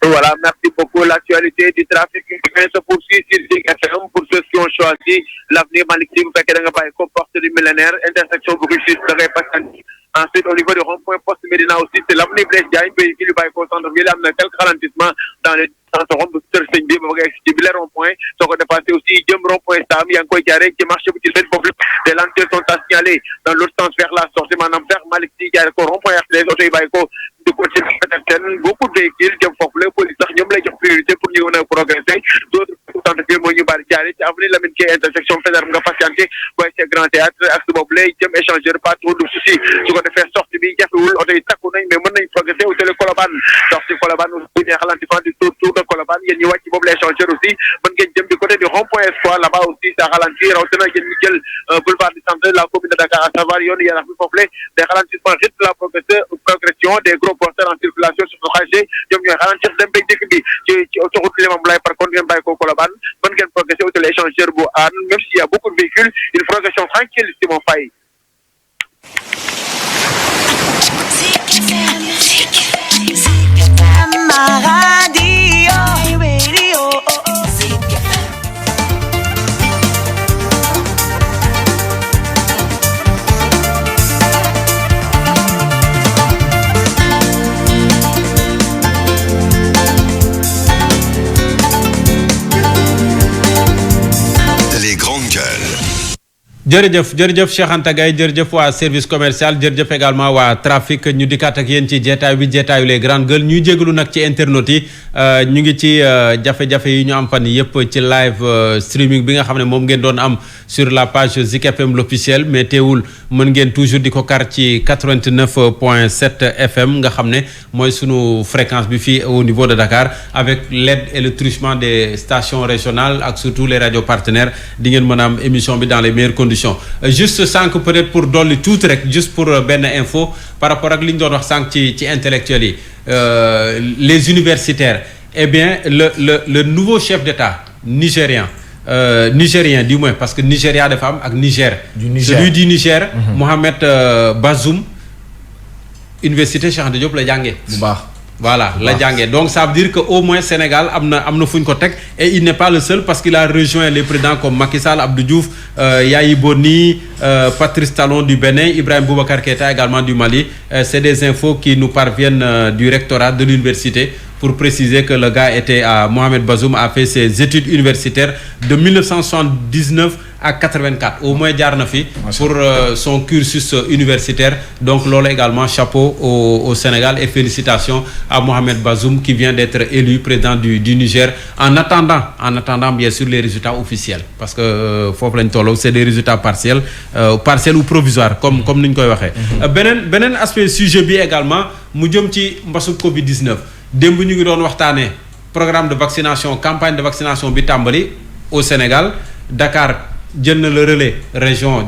Voilà, merci beaucoup. L'actualité du trafic se poursuit sur Zik FM pour ceux qui ont choisi l'avenir maritime. Fait que da nga bàyyi ko porte du millénaire, intersection bu Rufisque da ngay passandi. Ensuite, au niveau du rond-point poste Médina aussi, c'est l'avenue Blaise Diagne, véhicule yu bàyyi ko centre-ville am na quelques ralentissements dans les romb Kër Sëñ bi ba nga egsi ci bile rond-point. Soo ko dépassé aussi jëm rond-point Sam yaa ngi koy jaaree ci marché bu ci leen foofu des lenteurs sont à signaler dans l'autre sens vers la sortie maanaam vers Malick Sy jaaree ko rond-point RTS oto yi bàyyi ko du côté Petersen beaucoup de véhicules jëm foofu la police sax ñoom lay jox priorité pour ñu mën a progresser d'autres centre-ville mooy ñu bari jaaree ci avenue Lamine Gueye intersection Faidherbe nga patienté booy ci Grand Théâtre ak su boobu lay jëm échangeur pas trop de soucis su ko defee sortie bi jafewul oto yi takku nañ mais mën nañ progresser au télé Colobane sortie Colobane aussi bien ralentissement du tour de Colobane yéen ñi wàcc boobu l'échangeur aussi mën ngeen jëm du côté du rond-point Espoir là-bas aussi ça ralentit rawatina yéen ñi jël boulevard du centre de la commune de Dakar à savoir yoonu Yarax bi foofu la des ralentissements rythme la progression des gros porteurs en circulation sur le trajet ñoom ñooy ralentir dem bay dëkk bi ci autoroute Limamoulaye par contre ngeen bàyyi ko Colobane mën ngeen progresser au télé échangeur bu Hann même s'il y a beaucoup de véhicules une progression tranquille Simon Faye. radio. Les grandes gueules. jërëjëf Cheikh Anta Gaye jërëjëf waa service commercial jërëjëf également waa trafic ñu dikkaat ak yéen ci jeetaay bi jeetaayu les grandes gueules ñuy jégalu nag ci internautes yi ñu ngi ci jafe-jafe yi ñu am fan yëpp ci live streaming bi nga xam ne moom ngeen doon am sur la page Zik FM l'officiel mais teewul mën ngeen toujours di ko kar ci 89.7 FM nga xam ne mooy sunu fréquence bi fii au niveau de Dakar avec l'aide et le truchement des stations régionales ak surtout les radios partenaires di ngeen mën a am émission bi dans les meilleures conditions. Juste sànq peut-être pour dolli tuuti rek juste pour benn info par rapport ak li ñu doon wax sànq ci intellectuels yi les universitaires eh bien le nouveau chef d'État nigérien du moins parce que Nigéria dafa am ak Niger. Celui du Niger. Mohamed Bazoum université Cheikh Anta Diop la jàngee. bu baax. Voilà la jàngee donc ça veut dire que au moins Sénégal am na fu ñu ko teg et il n'est pas le seul parce qu'il a rejoint les présidents comme Macky Sall, Abdou Diouf, Yayi Boni, Patrice Talon du Bénin, Ibrahim Boubacar Keïta également du Mali. C'est des infos qui nous parviennent du rectorat de l'université pour préciser que le gars était à Mohamed Bazoum a fait ses études universitaires de 1979 à 84 au moins jaar na fi pour son cursus universitaire donc loolu également chapeau au Sénégal et félicitations à Mohamed Bazoum qui vient d'être élu président du Niger en attendant bien sûr les résultats officiels parce que foofu lañ tolloo c'est des résultats partiels ou provisoires comme ni ñu koy waxee. beneen aspect sujet bi également mu jëm ci mbasu Covid-19 démb ñu ngi doon waxtaanee programme de vaccination campagne de vaccination bi tàmbali au Sénégal Dakar. jël na le relais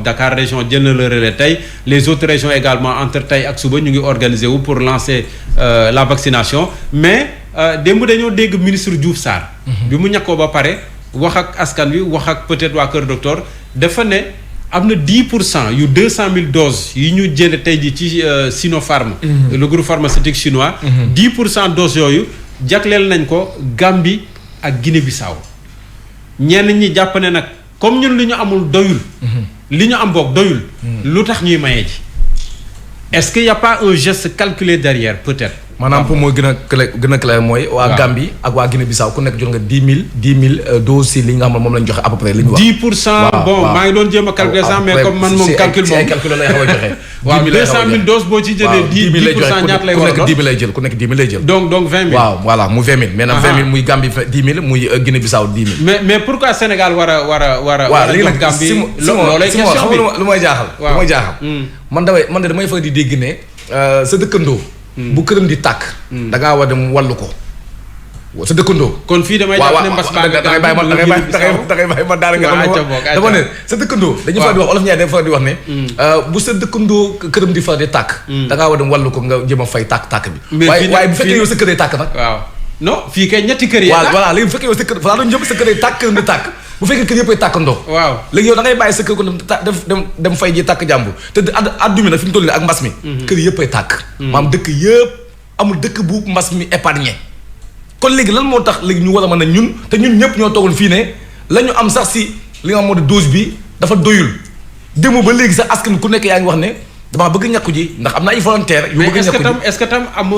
Dakar région jël na le relais tey les autres régions également entre tey ak suba ñu ngi organiser wu pour lancer la vaccination mais démb dañoo dégg ministre Diouf Sarr. bi mu ñàkkoo ba pare wax ak askan wi wax ak peut-être waa Kër Docteur dafa ne am na 10% yu 200 000 doses yi ñu jëlee tey ji ci Sinopharm. le groupe pharmaceutique chinois. 10% doses yooyu jagleel nañ ko Gambie ak Guinée-Bissau ñenn ñi jàpp ne nag. comme ñun li ñu amul doyul. li ñu am boog doyul. lu tax ñuy maye ji. est-ce qu'il y a pas un geste calculé derrière peut-être. maanaam pour mooy gën a clair mooy. waa Gambie ak waa Guinée-Bissau ku nekk jot nga 10 000 doses si li nga xam ne moom lañ joxe à peu près li ñu wax. 10% bon maa ngi doon jéem a calculer ça mais comme man moom calcul moom. si ay calcul lay xaw a joxe. waaw 200 000 doses boo ci jëlee 10% ñaata lay war a doon ku nekk 10 000 lay jël. donc 20 000. waaw voilà mu 20 000. maintenant 20 000 muy Gambie 10 000 muy Guinée-Bissau 10 000. mais pourquoi Sénégal war a jox Gambie. loolay question bi lu may jaaxal. man de damay fa di dégg ne sa dëkkandoo. bu këram di tàkk. da ngaa war a dem wallu ko. sa dëkkandoo. kon fii damay jàpp ne mbas baa nga da ngay bàyyi ma daal nga dama ne sa dëkkandoo. dañu fa di wax olof ñaar dañu fa di wax ne. bu sa dëkkandoo këram di fa di tàkk. da ngaa war a dem wallu ko nga jëm a fay tàkk bi. waaye bu fekkee yow sa kër yi tàkk nag. waaw non fii kay ñetti kër yi. voilà léegi bu fekkee yow sa kër fa doon jëm sa kër yi tàkk këram di tàkk. bu fekkee kër yëpp ay tàkkandoo. waaw léegi yow da ngay bàyyi sa kër ko dem fay ji tàkk jàmbur te addu mi nag fi ñu toll nii ak mbas mi. kër yëpp ay tàkk. maam dëkk yëpp amul dëkk bu mbas mi épargné. kon léegi lan moo tax léegi ñu war a mën a ñun te ñun ñëpp ñoo toogoon fii ne la ñu am sax si li nga xam moo di dose bi dafa doyul démb ba léegi sax askan ku nekk yaa ngi wax ne damaa bëgg ñàkku ji ndax am na ay volontaires yu bëgg ñàkku ji mais est-ce que tam am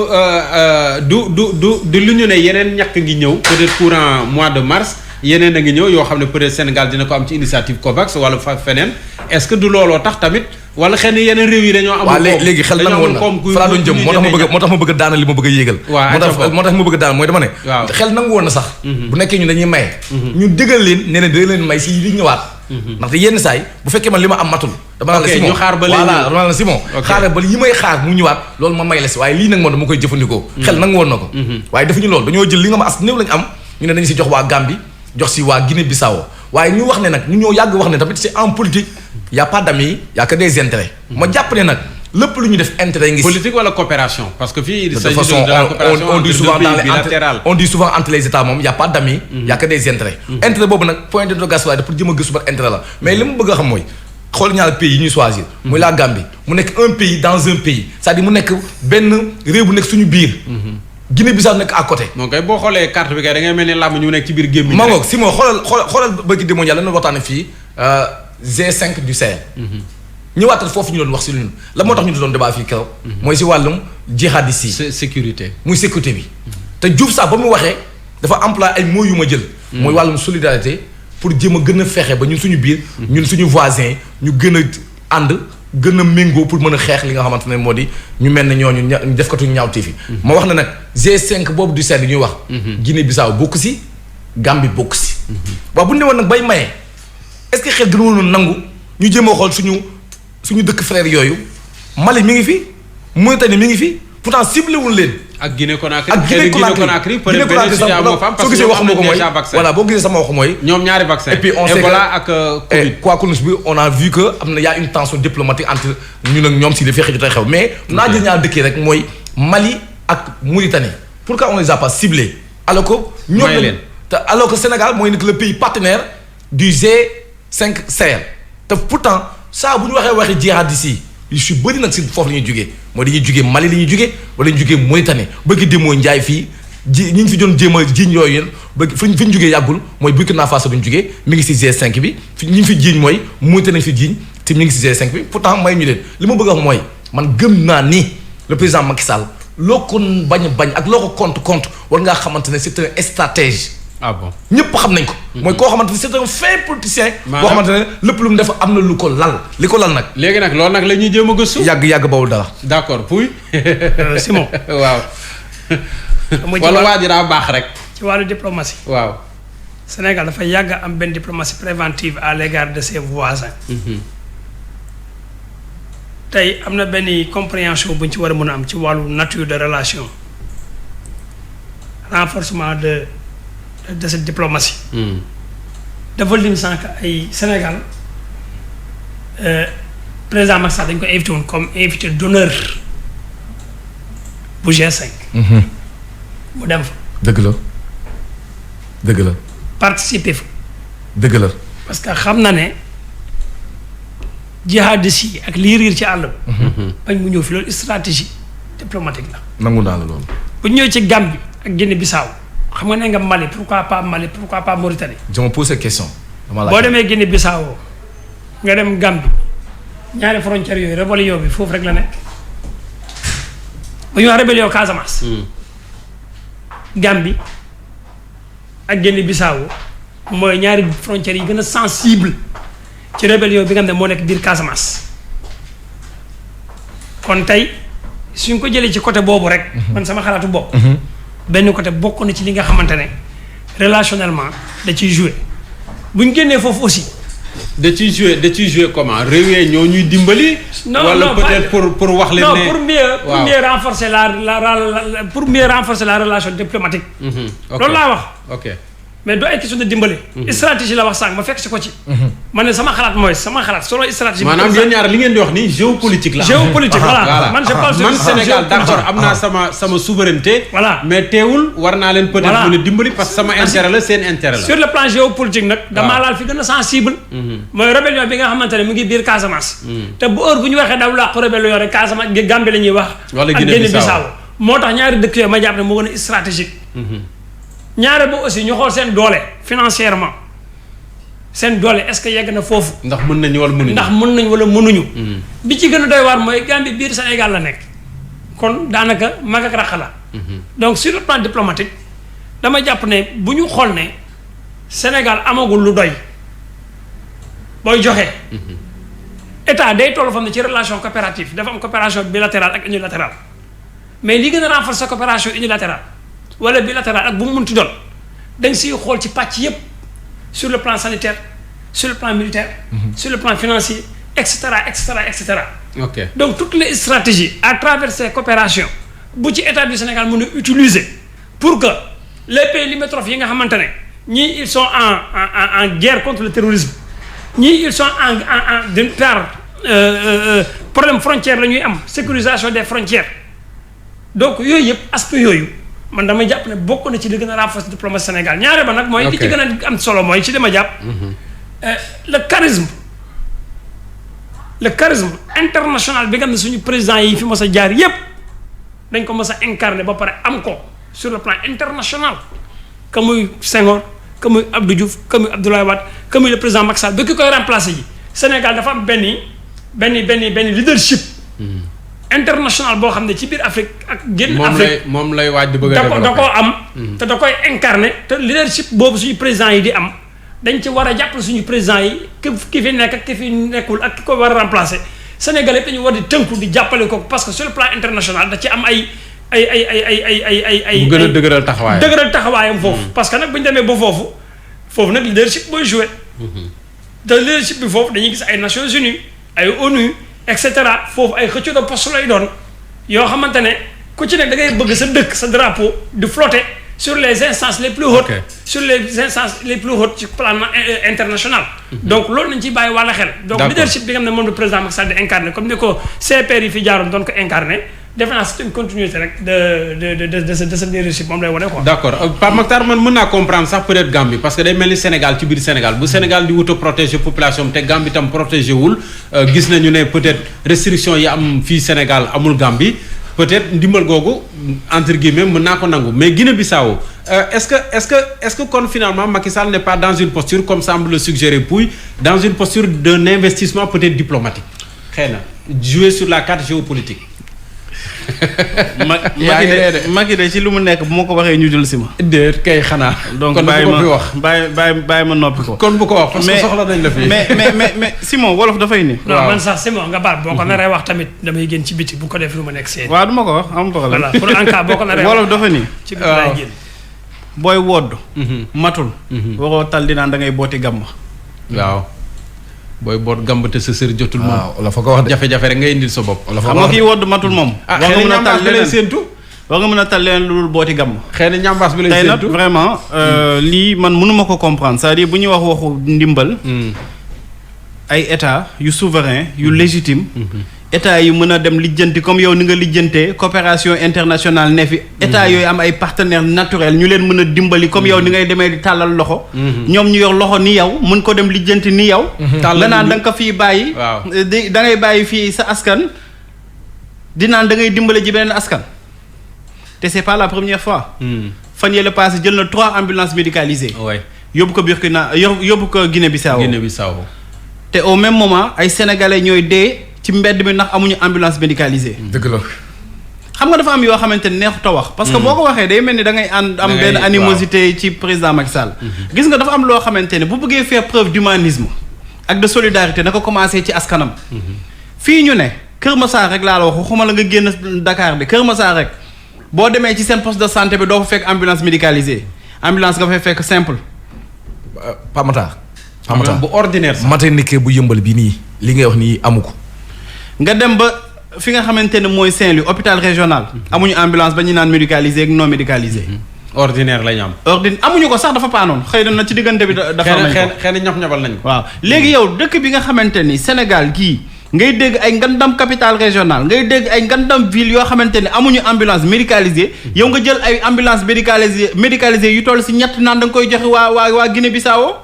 du lu ñu ne yeneen ñàkk ngi ñëw peut-être courant mois de mars yeneen a ngi ñëw yoo xam ne peut-être Sénégal dina ko am ci initiative COVAX wala feneen est-ce que du looloo tax tamit wala xëy na yeneen réew yi dañoo amul. waaw léegi xel nan woon na fa laa doon jëm moo tax ma bëgg daana li ma bëgg a yéegal. moo tax ma bëgg daana mooy dama ne. waaw xel nangu woon na sax. bu nekkee ñun dañuy maye. ñu dëggal leen nee na dina leen may si li ñëwaat. ndaxte yenn saay bu fekkee man li ma am matul. dama naan la Simon ñu xaar ba léegi voilà dama naan la Simon. xaaral ba yi may xaar mu ñëwaat loolu ma may la si waaye lii nag moom dama koy jëfandikoo. xel nangu woon na ko. waaye defuñu loolu dañoo jël li nga ma as néew lañu am ñu ne dañu si jox waa Gambie jox si waa Guinée Bissau waaye ñu wax ne nag ñu ñoo yàgg wax ne tamit c'est en politique y a pas d'amis y a que des intérêts. ma jàpp ne nag lépp lu ñu def intérêt ngi. politique wala coopération parce que fii. de toute façon on dit souvent entre les états moom y a pas d'amis. y a que des intérêts. intérêt boobu nag point d'interrogation la pour jëm a gëstu ba intérêt la mais li mu bëgg a xam mooy xool ñaari pays yi ñuy choisir. muy la Gambie mu nekk un pays dans un pays c'est-à-dire mu nekk benn réew bu nekk suñu biir. Guinée-Bissau nekk à côté. moom kay boo xoolee carte bi kay da ngay mel ni làmb ñu nekk ci biir gémmiñ. ma ngoog si moo xoolal bëgg di mondial la ñu waxtaane fii G5 du Sahel. ñëwaatal foofu ñu doon wax si ñun la moo tax ñu doon débat fii keroog. mooy si wàllum jihadiste yi. sécurité. muy sécurité bi. te Diouf sax ba mu waxee dafa employé ay mots yu ma jël. mooy wàllum solidarité pour jéem a gën a fexe ba ñun suñu biir. ñun suñu voisins ñu gën a ànd gën a méngoo pour mën a xeex li nga xamante ne moo di ñu mel ne ñooñu def katu ñaawteef yi. ma wax na nag G5 boobu du Sahel ñuy wax. Guinée-Bissau bokk si Gambie bokk si. waaw bu ñu demoon nag bay maye est-ce que xel gën woon nangu ñu jéem a xool suñu dëkk frère yooyu Mali mi ngi fi Mauritanie mi ngi fi pourtant ciblé wuñ leen. ak Guinée Conakry ak Guinée Conakry peut-être soo gisee waxuma ko mooy voilà boo gisee sama wax mooy. ñoom ñaari vaccin et puis on sait Ebola ak Covid. quoi qu'on bi on a vu que am na y a une tension diplomatique entre ñun ak ñoom si li fexe jotee xew mais. naa jël ñaar dëkkee rek mooy Mali ak Mauritanie pourquoi on les a pas ciblés alors que. ñoom leen te alors que Sénégal mooy nekk le pays partenaire du G5 Sahel te pourtant saa bu ñu waxee jihadistes yi yu si bëri nag si foofu la ñuy jugee mooy dañuy jugee Mali la ñuy jugee wala ñu jugee Mauritanie bëgg demoo Njaay fii ñi ñu fi doon jéem a jiiñ yooyu yéen bëgg fi ñu jugee yàggul mooy Burkina Faso bu ñu jugee mi ngi si G5 bi ñi fi jiiñ mooy Mauritanie nañ fi jiiñ te mi ngi si G5 bi pourtant may ñu leen li ma bëgg a wax mooy man gëm naa ni le président Macky Sall loo ko bañ ak loo ko compte war ngaa xamante ne c'est un stratège. ah bon ñëpp xam nañ ko. mooy koo xamante ne c'est un fin politicien. boo xamante ne lépp lu mu def am na lu ko lal li ko lal nag. léegi nag loolu nag la ñuy jéem a gëstu. yàgg bawul dara. d'accord Pouy. Simon. waaw. wala waa ji daa baax rek. ci wàllu diplomatie. waaw. Sénégal dafa yàgg am benn diplomatie préventive à l'égard de ses voisins. tey am na benn compréhension bu ñu ci war a mën a am ci wàllu nature de relation renforcement de cette diplomatie. dafa lim sànq ay Sénégal président Macky Sall dañ ko invité woon comme invité d'honneur bu G5. mu dem fa. dëgg la. participer fa. dëgg la. parce que xam na ne jihadistes yi ak lii riir ci àll ba. bañ mu ñëw fi loolu stratégie diplomatique la. nangu naa la loolu. bu ñu ñëwee ci Gambie ak Guinée-Bissau xam nga ne nga Mali pourquoi pas Mauritanie. je me pose cette question. boo demee Guinée-Bissau nga dem Gambie ñaari frontières yooyu rébellion bi foofu rek la nekk bu ñu wax rébellion Casamance. Gambie ak Guinée-Bissau mooy ñaari frontières yi gën a sensible ci rébellion bi nga xam ne moo nekk biir Casamance kon tey suñ ko jëlee ci côté boobu rek. man sama xalaatu bopp. benn côté bokk na ci li nga xamante ne relationnellement da ciy jouer bu ñu génnee foofu aussi. da ciy jouer comment réew yi ñoo ñuy dimbali. wala peut-être pour wax leen ne pour mieux renforcer la relation diplomatique. loolu laa wax. ok mais doo ay question de dimbali. stratégie la wax sànq ma fekk si ko ci. ma ne sama xalaat mooy solo stratégie. maanaam yéen ñaar li ngeen di wax nii géopolitique la. géopolitique voilà man je pense man Sénégal d'accord am naa sama souveraineté. voilà mais teewul war naa leen peut-être mën a dimbali parce que sama intérêt la seen intérêt la. sur le plan géopolitique nag. damaa laal fi gën a sensible. mooy rébellion bi nga xamante ne mu ngi biir Casamance. te bu heure bu ñu waxee daw làqu rébellion rek Casamance Gambie la ñuy wax. wala ak Guinée-Bissau moo tax ñaari dëkk yooyu ma jàpp ne moo gën a stratégique. ñaare ba aussi ñu xool seen doole financièrement seen doole est-ce que yegg na foofu. ndax mën nañu wala mënuñu. ndax mën nañ wala mënuñu. bi ci gën a doy waar mooy Gambie biir Sénégal la nekk kon daanaka mag ak rax la. donc sur le plan diplomatique dama jàpp ne bu ñu xool ne Sénégal amagul lu doy booy joxe. état day toll fam ne ci relation coopérative dafa am coopération bilatérale ak unilatérale mais li gën a renforcer coopération unilatérale. wala bilatéral ak bu mu munti doon dañ siy xool ci pàcc yépp sur le plan sanitaire sur le plan militaire. sur le plan financier et cetera et cetera et cetera. ok donc toutes les stratégies à travers ces coopérations bu ci état du Sénégal mën a utiliser pour que les pays limitrophes yi nga xamante ne ñii ils sont en guerre contre le terrorisme ñii ils sont en d'une part problème frontière la ñuy am sécurisation des frontières donc yooyu yëpp aspect yooyu. man dama jàpp ne bokk na ci li gën a renforcer diplomatie Sénégal ñaare ba nag mooy li ci gën a am solo mooy ci dama jàpp le charisme international bi nga xam ne suñu président yi fi mos a jaar yépp dañ ko mos a incarner ba pare am ko sur le plan international que muy Senghor que muy Abdou Diouf que muy Abdoulaye Wade que muy le président Macky Sall ba ki koy remplacer ji Sénégal dafa am benn leadership international boo xam ne ci biir Afrique ak génn Afrique moom lay waaj di bëgg a da koo am te da koy incarner te leadership boobu suñu président yi di am dañ ci war a jàppale suñu président yi ki fi nekk ak ki fi nekkul ak ki ko war a remplacer Sénégal yëpp dañu war di tënku di jàppale ko parce que sur le plan international da ci am ay mu gën a dëgëral taxawaayam foofu parce que nag bu ñu demee ba foofu nag leadership booy joué te leadership bi foofu dañuy gis ay Nations Unies ay ONU et cetera foofu ay xëccoo de poste lay doon yoo xamante ne ku ci nekk da ngay bëgg sa dëkk sa drapeau di flotter sur les instances les plus hautes sur les instances les plus hautes ci plan international donc loolu nañ ciy bàyyi wàlla xel donc leadership bi nga xam ne moom le président Macky Sall di incarné comme ni ko CPR yi fi jaaroon doon ko incarné defe naa c'est une continuité rek de ce leadership moom lay wane quoi. d'accord Pape Makhtar man mën naa comprendre sax peut-être Gambie parce que day mel ni Sénégal ci biir Sénégal bu Sénégal di wut a protéger population te Gambie tam protégé wul gis nañu ne peut-être restriction yi am fii Sénégal amul Gambie peut-être ndimbal googu entre guillemets mën naa ko nangu mais Guinée-Bissau est-ce que kon finalement Macky Sall n'est pas dans une posture comme semble le suggérer Pouye dans une posture d'un investissement peut-être diplomatique xëy na jouer sur la carte géopolitique. Macky de ci lu mu nekk bu ma ko waxee ñu jël si ma. déet kay xanaa. donc kon bu ko fi wax bàyyi ma noppi ko. kon bu ko wax parce que soxla nañ la fi. mais Simon wolof dafay ni. non man sax Simon nga baal boo ko naree wax tamit damay génn ci biti bu ko def lu ma nekk seen. waaw du ma ko wax am problème. voilà pour en cas boo ko naree wax wolof dafa ni. ci biti laay génn. booy wodd. matul. waroo tal di naan da ngay booti gàmm. waaw. booy boot gàmb te sa sër jotul moom. waaw la fa ko wax de jafe-jafe rek ngay indil sa bopp. xam nga kii wodd matul moom. war nga mën a tal leneen séentu. war nga mën a tal leneen lu dul booti gàmm. xëy na ñambaas bi lay séentu tey nag vraiment lii man mënuma ko comprendre c'est-à-dire bu ñuy wax waxu ndimbal. ay état yu souverain yu légitime. état yi mën a dem lijjanti comme yow ni nga lijjantee coopération internationale ne fi. état yooyu am ay partenaires naturels ñu leen mën a dimbali comme yow ni ngay demee di tàllal loxo. ñoom ñu yor loxo ni yow mën ko dem lijjanti ni yow. nga naan da nga ko fii bàyyi. waaw da ngay bàyyi fii sa askan. di naan da ngay dimbale ji beneen askan. te c'est pas la première fois. fan yële passé jël na 3 ambulances médicalisées. yóbbu ko Burkina yóbbu ko Guinée-Bissau. te au même moment ay sénégalais ñooy dee. ci mbedd mi ndax amuñu ambulance médicalisée. dëgg la. xam nga dafa am yoo xamante ne neexut a wax. parce que boo ko waxee day mel ni da ngay am benn animosité ci président Macky Sall. gis nga dafa am loo xamante ne bu bëggee faire preuve d'humanisme ak de solidarité na ko commencé ci askanam. fii ñu ne Kër Massar rek laa la wax waxuma la nga génn Dakar de Kër Massar rek boo demee ci seen poste de santé bi doo fa fekk ambulance médicalisée ambulance nga fay fekk simple. Pamata. bu ordinaire sax maternité bu yëmbal bi nii li ngay wax nii amu ko. nga dem ba fi nga xamante ne mooy Saint-Louis hôpital régional amuñu ambulance ba ñu naan médicalisé ak non médicalisé. ordinaire lañ am. amuñu ko sax dafa paanoon xëy na ci diggante bi. dafa am xëy na ñof-ñobal nañ ko. waaw léegi yow dëkk bi nga xamante ni Sénégal gii ngay dégg ay ngandam capital régional ngay dégg ay ngandam ville yoo xamante ne amuñu ambulance médicalisée yow nga jël ay ambulance médicalisée yu toll si ñett naan da nga koy joxe waa Guinée-Bissau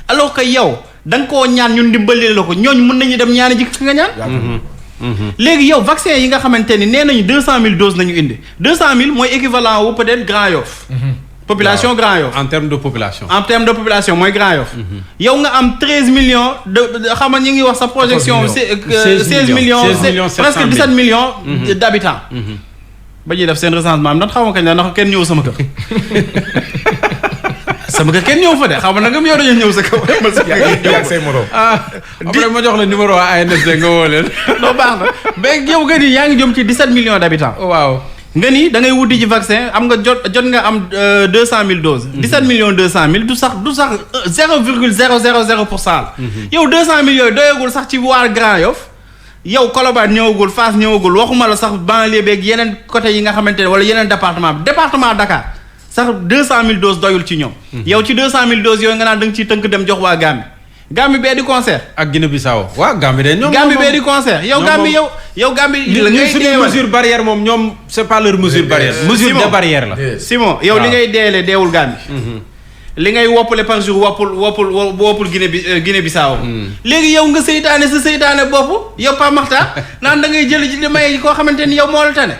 alors que yow da nga koo ñaan ñun dimbali la ko ñooñu mën nañu dem ñaani ji fi nga ñaan. léegi yow vaccin yi nga xamante ni nee nañu 200 000 doses nañu indi 200 000 mooy équivalent wu peut-être Grand Yoff. population Grand Yoff. en termes de population. mooy Grand Yoff. yow nga am 13 millions xam nga ñu ngi wax sa projection. 16 millions presque 17 millions. d'habitants. ba ñuy def seen recensement am ndax xaw ma kañ la ndax kenn ñëw sama kër. sama kër kenn ñëw fa de xam nga nag yow dañoo ñëw sa kaw. yaa say morom. après ma jox la numéro ANSD nga woo leen. non baax na mais yow nga ni yaa ngi jëm ci 17 millions d'habitants. waaw nga ni da ngay wuti ci vaccin am nga jot nga am 200 000 doses. 17 millions 200 000 du sax 0,000%. yow 200 000 yooyu doyagul sax ci waa Grand Yoff. yow Colobane ñëwagul Fass ñëwagul waxuma la sax banlieue beeg yeneen côté yi nga xamante ne wala yeneen département Dakar. sax 200 000 doses doyul ci ñoom. yow ci 200 000 doses yooyu nga naan da nga ciy tënk dem jox waa Gambie bee di concert. ak Guinée-Bissau waaw Gambie de ñoom. Gambie bee di concert yow Gambie yow Gambie. li ngay deewee mesure barrière moom ñoom c'est pas leur mesure barrière. mesure de barrière la. Simon yow li ngay deelee deewul Gambie. li ngay woppale par jour woppul Guinée Bissau léegi yow nga seytaane sa seytaane bopp yow Pape Makhtar naan da ngay jël ci di may koo xamante ni yow moo la tane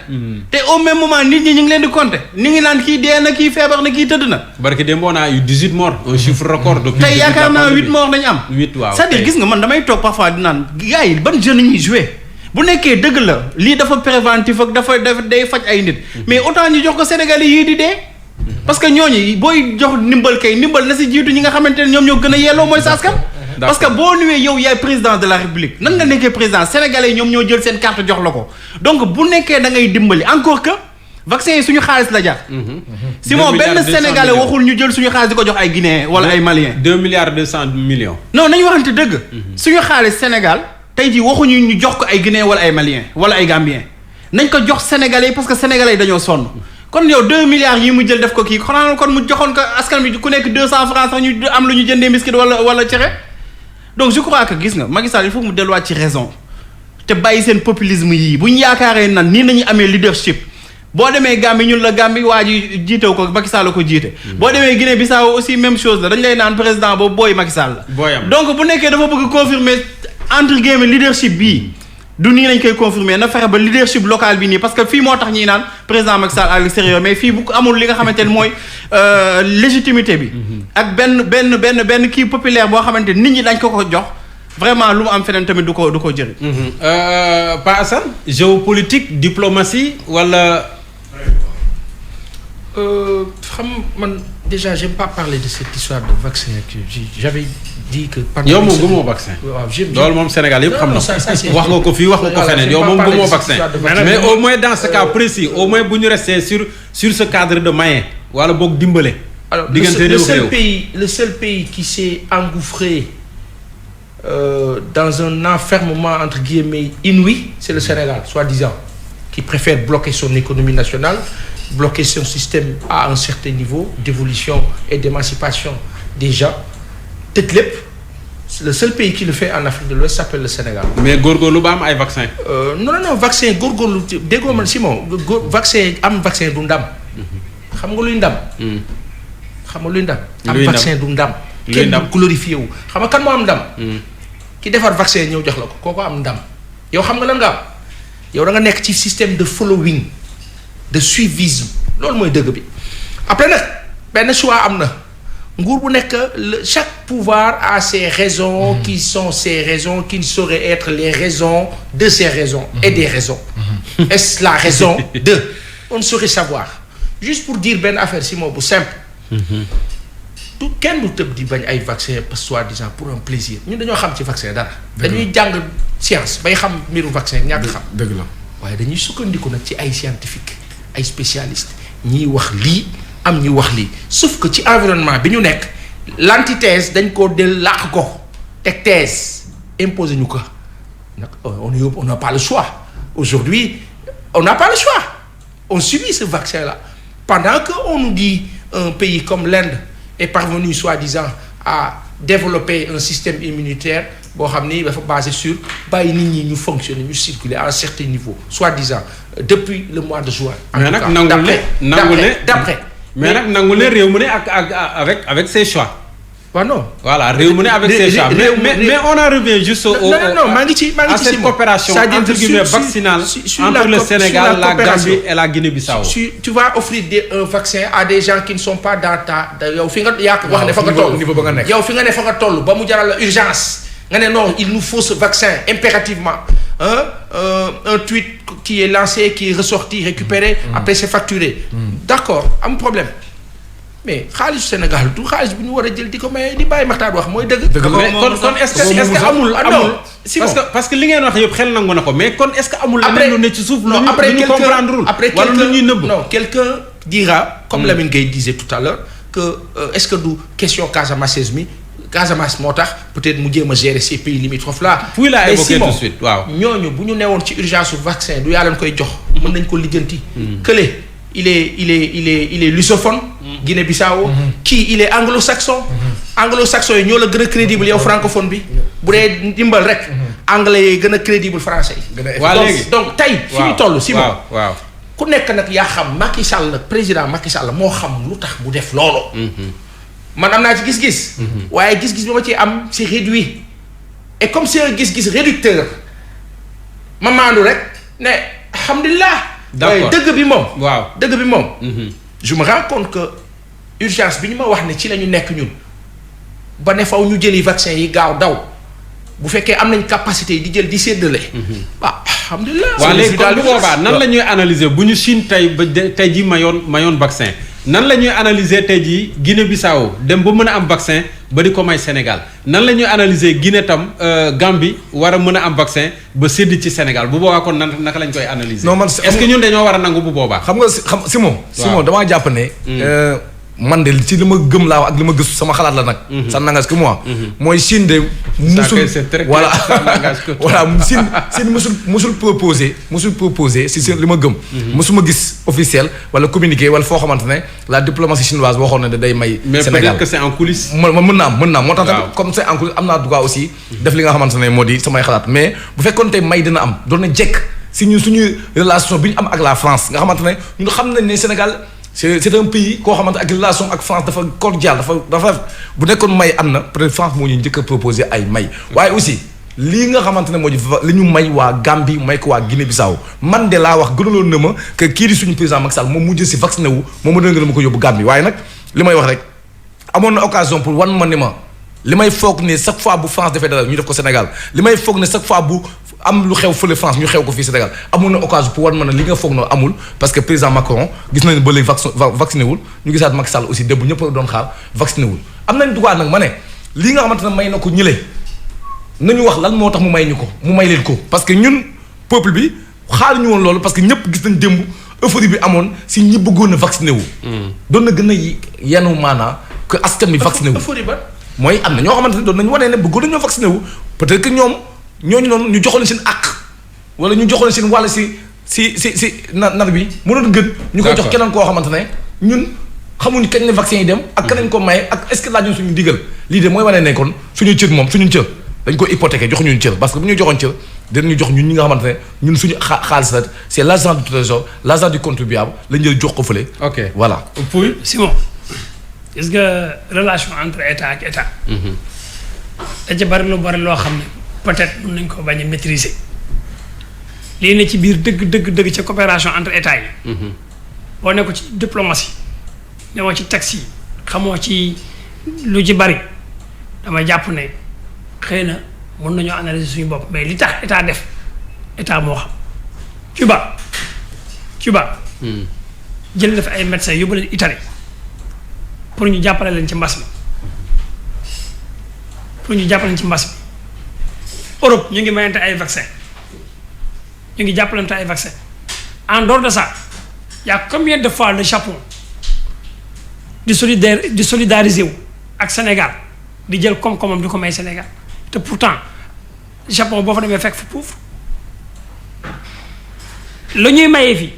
te au même moment nit ñi ñu ngi leen di compter ni ngi naan kii dee na kii feebar na kii tëdd na barke démb on a eu 18 morts un chiffre record depuis tey yaakaar naa 8 morts nañu am 8 waaw c'est-à-dire gis nga man damay toog parfois di naan gars yi ban jeune ñuy joué bu nekkee dëgg la lii dafa préventif ak dafa day faj ay nit mais autant ñu jox ko Sénégalais yii di dee parce que ñooñu booy jox ndimbal na si jiitu ñi nga xamante ne ñoom ñoo gën a yelloo mooy sa askan parce que boo nuwee yow yaay président de la République nan nga nekkee président Sénégalais yi ñoom ñoo jël seen carte jox la ko donc bu nekkee da ngay dimbali encore que vaccin yi suñu xaalis la jar Simon benn Sénégalais waxul ñu jël suñu xaalis di ko jox ay Guinéens wala ay Maliens 2 milliards 200 millions non nañu waxante dëgg suñu xaalis Sénégal tey jii waxuñu ñu jox ko ay Guinéens wala ay Maliens wala ay Gambiens nañ ko jox Sénégalais yi parce que Sénégalais yi dañoo sonn kon yow 2 milliards yi mu jël def ko kii xanaa kon mu joxoon ko askan bi ku nekk 200 francs sax ñu am lu ñu jëndee biscuit wala cere donc je crois que gis nga Macky Sall il faut mu delluwaat ci raison te bàyyi seen populisme yii bu ñu yaakaaree nan nii nañu amee leadership boo demee Gambie ñun la Gambie waa ji jiitew ko Macky Sall ko jiite boo demee Guinée Bissau aussi même chose la dañ lay naan président boobu booy Macky Sall la donc bu nekkee dafa bëgg confirmer entre guillemets leadership bii du nii lañ koy confirmer na fexe ba leadership local bi nii parce que fii moo tax ñi naan président Macky Sall à l'extérieur mais fii bu amul li nga xamante ne mooy légitimité bi ak benn kii populaire boo xamante nit ñi dañ ko jox vraiment lu mu am feneen tamit du ko jëriñ. Pa Assane géopolitique diplomatie wala. xam man déjà j'aime pas parler de cette histoire de vaccin j'avais dit que. yow moom gëmoo vaccin. waaw loolu moom Sénégal yëpp xam na wax nga ko fii wax nga ko feneen yow moom gëmoo vaccin mais au moins dans ce cas précis au moins bu ñu rester sur ce cadre de moyen wala boog dimbale. alors le seul pays qui s'est engouffré dans un enfermement entre guillemets inouï c'est le Sénégal soi-disant qui préfère bloquer son économie nationale. Bloquer son système à un certain niveau d'évolution et d'émancipation déjà tëj lépp le seul pays qui le fait en Afrique de l'Ouest s'appelle le Sénégal. mais góorgóorlu ba am ay vaccin. non vaccin góorgóorlu déggoo man Simon vaccin du ndam. xam nga luy ndam. xam nga luy ndam. am vaccin du ndam. kenn du glorifié wu xam nga kan moo am ndam. ki defar vaccin ñëw jox la ko kooku am ndam yow xam nga lan nga am yow da nga nekk ci système de following. de suivisme loolu mooy dëgg bi après nag benn choix am na nguur bu nekk chaque pouvoir a ses raisons qui sont ces raisons qui ne sauraient être les raisons de ces raisons et des raisons est-ce la raison de on ne saurait savoir juste pour dire benn affaire si moo bu simple tout kenn du tëb di bañ ay vaccin soi-disant pour un plaisir ñun dañoo xam ci vaccin dara dañuy jàng science bay xam mbiru vaccin ñàkk xam dëgg la waaye dañuy sukkandiku nag ci ay scientifique ay spécialistes ñiy wax lii am ñi wax lii sauf que ci environnement bi ñu nekk l'antithèse dañ ko del làq ko teg thèse imposé ñu ko nag on n'a pas le choix aujourd'hui on n'a pas le choix on subit ce vaccin là pendant que on nous dit un pays comme l'Inde est parvenu soi-disant à développer un système immunitaire boo xam ni dafa basé sur bàyyi nit ñi ñu fonctionner ñu circuler à un certain niveau soi-disant depuis le mois de juin. mais nag d'après mais nag nangu ne réew mu ne avec ses choix. waaw non. voilà réew mu ne avec ses choix mais on en revient juste non maa ngi ci à cette coopération entre guillemets vaccinale entre le Sénégal la Gambie et la Guinée-Bissau. tu vas offrir un vaccin à des gens qui ne sont pas dans yow fi nga yaa wax ne fa nga toll niveau ba nga nekk yow fi nga ne fa nga toll ba mu jaral la urgence nga ne non il nous faut ce vaccin impérativement un tweet qui est lancé qui est ressorti récupéré après c'est facturé d'accord am problème mais xaalisu Sénégal du xaalis bu ñu war a jël di ko may di bàyyi Makhtar wax mooy dëgg. mais kon est-ce que amul parce que li ngeen wax yëpp xel nangu na ko mais kon est-ce que amul. leneen lu ne ci suuf. non après lu ñu comprendre wala lu ñuy nëbb. non quelqu'un dira comme Lamine Gueye disait tout à l'heure que est-ce que du question Casamance mi Casamance moo tax peut-être mu jéem a gérer ces pays limitrophes là. puis laa évoqué tout de suite waaw. ñooñu bu ñu newoon ci urgence su vaccin du yaa leen koy jox. mën nañ ko lijjanti. kële il est lusophone. Guinée-Bissau. kii il est anglo-saxon. anglo-saxon yi ñoo la gën a crédible yow francophone bi. bu dee dimbal rek. anglais yi gën a crédible français yi. waa léegi donc tey. fi ñu toll si moom waaw ku nekk nag yaa xam Macky Sall président Macky Sall moo xam lu tax mu def loolu. man am naa ci gis-gis. waaye gis-gis bi ma ci am c'est réduit et comme c'est un gis-gis réducteur ma maandu rek ne alhamdulilah. d'accord dëgg bi moom. waaw dëgg bi moom. je me rends compte que urgence bi ñu ma wax ne ci la ñu nekk ñun ba ne faw ñu jëli vaccin yi gaaw daw bu fekkee am nañ capacité yi di jël di séddale. alhamdulilah. waaw léegi kon bu boobaa nan la ñuy analyser bu ñu Chine tey jii mayoon vaccin nan la ñuy analyser tey jii Guinée-Bissau dem ba mën a am vaccin ba di ko may Sénégal nan la ñuy analyser Guinée tam Gambie war a mën a am vaccin ba sédd ci Sénégal bu boobaa kon naka lañ koy analyser. non man est-ce que ñun dañoo war a nangu bu boobaa. xam nga Simon damaa jàpp ne. man de ci li ma gëm laa ak li ma gëstu sama xalaat la nag. ça n'engage que moi. mooy Chine de. musul voilà voilà Chine musul proposé si li ma gëm. musuma gis officiel wala communiqué wala foo xamante ne la diplomatie chinoise waxoon na day may. mais Sénégal peut-être que c'est en coulisses. mën naa am moo tax tamit comme c'est en coulisses am naa droit aussi. def li nga xamante ne moo di samay xalaat mais bu fekkoon tey may dina am doon na jekk si ñun suñu relation bi ñu am ak la France nga xamante ne ñun xam nañ ne Sénégal. c'est un pays koo xamante ak relation ak France dafa cordial dafa bu nekkoon may am na peut-être France moo ñu njëkk a proposé ay may waaye aussi lii nga xamante ne moo li ñu may waa Gambie may ko waa Guinée-Bissau man de laa wax gënaloon na ma que kii di suñu président Macky Sall moom mu jël si vacciné wu moom ma dënga ma ko yóbbu Gambie waaye nag li may wax rek amoon na occasion pour wan ma ni ma li may foog ne chaque fois bu France defee dara ñu def ko Sénégal li may foog ne chaque fois bu am lu xew fële France ñu xew ko fii Sénégal amoon na occasion pour wan ma ne li nga foog noonu amul parce que président Macron gis nañu ba léegi vacciné wul ñu gisaat Macky Sall aussi démb ñëpp doon xaar vacciné wul am nañ droit nag ma ne lii nga xamante ne may na ko ñële nañu wax lan moo tax mu may ñu ko mu may leen ko parce que ñun peuple bi xaaruñu woon loolu parce que ñëpp gis nañ démb euphorie bi amoon si ñi bëggoon a vacciné wu doon na gën a yenu maanaa que askan bi vacciné wu mooy am na ñoo xamante ne doon nañu wanee ne bëggoon nañoo vacciné wu peut-être que ñooñu noonu ñu joxoon seen àq wala ñu joxoon seen wàll si nar bi mënoon gën ñu koy jox keneen koo xamante ne ñun xamuñu kañ ne vaccin yi dem ak kañ ko maye ak est-ce que laaj ñu suñu digal lii de mooy wane ne kon suñu cër moom suñu cër dañ ko hypothéquer jox ñun cër parce que bu ñu joxoon cër dinañu jox ñun ñi nga xamante ne ñun suñu xaalis la c'est l'argent du trésor l'argent du contribuable lañ jël jox ko fële. ok voilà. Pouy Simon gis nga relation entre état ak état. da ca bari loo xam ne peut-être mën nañ ko bañ a maîtriser lii ne ci biir dëgg ca coopération entre état yi. boo ne ko ci diplomatie nemoo ci taxi yi xamoo ci lu ci bari dama jàpp ne xëy na mën nañoo analyser suñu bopp mais li tax état def état moo xam. Cuba. jël dafa ay médecins yóbbu leen Italie pour ñu jàppale leen ci mbas mi Europe ñu ngi mayante ay vaccin ñu ngi jàppalante ay vaccin en dehors de ça y a combien de fois le Japon di solidariser wu ak Sénégal di jël koom-koomam di ko may Sénégal te pourtant Japon boo fa demee fekk fa pauvre la ñuy mayee fii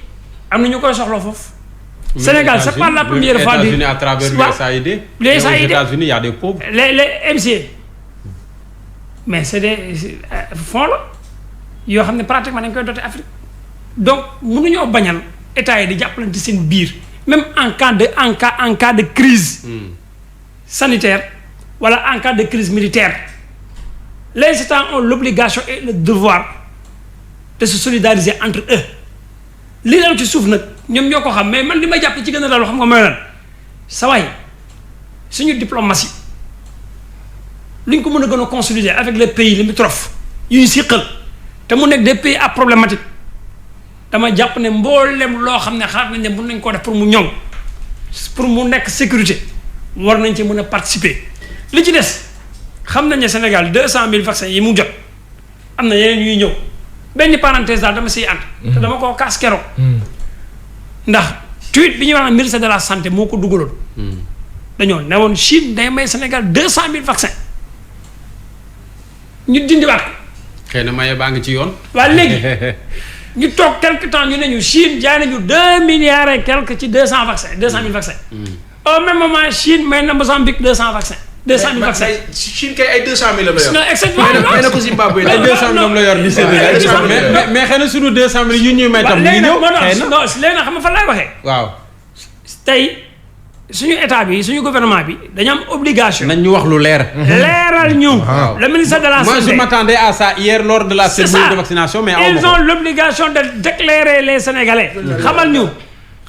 am na ñu koy soxla foofu. Sénégal c'est pas la première fois. États-Unis à travers l'USAID. Les USAID aux États-Unis il y a des pauvres. les MCA mais c'est des fonds la yoo xam ne pratiquement dañ koy doter Afrique donc mënuñoo bañal état yi di jàppalante seen biir même en cas de crise sanitaire wala en cas de crise militaire les États ont l'obligation et le devoir de se solidariser entre eux li leen ci suuf nag ñoom ñoo ko xam mais man li ma jàpp ci gën a daal xam nga mooy lan sa waay suñu diplomatie li ñu ko mën a gën a consolider avec les pays limitrophes yu ñu siqal te mu nekk des pays à problématique dama jàpp ne mboolem loo xam ne xalaat nañ ne mën nañ koo def pour mu ñoŋ pour mu nekk sécurité war nañ ci mën a participer li ci des xam nañ ne Sénégal 200,000 vaccins yi mu jot am na yeneen yuy ñëw benn parenthèse daal dama siy ànd. te dama koo kaas keroog. ndax tweet bi ñuy wax ministre de la santé moo ko dugaloon. dañoo ne woon Chine day may Sénégal 200,000 vaccins ñu dindiwaat ko. xëy na maye baa ngi ci yoon. waaw léegi ñu toog quelque temps ñu ne ñu Chine jaay nañu 2 milliards et quelque ci 200 vaccins 200,000 vaccins. au même moment Chine may na Mozambique 200 vaccins. 200,000 vaccins Chine kay ay 200,000 la yor. non exactement may na ko Zimbabwe ay 200,000 la yor di séddale. mais xëy na suñu 200,000 yu ñuy may tam. ñu ngi ñëw xëy na léegi nag xam nga fan laay waxee. waaw. tey suñu état bi suñu gouvernement bi dañu am obligation. nañ ñu wax lu leer. leeral ñu. le ministre de la santé. moi je m'attendais à ça hier lors de la cérémonie de vaccination mais ils ont l'obligation de d'éclairer les Sénégalais. xamal ñu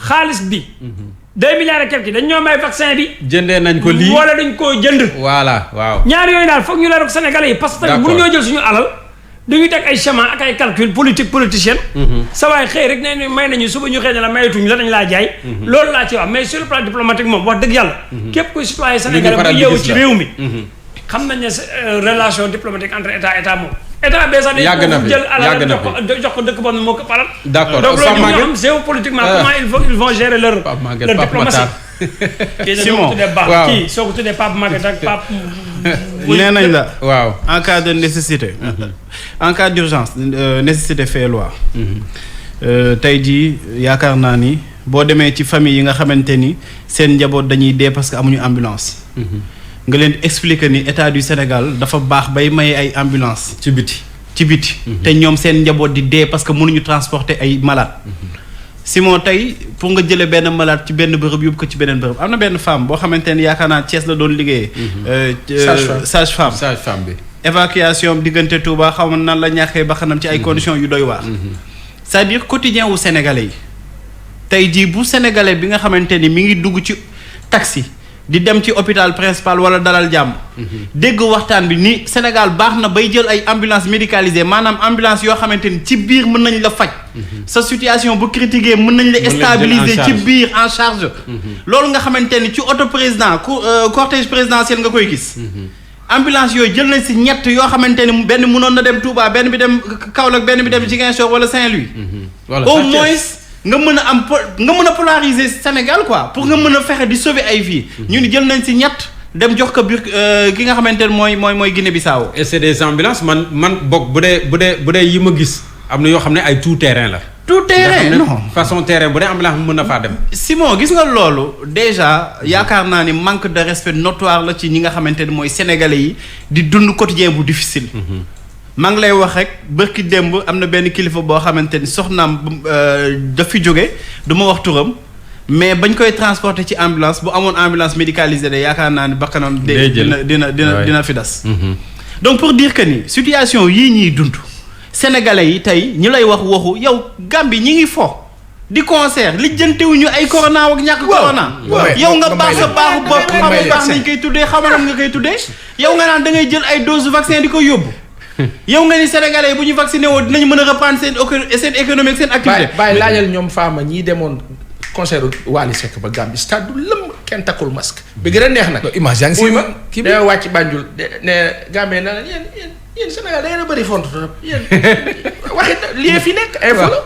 xaalis bi. 2 milliards et quelques dañ ñoo may vaccin bi. jëndee nañ ko lii wala dañ koo jënd. voilà waaw. ñaar yooyu daal foog ñu leeral ko Sénégalais yi. parce que tamit mënuñoo jël suñu alal. dañuy teg ay schéma ak ay calcul politicienne. sa waay xëy rek ne may nañu suba ñu xëy na la mayatuñ la dañ laa jaay. loolu laa ci wax mais sur le plan diplomatique moom wax dëgg yàlla. képp kuy citoyen sénégalais bu yeewu ci réew mi. xam nañ ne relation diplomatique entre état moom. état bee sax yàgg na fi jël alal jox ko dëkk boobu moo ko paral. d'accord donc loolu ñu xam géopolitiquement comment ils vont gérer leur diplomatie. Simon waaw kii soo ko tuddee Pape Maguette ak Pape. nee nañ la. waaw en cas de nécessité. en cas d'urgence nécessité fait loi. tey jii yaakaar naa ni boo demee ci famille yi nga xamante ni seen njaboot dañuy dee parce que amuñu ambulance. nga leen expliquer ni état du Sénégal dafa baax bay maye ay ambulance ci biti. te ñoom seen njaboot di dee parce que mënuñu transporter ay malade. Simon tey pour nga jëlee benn malade ci benn bërëb yóbbu ko ci beneen bërëb am na benn femme boo xamante ni yaakaar naa Thiès la doon liggéeyee. sage-femme bi. évacuation diggante Touba xaw ma nan la ñàkkee ba xanam ci ay conditions yu doy waar. c'est-à-dire quotidien wu sénégalais yi tey jii bu sénégalais bi nga xamante ni mi ngi dugg ci taxi di dem ci hôpital principal wala dalal jàmm. dégg waxtaan bi ni Sénégal baax na bay jël ay ambulance médicalisée maanaam ambulance yoo xamante ni ci biir mën nañ la faj. sa situation bu critiquer mën nañ la stabiliser ci biir en charge. loolu nga xamante ni ci auto président cortège présidentiel nga koy gis. ambulance yooyu jël nañ si ñett yoo xamante ni benn mënoon na dem Touba benn bi dem Kaolack benn bi dem Ziguinchor wala Saint-Louis. au moins nga mën a am nga mën a polariser Sénégal quoi pour nga mën a fexe di sauver ay vies. ñu ni jël nañ si ñett dem jox ko biir ki nga xamante ne mooy Guinée-Bissau. et c'est des ambulances man bokk bu dee yi ma gis am na yoo xam ne ay tout terrain la. tout terrain non façon terrain bu dee ambulance mën na faa dem. Simon gis nga loolu déjà yaakaar naa ni manque de respect notoire la ci ñi nga xamante ni mooy sénégalais yi di dund quotidien bu difficile. maa ngi lay wax rek bërki démb am na benn kilifa boo xamante ni soxnaam daf fi jóge du ma wax turam mais bañ koy transporter ci ambulance bu amoon ambulance médicalisée de yaakaar naa ni bakkanam dina fi das. donc pour dire que ni situation yii ñuy dund sénégalais yi tey ñi lay wax waxu yow Gambie ñi ngi fo di concert lijjantewuñu ay corona ak ñàkk corona. yow nga baax sa baaxu bopp xamu baax nañ koy tuddee xamalam nga koy tuddee yow nga naan da ngay jël ay dose vaccin di ko yóbbu. yow nga ni sénégalais yi bu ñu vacciné woo dinañ mën a reprendre seen économie ak seen activité. bàyyi laajal ñoom Fama ñii demoon concert Wally Seck ba Gambie stade du lëmm kenn takkul masque. bi gën a neex nag. image yaa ngi si ma kii bi dañoo wàcc Banjul ne Gambie na yéen Sénégal da ngeen a bëri font trop yéen waxit lii fi nekk. info la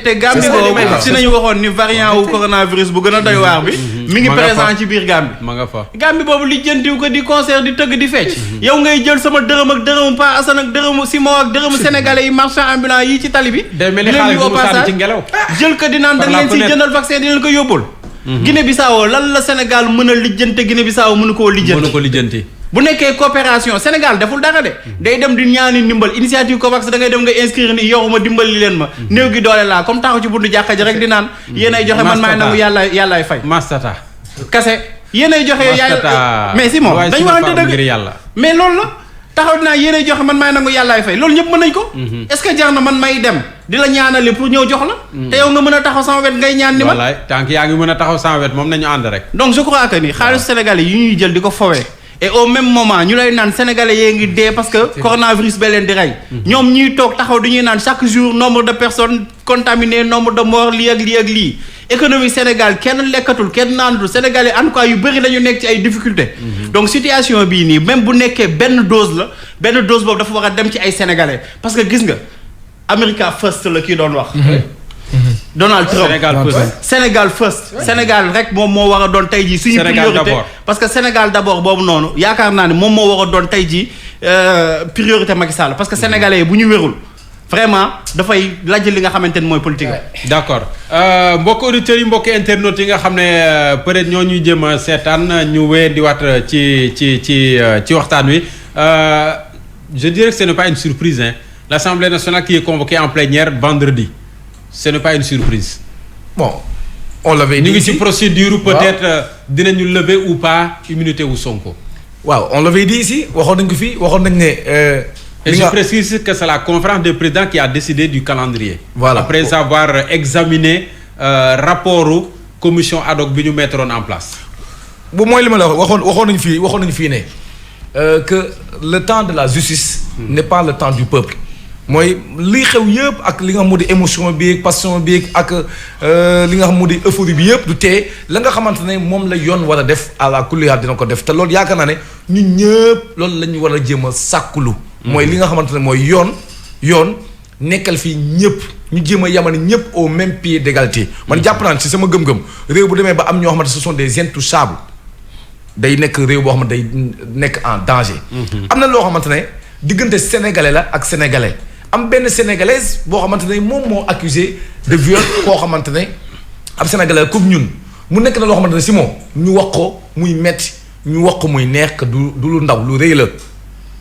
te Gambie boobu si nañu waxoon ni variant wu coronavirus bu gën a doy waar bi. mi ngi présent ci biir Gambie. ma nga fa Gambie boobu li jëntiw ko di concert di tëgg di fecc. yow ngay jël sama dërëm ak dërëmu Pa Assane ak dërëmu Simon ak dërëmu sénégalais yi marchand ambulant yi ci tali bi. day mel ni xaalis bu sànni ci ngelaw. jël ko di naan da ngeen siy jëndal vaccin di leen ko yóbbul. Guinée-Bissau lan la Sénégal mën a lijjante Guinée-Bissau mënu koo lijjanti. bu nekkee coopération Sénégal deful dara de day dem di ñaani ndimbal initiative COVAX da ngay dem nga inscrire ni yow ma dimbali leen ma néew gi doole laa comme taxaw ci buntu jàkka ji rek di naan yéen ay joxe man maay nangu yàllaay fay mastata kase yéen ay joxe yaay mais Simon dañu waxante dëgg mais loolu la taxaw dinaa yéen ay joxe man maay nangu yàllaay fay loolu ñëpp mën nañ ko est-ce que jar na man may dem di la ñaanale pour ñëw jox la te yow nga mën a taxaw sama wet ngay ñaan ni ma wallaay tant que yaa ngi mën a taxaw sama wet moom nañu ànd rek donc je crois que ni xaalis sénégalais yi ñuy jël di ko fowee et au même moment ñu lay naan sénégalais yee ngi dee parce que coronavirus ba leen di rey ñoom ñuy toog taxaw dañuy naan chaque jour nombre de personnes contaminées nombre de morts lii ak lii économie Sénégal kenn lekkatul kenn naanatul sénégalais en tout cas yu bëri dañu nekk ci ay difficultés donc situation bii nii même bu nekkee benn dose boobu dafa war a dem ci ay sénégalais parce que gis nga America first la kii doon wax Donald Trump Sénégal first Sénégal rek moom moo war a doon tey jii suñu priorité parce que Sénégal d'abord boobu noonu yaakaar naa ne moom moo war a doon tey jii priorité Macky Sall parce que sénégalais yi bu ñu wérul vraiment dafay lajj li nga xamante ni mooy politique d'accord mbokk auditeurs yi mbokk internautes yi nga xam ne peut-être ñoo ñuy jëm a seetaan ñu wee di waat ci waxtaan wi je dirais que ce n'est pas une surprise l'Assemblée nationale qui est convoquée en plénière vendredi ce n'est pas une surprise. Bon, on l'avait dit ñu ngi ci procédure peut-être dinañu lever ou pas immunité wu Sonko. waaw on l'avait dit ici waxoon nañ ko fii waxoon nañ ne. Et je précise que c'est la conférence des présidents qui a décidé du calendrier. Voilà. Après avoir examiné rapport commission ad hoc bi ñu mettroon en place. bu mooy li ma la waxoon nañu fii ne que le temps de la justice. n'est pas le temps du peuple. mooy li xew yëpp ak li nga xam moo di émotion bi passion bi ak li nga xam moo di euphorie bi yëpp du tee la nga xamante ne moom la yoon war a def à la kulliyaat dina ko def te loolu yaakaar naa ne ñun ñëpp loolu la ñu war a jéem a sàkkulu. mooy li nga xamante ne mooy yoon nekkal fii ñëpp ñu jéem a yamane ñëpp au même pied d'égalité. man jàpp naa ne ci sama gëm-gëm réew bu demee ba am ñoo xamante ce sont des intouchables day nekk réew boo xamante day nekk en danger. am na loo xamante ne diggante sénégalais la ak sénégalais. am benn sénégalaise boo xamante ne moom moo accusé de viol koo xamante ne ab sénégalais comme ñun mu nekk na loo xamante ne si moom ñu wax ko muy metti ñu wax ko muy neex que du lu ndaw lu rëy la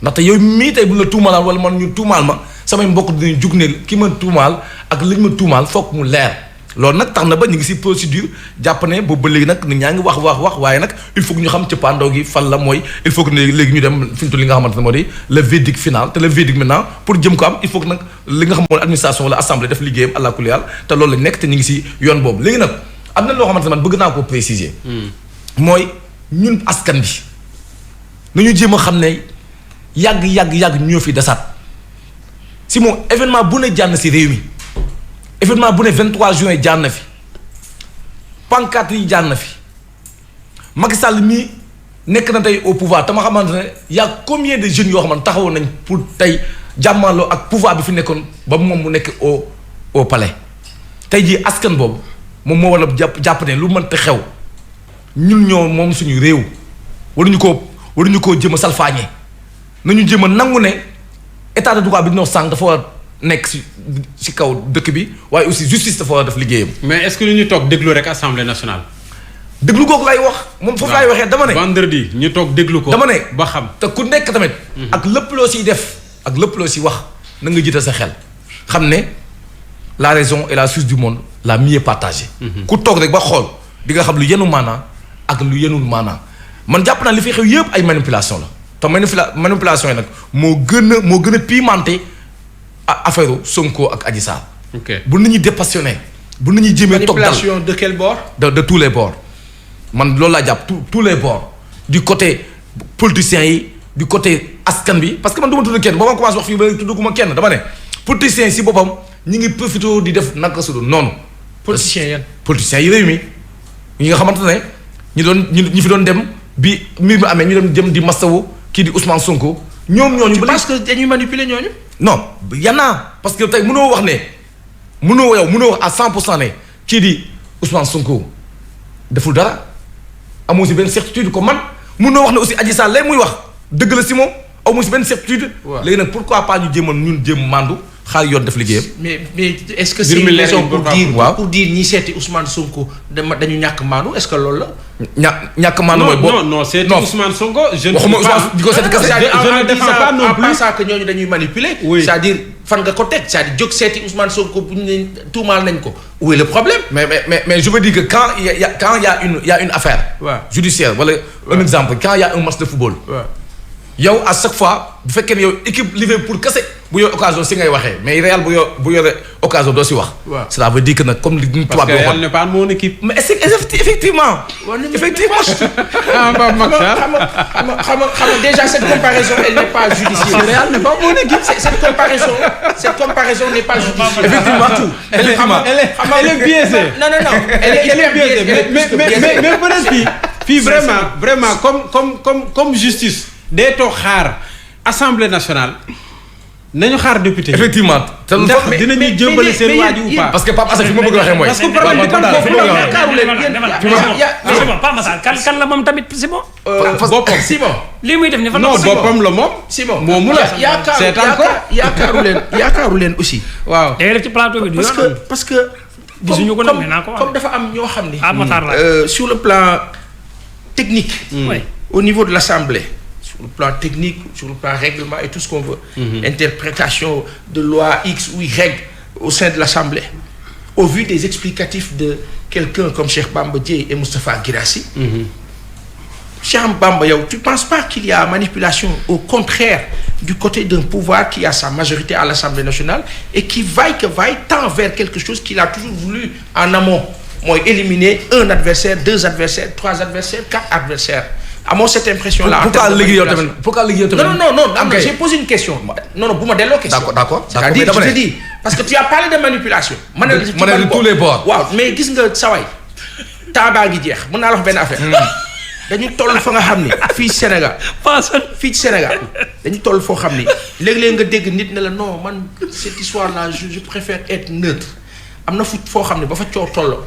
ndaxte yow mii tey bu la tuumaalaan wala man ñu tuumaal ma samay mbokk dinañ jug ne ki ma tuumaal ak liñ ma tuumaal foog mu leer loolu nag tax na ba ñu ngi si procédure jàpp ne boobu ba léegi nag nit ñaa ngi wax waaye nag il faut que ñu xam cëppaandaw gi fan la mooy il faut que léegi ñu dem fi ñu toll li nga xamante ne moo di le verdict final te le verdict maintenant pour jëm ko am il faut que nag li nga xam moo administration wala assemblée def liggéeyam àlla kulli yàlla te loolu lañ nekk te ñu ngi si yoon boobu léegi nag am na loo xamante ne man bëgg naa ko préciser mooy ñun askan bi nañu jéem a xam ne yàgg ñoo fi desaat si moom événement bu ne jànn si réew mi événement bu ne 23 juin jaan na fi pancarte yi jaan na fi Macky Sall mii nekk na tey au pouvoir te ma xamante ne y a combien de jeunes yoo xamante taxawoon nañ pour tey jàmmaloo ak pouvoir bi fi nekkoon ba moom mu nekk au palais tey jii askan boobu moom moo war a jàpp ne lu mënta xew ñun ñoo moom suñu réew waruñu koo jëm a salfaañee nañu jëm a nangu ne état de droit bi ñoo sànq dafa war a nekk si kaw dëkk bi waaye aussi justice dafa war a def liggéeyam. mais est-ce que ñu toog déglu rek assemblée nationale. déglu googu lay wax. moom foofu laay waxee dama ne. vendredi ñu toog déglu ko. dama ne ba xam te ku nekk tamit. ak lépp loo siy def ak lépp loo siy wax na nga jiital sa xel. xam ne la raison est la source du monde la mieux partagée. ku toog rek ba xool di nga xam lu yenu maanaa ak lu yenul maanaa man jàpp naa li fi xew yëpp ay manipulation la te manipulation yi nag moo gën a pimenté affaire Sonko ak Adji Sarr. bu nit ñi dépassionné bu nit ñi jéemee toog dal manipulation de quel bord. de tous les bords man loolu laa jàpp tous les bords du côté politiciens yi du côté askan bi parce que man du ma tudd kenn boo ma commencé wax fii ba tudduma kenn dama ne politiciens yi si boppam ñi ngi profité di def naka su dul noonu. politiciens yi réew mi ñi nga xamante ne ñi fi doon dem bi mbir mi amee ñu dem di masawu kii di Ousmane Sonko ñoom ñooñu. parce que dañuy manipuler ñooñu. non yanaa parce que tey mënoo wax à 100% ne kii di Ousmane Sonko deful dara amoo si benn certitude ko man mënoo wax ne aussi Adji Sarr lay muy wax dëgg la si moom amoo si benn certitude. léegi nag pourquoi pas ñu jéem mandu xaar yoon def liggéeyam. mais est-ce que c'est une raison pour dire ñi seeti Ousmane Sonko dañu ñàkk maandu est-ce que loolu la. ñàkk maandu mooy. non seeti Ousmane Sonko. je ne waxuma Ousmane di ko seeti kese. je ne défends pas non plus en pensant que ñooñu dañuy manipuler. c'est-à-dire fan nga ko teg c'est-à-dire jóg seeti Ousmane Sonko bu ñu ne tuumaal nañ ko. où est le problème. mais je veux dire que quand il y a une affaire. judiciaire wala un exemple quand il y a un match de football. yow à chaque fois bu fekkee ne yow équipe Liverpool kese bu yor occasion si ngay waxee mais Real bu yore occasion doo si wax. cela veut dire que nag comme li ñu tubaab bi waxoon. parce que Real n'est pas mon équipe. mais effectivement. xam nga déjà cette comparaison elle n'est pas judicieuse. Real n'est pas mon équipe. cette comparaison n'est pas judicieuse. effectivement elle est biaisée. non elle est biaisée mais peut-être fii vraiment comme justice. day toog xaar assemblée nationale nañu xaar député. effectivement te ndax dinañu jëmbale seen waa ji ou pas. parce que Pape Assane fi ma bëgg waxee mooy. parce que problème bi tam foofu la c'est bon Pape Assane kan la moom tamit c'est bon. boppam Simon. lii muy def ni fa non boppam la moom. Simon moomu la seetaan ko yaakaaru leen aussi. waaw day def ci plateau bi du yoon parce que gisuñu ko nag mais naa ko wax comme dafa am ñoo xam ni. sur le plan technique. au niveau de l'Assemblée. Sur le plan technique, sur le plan règlement et tout ce qu'on veut. Interprétation de loi X ou Y au sein de l'Assemblée. au vu des explicatifs de quelqu'un comme Cheikh Bamba Dièye et Moustapha Guirassy, Cheikh Bamba yow tu penses pas qu'il y a manipulation au contraire du côté d'un pouvoir qui a sa majorité à l'Assemblée nationale et qui vaille tend vers quelque chose qu'il a toujours voulu en amont mooy éliminer un adversaire 2 adversaires 3 adversaires 4 adversaires amoo cette impression là. pourquoi léegi yow tamit non am na j'ai posé une question non bu ma delloo question. d'accord c'est-à-dire je te dis parce que tu as parlé de manipulation. ma ne de tous les bords. waaw mais gis nga saway temps baa ngi jeex mën naa la wax benn affaire. dañu toll fa nga xam ni fii Sénégal. fii ci Sénégal dañu toll foo xam ni léeg-léeg nga dégg nit ne la non man cette histoire là je préfère être neutre am na foo xam ne ba fa coow toll.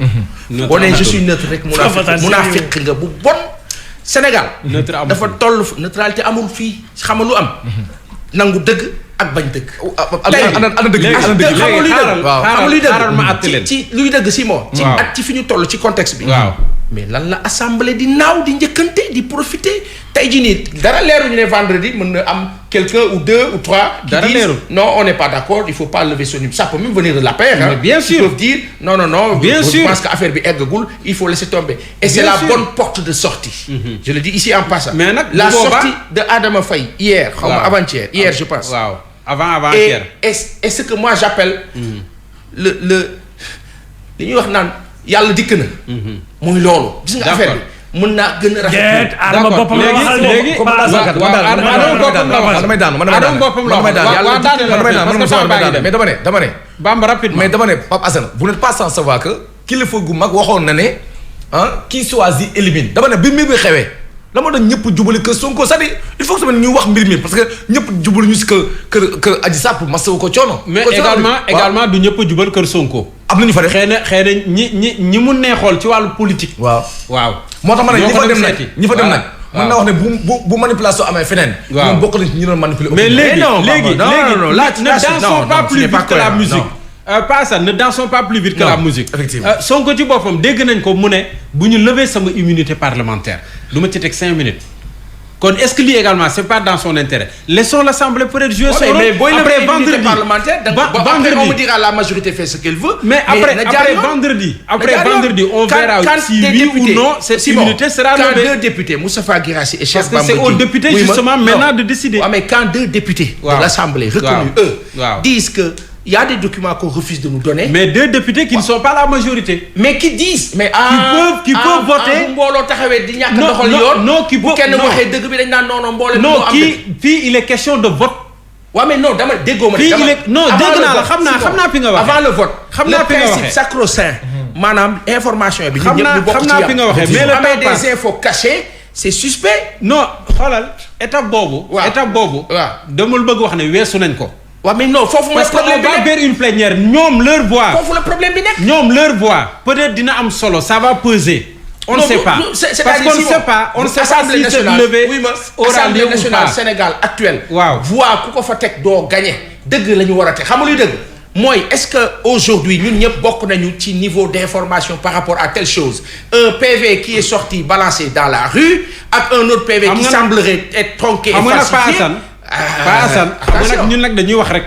boo nee je suis neutre rek mun a fekk nga bu bon. Sénégal dafa toll neutralité amul fii xam nga lu am. nangu dëgg ak bañ dëgg. ana dëgg ci luy dëgg si moo. ci fi ñu toll ci contexte bi. mais lan la assemblée di naaw di njëkkante di profiter tey jii nii dara leeru ñu ne vendredi mën na am quelqu'un ou 2 ou 3. dara leeru non on n'est pas d'accord il faut pas lever son numéro ça peut même venir de la paix. mais bien sûr ils peuvent dire non. bien sûr je pense que affaire bi eggagul il faut laisser tomber. et c'est la bonne porte de sortie. je le dis ici en passant. mais nag la sortie de Adama Faye hier. xaw ma avant-hier hier je pense. waaw avant-hier. et ce que moi j'appelle le li ñuy wax naan. yàlla dikk na. muy loolu. gis nga affaire bi mën naa gën a rafet. Adama boppam la waxal léegi damay daanu mais dama ne. Bamba rapidement mais dama ne Pape Assane vous n'êtes pas sans savoir que kilifa gu mag waxoon na ne qui choisit élimine dama ne bi mbir mi xewee la moo tax ñëpp jubali que Sonko c'est-à-dire il faut que sama ñu wax mbir mi parce que ñëpp jubali ñu si kër Adji Sarr pour masawu ko coono. mais également du ñëpp jubal kër Sonko. am nañu fa de xëy na ñi mu neexool ci wàllu politique. waaw moo tax ma ne ñi fa dem nag mën naa wax ne bu manipulation amee feneen. waaw ñoom bokk nañ ci ñi doon manipuler. mais léegi ne dansons pas plus vite que la musique. pas ça ne dansons pas plus vite que la musique. effectivement Sonko ci boppam dégg nañ ko mu ne bu ñu lever sama immunité parlementaire du ma ci teg 5 minutes. kon est-ce que lii également c'est pas dans son intérêt laissons l'Assemblée peut-être jouer son rôle. mais booy après lever immunité parlementaire vendredi on me dira la majorité fait ce qu'elle veut. mais après vendredi on verra si oui ou non cette immunité sera levée. quand 2 députés Moustapha Guirassy et Cheikh Bamba parce que c'est aux députés justement maintenant de décider. mais quand 2 députés de l'Assemblée reconnus disent que il y a des documents qu'on refuse de nous donner. mais 2 députés qui ne sont pas la majorité. mais qui disent. mais qui peuvent voter. mbooloo taxawee di ñàkk doxal yoon. non qui peuvent kenn waxee dëgg bi dañ naan non mbooloo. non fii il est question de vote. waaw mais non dama déggoo ma. fii il est non dégg naa la xam naa fi nga waxee. avant le vote. xam naa fi nga waxee le principe sacro-saint. maanaam information bi. xam naa fi nga waxee mais le temps passe des infos cachées c'est suspect. non xoolal étape boobu. demul bëgg wax ne weesu nañ ko. waaw mais non foofu mooy problème bi parce qu'on va vers une plénière ñoom leur voix. foofu la problème bi nekk. ñoom leur voix peut-être dina am solo ça va peser. on ne sait pas parce qu'on ne sait pas on ne sait pas si cette levée aura lieu ou pas. Sénégal actuelle. waaw voix ku ko fa teg doo gagné dëgg la ñu war a teg xam nga luy dëgg mooy est-ce que aujourd'hui ñun ñëpp bokk nañu ci niveau d'information par rapport à telle chose un PV qui est sorti balancé dans la rue ak un autre PV qui semblerait être tronqué et falsifié. Pas Assane xam nga ñun nag dañuy wax rek.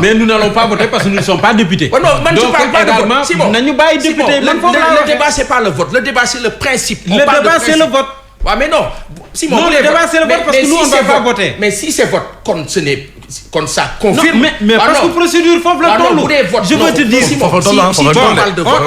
mais nous n'allons pas voter parce que nous ne sommes pas députés. non man je parle pas de vote donc nañu bàyyi député man foofu laa le débat c'est pas le vote le débat c'est le principe. le débat c'est le vote. waaw mais non. non le débat c'est le vote parce que nous on va pas voter. mais si c'est vote kon ce n'est kon ça confirme. non mais parce que procédure foofu la toll. je veux te dire si tu parles de vote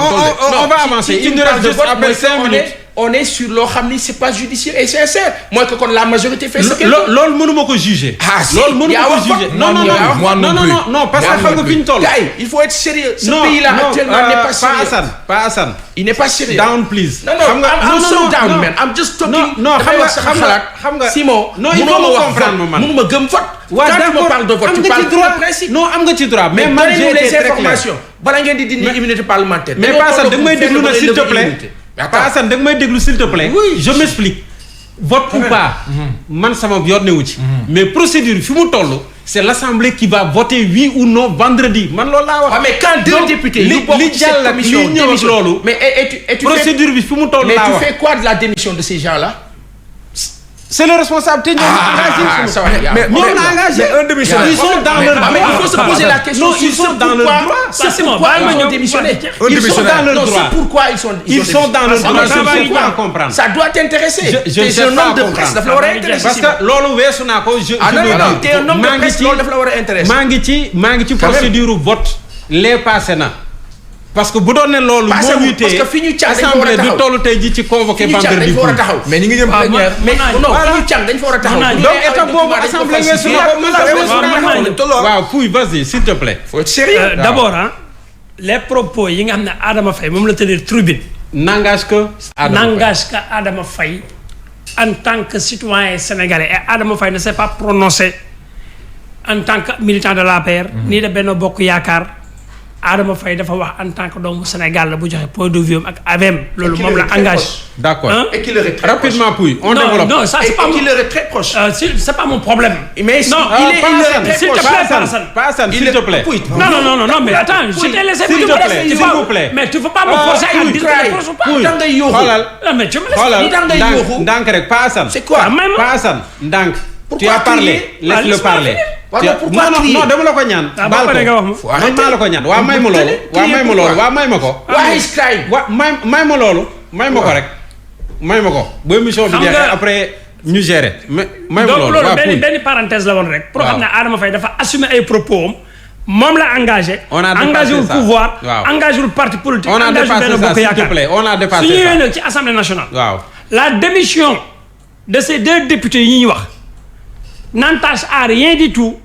on va avancer il nous reste juste après 5 minutes. on est sur loo xam ni c'est pas judiciaire et sincère mooy que kon la majorité fait ce qu'elle veut. loolu mënuma ko juger. loolu mënuma ko juger. non parce que xam nga fi ñu toll. il faut être sérieux. ce pays là actuellement n'est pas sérieux. pas Assane. il n'est pas sérieux. down please. I'm so down man I'm just talking. non xam nga Simon. non il faut ma comprendre man mënuma gëm vote. waaw quand tu me parles de vote tu parles de principe. non am nga ci droit mais man j'ai été les très clair. informations bala ngeen di dindi immunité parlementaire. mais pas Assane da nga may déglu na s'il te plaît. pas Assane da nga may déglu s'il te plaît. oui je m'explique. vote ou pas. man sama yoon newu ci. mais procédure fi mu toll. c'est l'Assemblée qui va voter oui ou non vendredi man loolu laa wax. mais quand 2 députés. li jàll ak li ñëw ak loolu. mais et tu procédure bi fi mu toll laa wax mais tu fais quoi de la démission de ces gens-là. c'est le responsable te ñoom engagé. Un démissionnaire. Ils sont dans leur droit. Mais il faut se poser la question. Non, ils sont dans leur droit. C'est pourquoi ils ont démissionné. Ils sont dans leur droit. C'est pourquoi ils sont dans leur droit. Je ne sais pas à comprendre. Ça doit t'intéresser. Je ne sais pas à comprendre. Parce que loolu weesu naa ko. non t'es un homme de presse loolu daf la war a intéresser. maa ngi ci procédure vote lee passé na. parce que bu doon ne loolu. moo ñu téye assemblée du tollu tey ji ci convoqué vendredi. mais ñi ngi jëm plénière. mais non fi ñu càng dañ fa war a taxaw. donc étape boobu assemblée weesu na ko. waaw Pouy vas-y s'il te plaît. faut être sérieux. D'abord les propos yi nga xam ne Adama Faye moom la tenir tribune. n'engage que Adama Faye en tant que citoyen sénégalais et Adama Faye ne s'est pas prononcé en tant que militant de l'APR. ni de Benno Bokk Yaakaar. Adama Faye dafa wax en tant que doomu Sénégal la bu joxe point de vue ak AVM loolu moom la engagé. d'accord et qu'il est très rapidement Pouy on développe. non ça c'est pas qu'il est très proche. c'est pas mon problème. mais non il est très proche. S'il te plaît. non mais attends je t'ai laissé. s'il vous plaît mais tu faut pas me forcer à dire que je proche pas. xoolal mais tu me laisses. ndànk rek Pa Assane. c'est quoi Pa Assane ndànk. tu as parlé laisse-le parler. non dama la ko ñaan. baal ko man maa la ko ñaan waa may ma loolu. waa may ma ko. may ma loolu. may ma ko rek. may ma ko bu émission bi jeexee après ñu gérer. may ma loolu donc loolu benn parenthèse la woon rek. pour xam ne Adama Faye dafa assumer ay propos am moom la engagé. on a engagé wul pouvoir. engagé wul parti politique. on a dépassé ça s'il te plaît on a dépassé ça. su ñëwee nag ci assemblée nationale. waaw la démission de ces deux députés yi ñuy wax. n'entache à rien du tout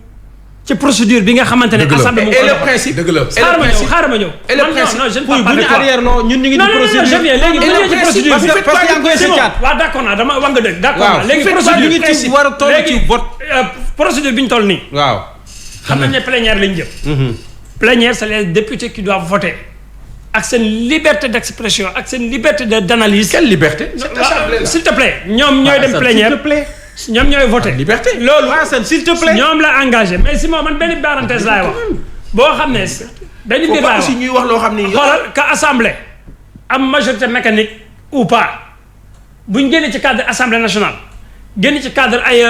ci procédure bi nga xamante ne. assemblée et le principe dëgg la. xaaral ma ñëw. et le principe non je ne parle pas de toi. ñun ñu ngi di procédure. non léegi bu ñu ci procédure bi parce que yaa ngi koy seetaat. waaw d'accord naa dama wax nga dëgg. d'accord naa léegi procédure ñu ngi ci war a toll ci vote. procédure bi ñu toll nii. waaw. xam nañ ne plénière lañ jëm. plénière c'est les députés qui doivent voter. ak seen liberté d'expression ak seen liberté d'analyse. quelle liberté. s'il te plaît ñoom ñooy dem plénière. ñoom ñooy voté liberté loolu s'il te plaît ñoom la engagé mais si man benn parenthèse laay wax boo xam ne benn mbir laay wax ñuy wax loo xam ni xoolal que assemblée am majorité mécanique ou pas buñ génnee ci cadre assemblée nationale génn ci cadre ay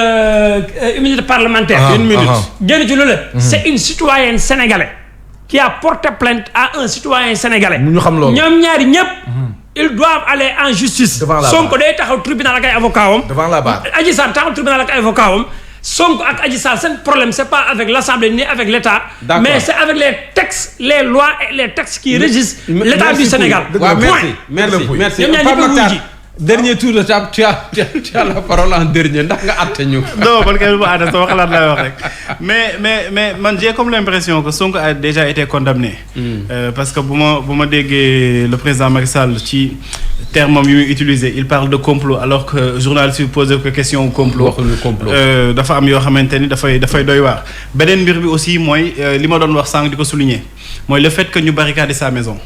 immunité parlementaire une minute génn ci loolu c'est une citoyenne sénégalaise qui a porté plainte à un citoyen sénégalais ñu xam loolu ñoom ñaari ñëpp ils doivent aller en justice. Sonko day taxaw tribunal ak ay avocat wam. devant la barre. Adji Sarr taxaw tribunal ak ay avocat wam. Sonko ak Adji Sarr seen problème c'est pas avec l'Assemblée ni avec l'État. mais c'est avec les textes les lois et les textes qui régissent l'État du Sénégal. waaw merci dernier tour de table tu as la parole en dernier ndax nga àtte ñu. non man kay bu àtte sama xalaat lay wax rek mais man j'ai comme l'impression que Sonko a déjà été condamné. parce que bu ma déggee le président Macky Sall ci terme yi muy utiliser il parle de complot alors que journaliste bi posé ko question complot. waxuñu complot dafa am yoo xamante ni dafay doy waar. beneen mbir bi aussi mooy li ma doon wax sànq di ko souligner mooy le fait que ñu barricader sa maison.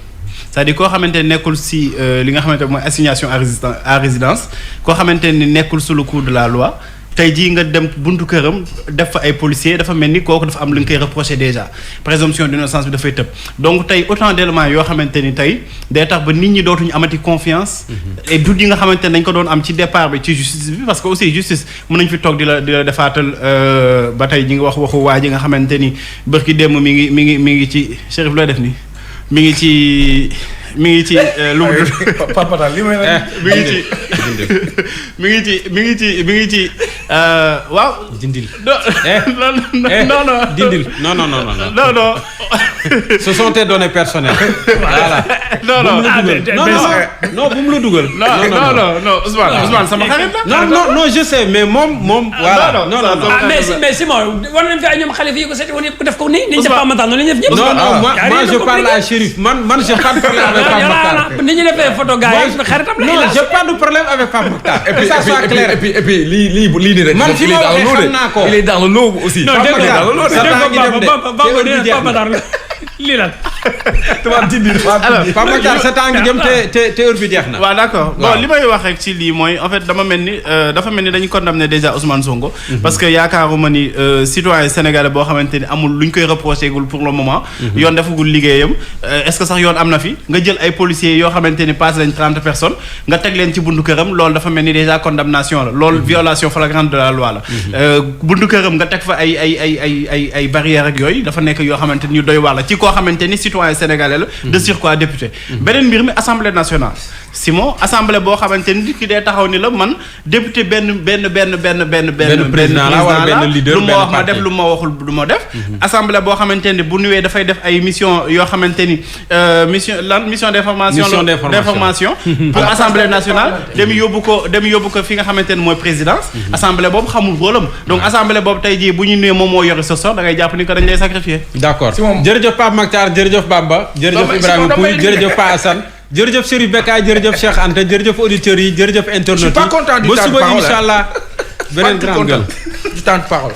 c'est-à-dire koo xamante ne nekkul si li nga xamante ne mooy assignation à résidence koo xamante ne nekkul sous le coup de la loi tey jii nga dem buntu këram def fa ay policiers dafa mel ni kooku dafa am lu nga koy reprocher déjà présomption d'innocence bi dafay tëb donc tey autant d'éléments yoo xamante ni tey day tax ba nit ñi dootuñu amati confiance. et doute yi nga xamante ne dañ ko doon am ci départ bi ci justice bi parce que aussi justice mën nañ fi toog di la defaatal ba tey ñi ngi waxu waa ji nga xamante ni bërki démb mi ngi ci Chérif looy def nii. mi ngi ci lu mu Papa li may mi ngi ci waaw. dindil. non dindil non. ce sont tes données personnelles. voilà. non bu mu la dugal. non Ousmane sama xarit la. non je sais mais moom. voilà non. mais Simon war nañu fi ay ñoom xale yi ko seeti woon yëpp ko def ko nii. ni ñu def Pape Matar noonu la ñu def ñëpp. non moi je parle à Chérif man j'ai pas de problème avec Pape Matar. ni ñu defee photo gars yi xaritam la. non j'ai pas de problème avec Pape Matar. et puis ça soit clair. et puis lii nii rek. man fi ma waxee xam naa ko il est dans le lot aussi. non dégg nga lii la. alors Pape Makhtar sa temps ngi jëm te heure bi jeex na. waaw d'accord bon li may wax rek ci lii mooy en fait dafa mel ni dañu condamné déjà Ousmane Sonko. parce que yaakaaruma ni citoyen sénégalais boo xamante ni amul lu ñu koy reproché gul pour le moment. yoon defagul liggéeyam est-ce que sax yoon am na fi nga jël ay policiers yoo xamante ni passé nañ 30 personnes nga teg leen ci buntu këram loolu dafa mel ni déjà condamnation la loolu violation flagrante de la loi la. buntu këram nga teg fa ay barrières ak yooyu dafa nekk yoo xamante ni ñu doy waar la ci koo xamante ni citoyen sénégalais la. de surcroît député. beneen mbir mi assemblée nationale. Simon assemblée boo xamante ni ki day taxaw ni la man député benn président la wala benn leader lu ma wax ma def lu ma waxul du ma def. assemblée boo xamante ni bu nuwee dafay def ay mission yoo xamante ni mission d'information pour assemblée nationale dem yóbbu ko fi nga xamante ni mooy présidence. assemblée boobu xamul rôlam donc assemblée boobu tey jii bu ñu nuwee moom moo yore sa sort da ngay jàpp ni que dañ lay sacrifier. d'accord jërëjëf Pape Makhtar jërëjëf Bamba jërëjëf Ibrahima Pouy jërëjëf Pa Assane jërëjëf Chérif Bekay jërëjëf Cheikh Anta jërëjëf auditeurs yi jërëjëf internautes yi. Je suis pas content du temps de parole. ba suba incha allah beneen grande gueule du temps de parole.